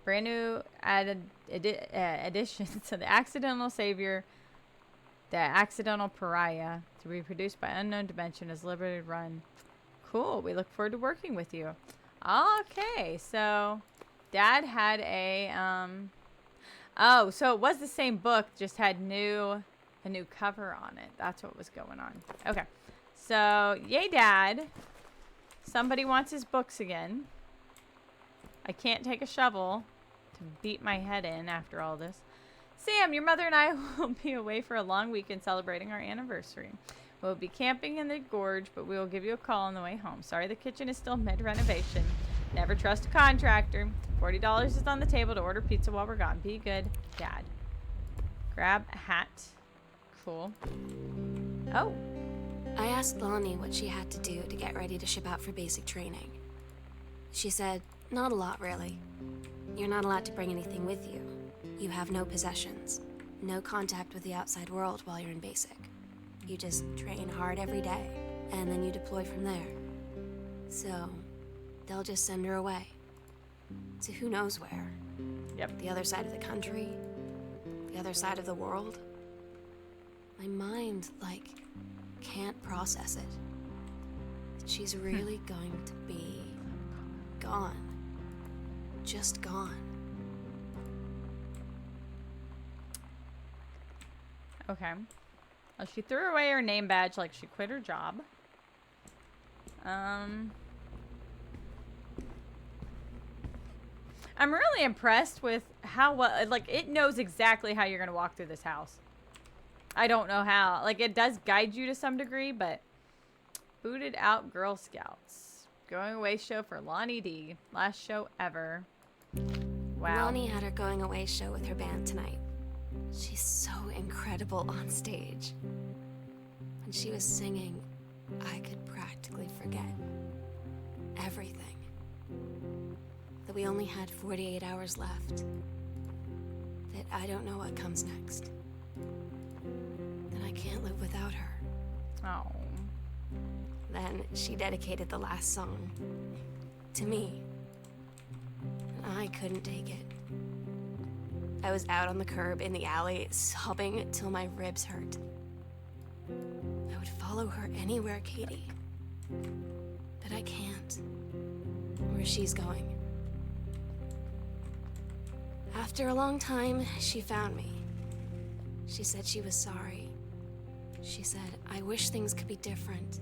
S1: Brand new added additions to The Accidental Savior, The Accidental Pariah, to be produced by Unknown Dimension as limited run. Cool. We look forward to working with you. Okay, so Dad had a oh, so it was the same book, just had a new cover on it. That's what was going on. Okay. So, yay, Dad. Somebody wants his books again. I can't take a shovel to beat my head in after all this. Sam, your mother and I will be away for a long weekend celebrating our anniversary. We'll be camping in the gorge, but we will give you a call on the way home. Sorry, the kitchen is still mid-renovation. Never trust a contractor. $40 is on the table to order pizza while we're gone. Be good, Dad. Grab a hat. Cool. Oh.
S3: I asked Lonnie what she had to do to get ready to ship out for basic training. She said, not a lot, really. You're not allowed to bring anything with you. You have no possessions, no contact with the outside world while you're in basic. You just train hard every day, and then you deploy from there. So, they'll just send her away. To who knows where.
S1: Yep.
S3: The other side of the country. The other side of the world. My mind, can't process it. That she's really going to be gone. Just gone.
S1: Okay. Well, she threw away her name badge like she quit her job. I'm really impressed with how well, it knows exactly how you're going to walk through this house. I don't know how. It does guide you to some degree, but booted out Girl Scouts. Going away show for Lonnie D. Last show ever. Wow.
S3: Lonnie had her going away show with her band tonight. She's so incredible on stage. When she was singing, I could practically forget everything. That we only had 48 hours left. That I don't know what comes next. That I can't live without her.
S1: Oh.
S3: Then she dedicated the last song to me. And I couldn't take it. I was out on the curb in the alley, sobbing till my ribs hurt. I would follow her anywhere, Katie. But I can't. Where she's going. After a long time, she found me. She said she was sorry. She said, I wish things could be different.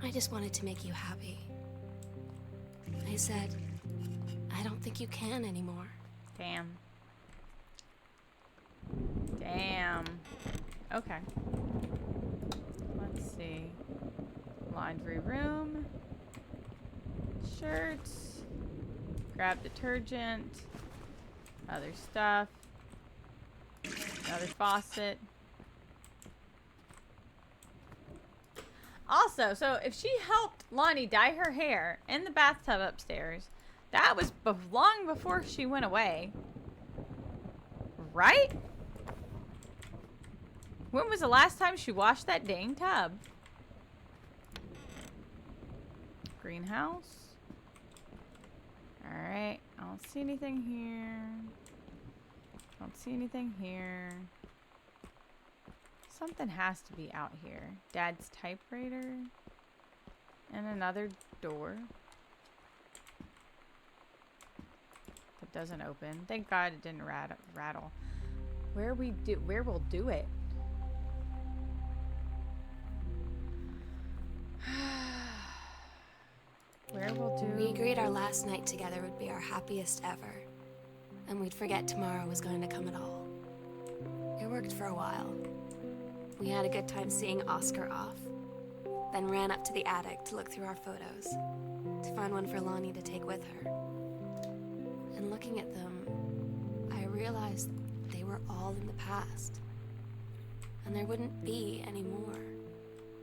S3: I just wanted to make you happy. I said, I don't think you can anymore.
S1: Damn. Damn. Okay. Let's see. Laundry room. Shirts. Grab detergent. Other stuff. Another faucet. Also, so if she helped Lonnie dye her hair in the bathtub upstairs, that was long before she went away. Right? When was the last time she washed that dang tub? Greenhouse. Alright. I don't see anything here. Don't see anything here. Something has to be out here. Dad's typewriter. And another door. That doesn't open. Thank God it didn't rattle. Where we'll do it. Where we'll do.
S3: We agreed our last night together would be our happiest ever. And we'd forget tomorrow was going to come at all. It worked for a while. We had a good time seeing Oscar off. Then ran up to the attic to look through our photos. To find one for Lonnie to take with her. And looking at them, I realized they were all in the past. And there wouldn't be any more.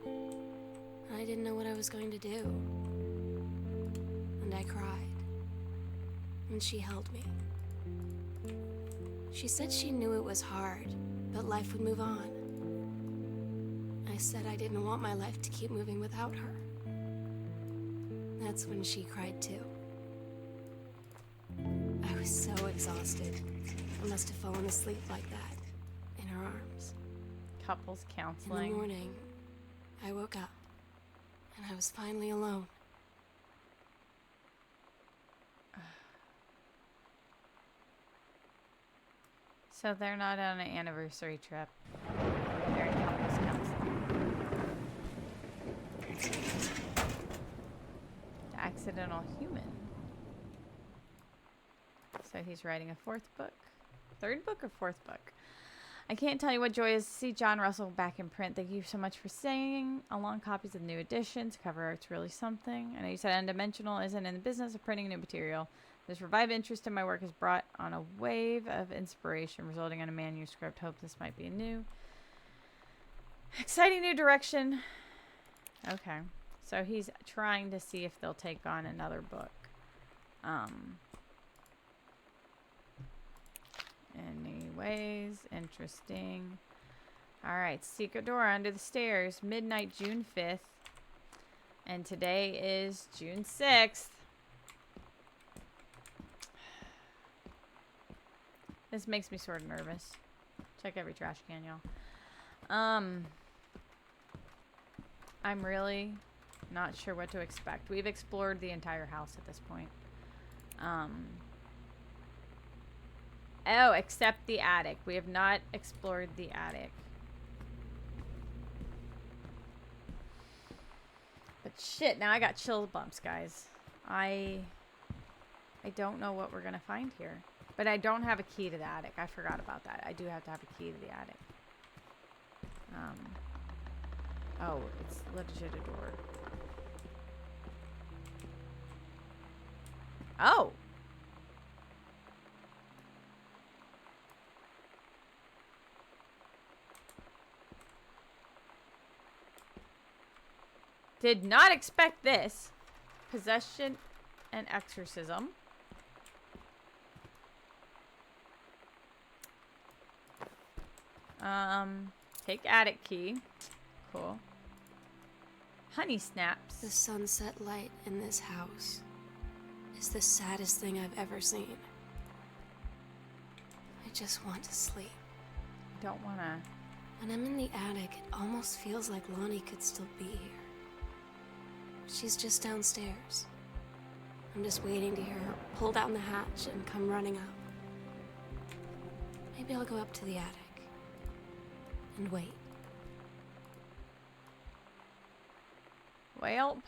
S3: And I didn't know what I was going to do. And I cried. And she held me. She said she knew it was hard, but life would move on. I said I didn't want my life to keep moving without her. That's when she cried too. I was so exhausted. I must have fallen asleep like that, in her arms.
S1: Couples
S3: In
S1: counseling.
S3: the morning, I woke up, and I was finally alone.
S1: So they're not on an anniversary trip. They're in couples counseling. The accidental human. So he's writing a fourth book. Third book or fourth book? I can't tell you what joy is to see John Russell back in print. Thank you so much for saying. Along copies of the new editions. Cover art's really something. I know you said Undimensional isn't in the business of printing new material. This revived interest in my work has brought on a wave of inspiration, resulting in a manuscript. Hope this might be a new, exciting new direction. Okay. So he's trying to see if they'll take on another book. Anyways, interesting. Alright, secret door under the stairs. Midnight, June 5th. And today is June 6th. This makes me sort of nervous. Check every trash can, y'all. I'm really not sure what to expect. We've explored the entire house at this point. Oh, except the attic. We have not explored the attic. But shit, now I got chill bumps, guys. I don't know what we're gonna find here. But I don't have a key to the attic. I forgot about that. I do have to have a key to the attic. Oh, it's legit a door. Oh! Did not expect this. Possession and exorcism. Take attic key. Cool. Honey snaps.
S3: The sunset light in this house is the saddest thing I've ever seen. I just want to sleep.
S1: I don't wanna.
S3: When I'm in the attic, it almost feels like Lonnie could still be here. She's just downstairs. I'm just waiting to hear her pull down the hatch and come running up. Maybe I'll go up to the attic and wait.
S1: Well,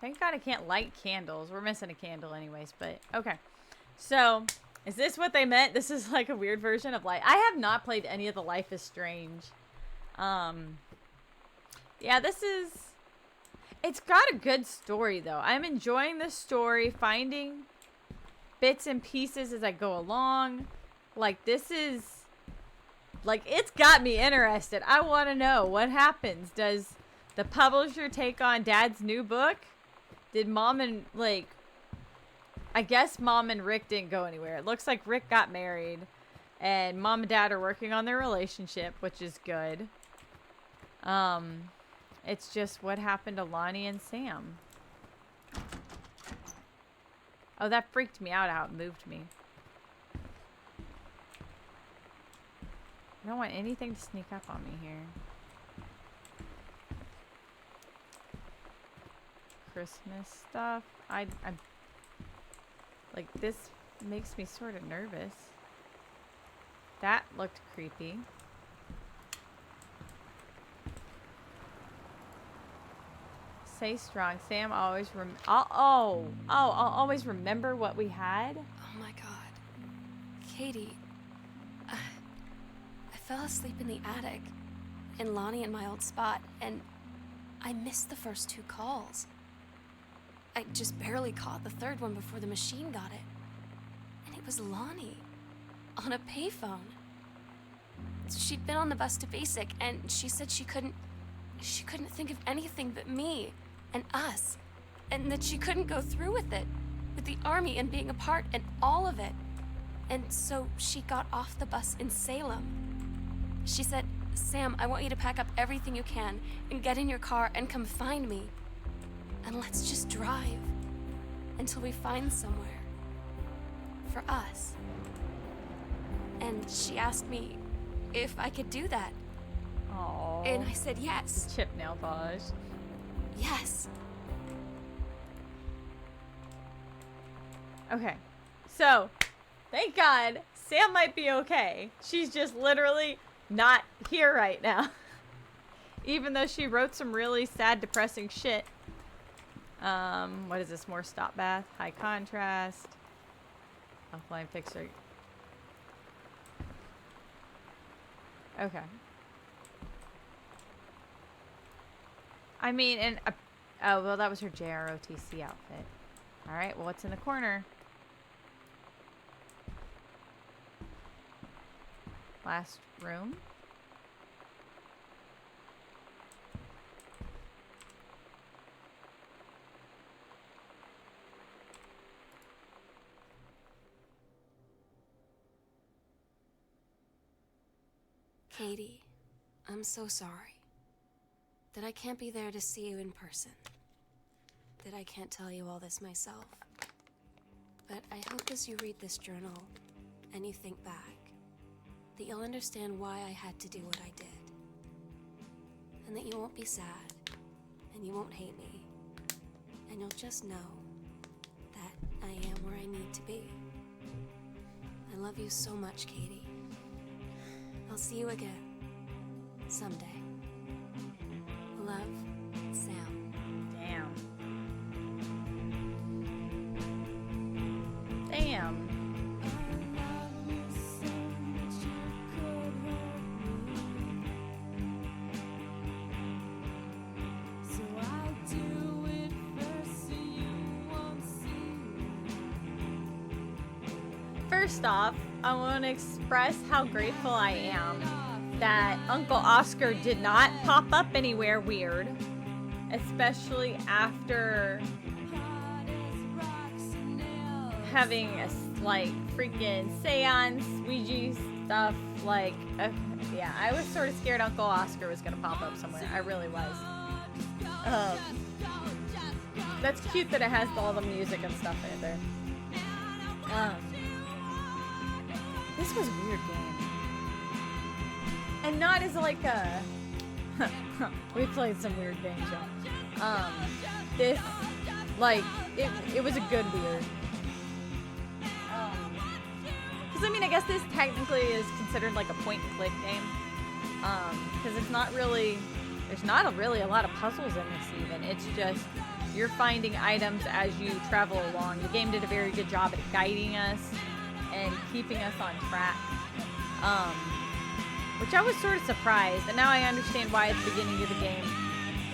S1: thank God I can't light candles. We're missing a candle anyways, but okay. So, is this what they meant? This is like a weird version of I have not played any of the Life is Strange. Yeah, this is... It's got a good story, though. I'm enjoying the story, finding bits and pieces as I go along. Like, this is... Like, it's got me interested. I want to know what happens. Does the publisher take on Dad's new book? Did Mom and, like... I guess Mom and Rick didn't go anywhere. It looks like Rick got married. And Mom and Dad are working on their relationship, which is good. It's just what happened to Lonnie and Sam. Oh, that freaked me out how it moved me. I don't want anything to sneak up on me here. Christmas stuff. I'm like, this makes me sort of nervous. That looked creepy. Stay strong. Sam always I'll always remember what we had.
S3: Oh my God. Katie, I fell asleep in the attic in Lonnie and my old spot, and I missed the first 2 calls. I just barely caught the 3rd one before the machine got it. And it was Lonnie on a payphone. She'd been on the bus to Basic, and she said she couldn't think of anything but me and us, and that she couldn't go through with it, with the army and being apart and all of it. And so she got off the bus in Salem. She said, "Sam, I want you to pack up everything you can and get in your car and come find me. And let's just drive until we find somewhere for us." And she asked me if I could do that.
S1: Aww.
S3: And I said yes.
S1: Chip nail polish.
S3: Yes.
S1: Okay. So, thank God, Sam might be okay. She's just literally not here right now. Even though she wrote some really sad, depressing shit. What is this? More stop bath? High contrast. Offline picture. Okay. I mean, and oh, well, that was her JROTC outfit. All right, well, what's in the corner? Last room.
S3: Katie, I'm so sorry that I can't be there to see you in person, that I can't tell you all this myself. But I hope as you read this journal and you think back, that you'll understand why I had to do what I did. And that you won't be sad, and you won't hate me, and you'll just know that I am where I need to be. I love you so much, Katie. I'll see you again someday. Love, Sam.
S1: Damn. Damn. first off, I want to express how grateful I am that Uncle Oscar did not pop up anywhere weird, especially after having a like freaking seance, Ouija stuff. Like, yeah, I was sort of scared Uncle Oscar was gonna pop up somewhere. I really was. That's cute that it has all the music and stuff in there. This was a weird game. And not as like a... we played some weird games, y'all. This, like, it was a good weird. Because, I mean, I guess this technically is considered like a point-and-click game. Because it's not really... There's not really a lot of puzzles in this even. It's just you're finding items as you travel along. The game did a very good job at guiding us and keeping us on track. Which I was sort of surprised. And now I understand why at the beginning of the game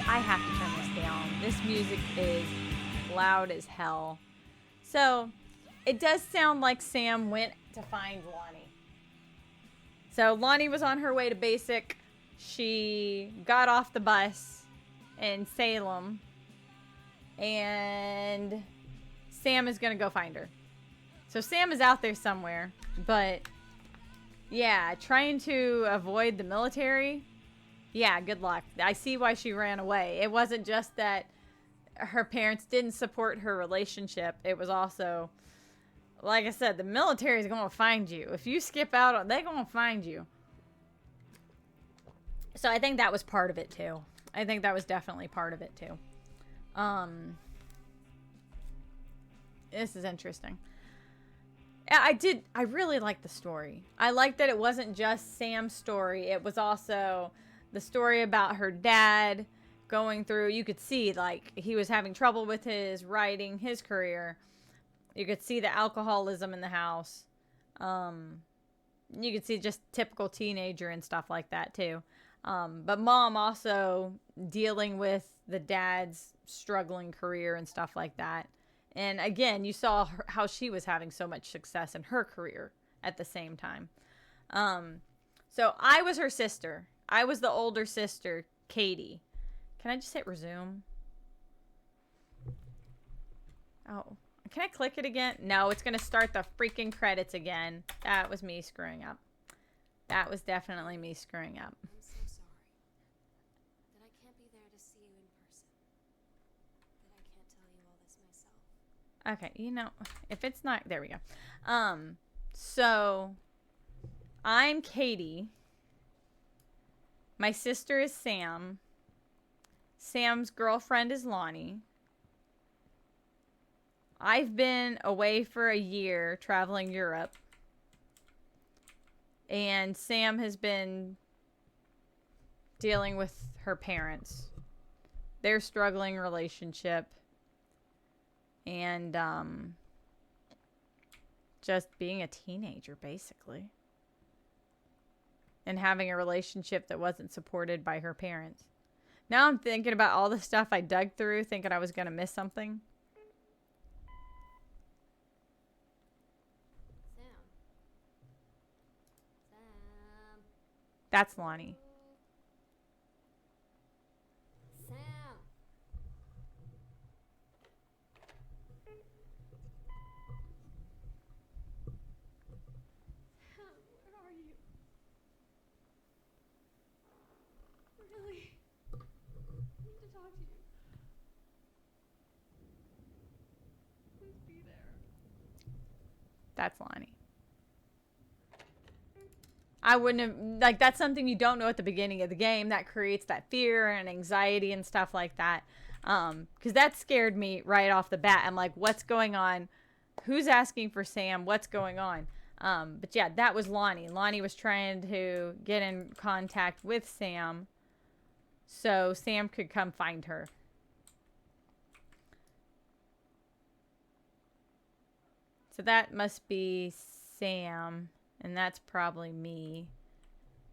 S1: I have to turn this down. This music is loud as hell. So it does sound like Sam went to find Lonnie. So Lonnie was on her way to basic. She got off the bus in Salem, and Sam is gonna go find her. So Sam is out there somewhere, but yeah, trying to avoid the military. Yeah, good luck. I see why she ran away. It wasn't just that her parents didn't support her relationship. It was also, like I said, the military is gonna find you. If you skip out, they're gonna find you. So I think that was part of it too. I think that was definitely part of it too. This is interesting. I really liked the story. I liked that it wasn't just Sam's story. It was also the story about her dad going through, you could see like he was having trouble with his writing, his career. You could see the alcoholism in the house. You could see just typical teenager and stuff like that too. But mom also dealing with the dad's struggling career and stuff like that. And again, you saw how she was having so much success in her career at the same time. So I was her sister. I was the older sister, Katie. Can I just hit resume? Oh, can I click it again? No, it's going to start the freaking credits again. That was me screwing up. That was definitely me screwing up. Okay, you know, if it's not, there we go. So I'm Katie. My sister is Sam. Sam's girlfriend is Lonnie. I've been away for a year traveling Europe. And Sam has been dealing with her parents. Their struggling relationship. And just being a teenager, basically. And having a relationship that wasn't supported by her parents. Now I'm thinking about all the stuff I dug through, thinking I was going to miss something.
S3: Sam. Sam.
S1: That's Lonnie.
S3: Sam.
S4: Where are you? Really? I need to talk to you. Please be there.
S1: That's Lonnie. I wouldn't have, like, that's something you don't know at the beginning of the game that creates that fear and anxiety and stuff like that. Because that scared me right off the bat. I'm like, what's going on? Who's asking for Sam? What's going on? But yeah, that was Lonnie. Lonnie was trying to get in contact with Sam so Sam could come find her. So that must be Sam, and that's probably me.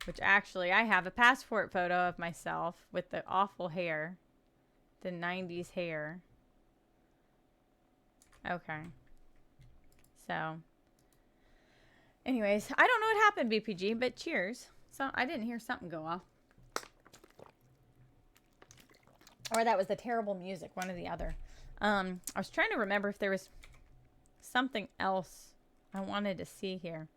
S1: Which actually, I have a passport photo of myself with the awful hair. The 90s hair. Okay. So, Anyways, I don't know what happened, BPG, but cheers. So I didn't hear something go off. Or that was the terrible music, one or the other. I was trying to remember if there was something else I wanted to see here.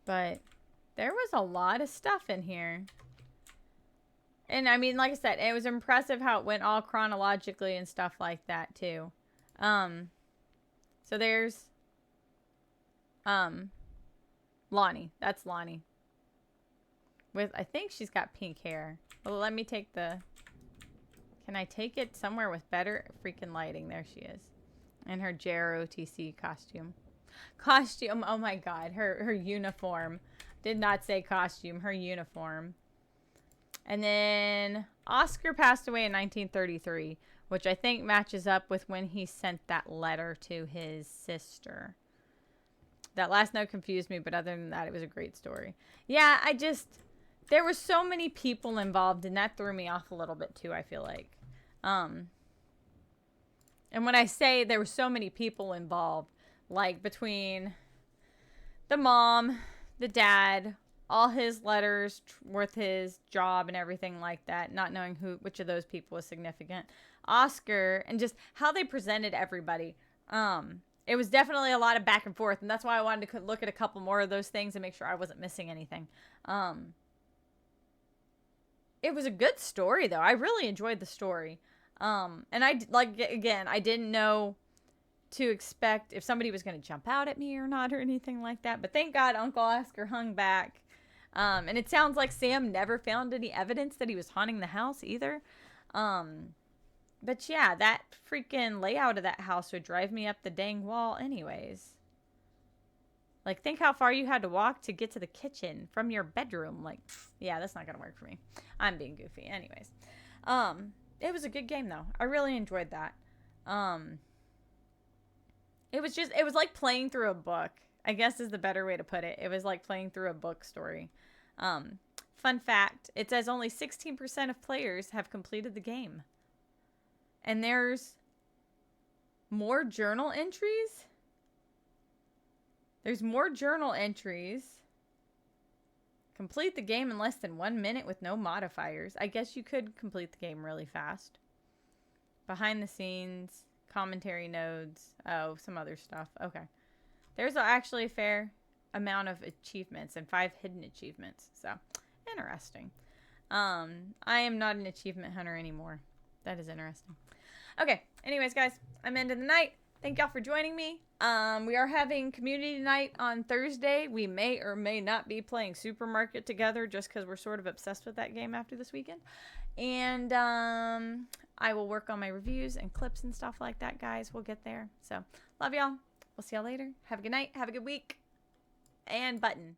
S1: But there was a lot of stuff in here. And I mean, like I said, it was impressive how it went all chronologically and stuff like that too. So there's Lonnie. That's Lonnie. With, I think she's got pink hair. Well, let me take the... Can I take it somewhere with better freaking lighting? There she is. In her JROTC costume. Costume, oh my god. Her uniform. Did not say costume. Her uniform. And then Oscar passed away in 1933, which I think matches up with when he sent that letter to his sister. That last note confused me, but other than that, it was a great story. Yeah, there were so many people involved, and that threw me off a little bit too, I feel like. And when I say there were so many people involved, like between the mom, the dad, all his letters with his job and everything like that, not knowing which of those people was significant, Oscar, and just how they presented everybody. It was definitely a lot of back and forth, and that's why I wanted to look at a couple more of those things and make sure I wasn't missing anything. It was a good story, though. I really enjoyed the story. And I didn't know to expect if somebody was going to jump out at me or not or anything like that. But thank God Uncle Oscar hung back. And it sounds like Sam never found any evidence that he was haunting the house either. But yeah, that freaking layout of that house would drive me up the dang wall anyways. Like, think how far you had to walk to get to the kitchen from your bedroom. Like, yeah, that's not going to work for me. I'm being goofy. Anyways. It was a good game, though. I really enjoyed that. It was like playing through a book, I guess is the better way to put it. It was like playing through a book story. Fun fact, it says only 16% of players have completed the game. And there's more journal entries. There's more journal entries. Complete the game in less than 1 minute with no modifiers. I guess you could complete the game really fast. Behind the scenes, commentary nodes. Oh, some other stuff. Okay. There's actually a fair amount of achievements and 5 hidden achievements. So, interesting. I am not an achievement hunter anymore. That is interesting. Okay. Anyways, guys, I'm ending the night. Thank y'all for joining me. We are having community night on Thursday. We may or may not be playing Supermarket together just because we're sort of obsessed with that game after this weekend. And I will work on my reviews and clips and stuff like that, guys. We'll get there. So, love y'all. We'll see y'all later. Have a good night. Have a good week. And button.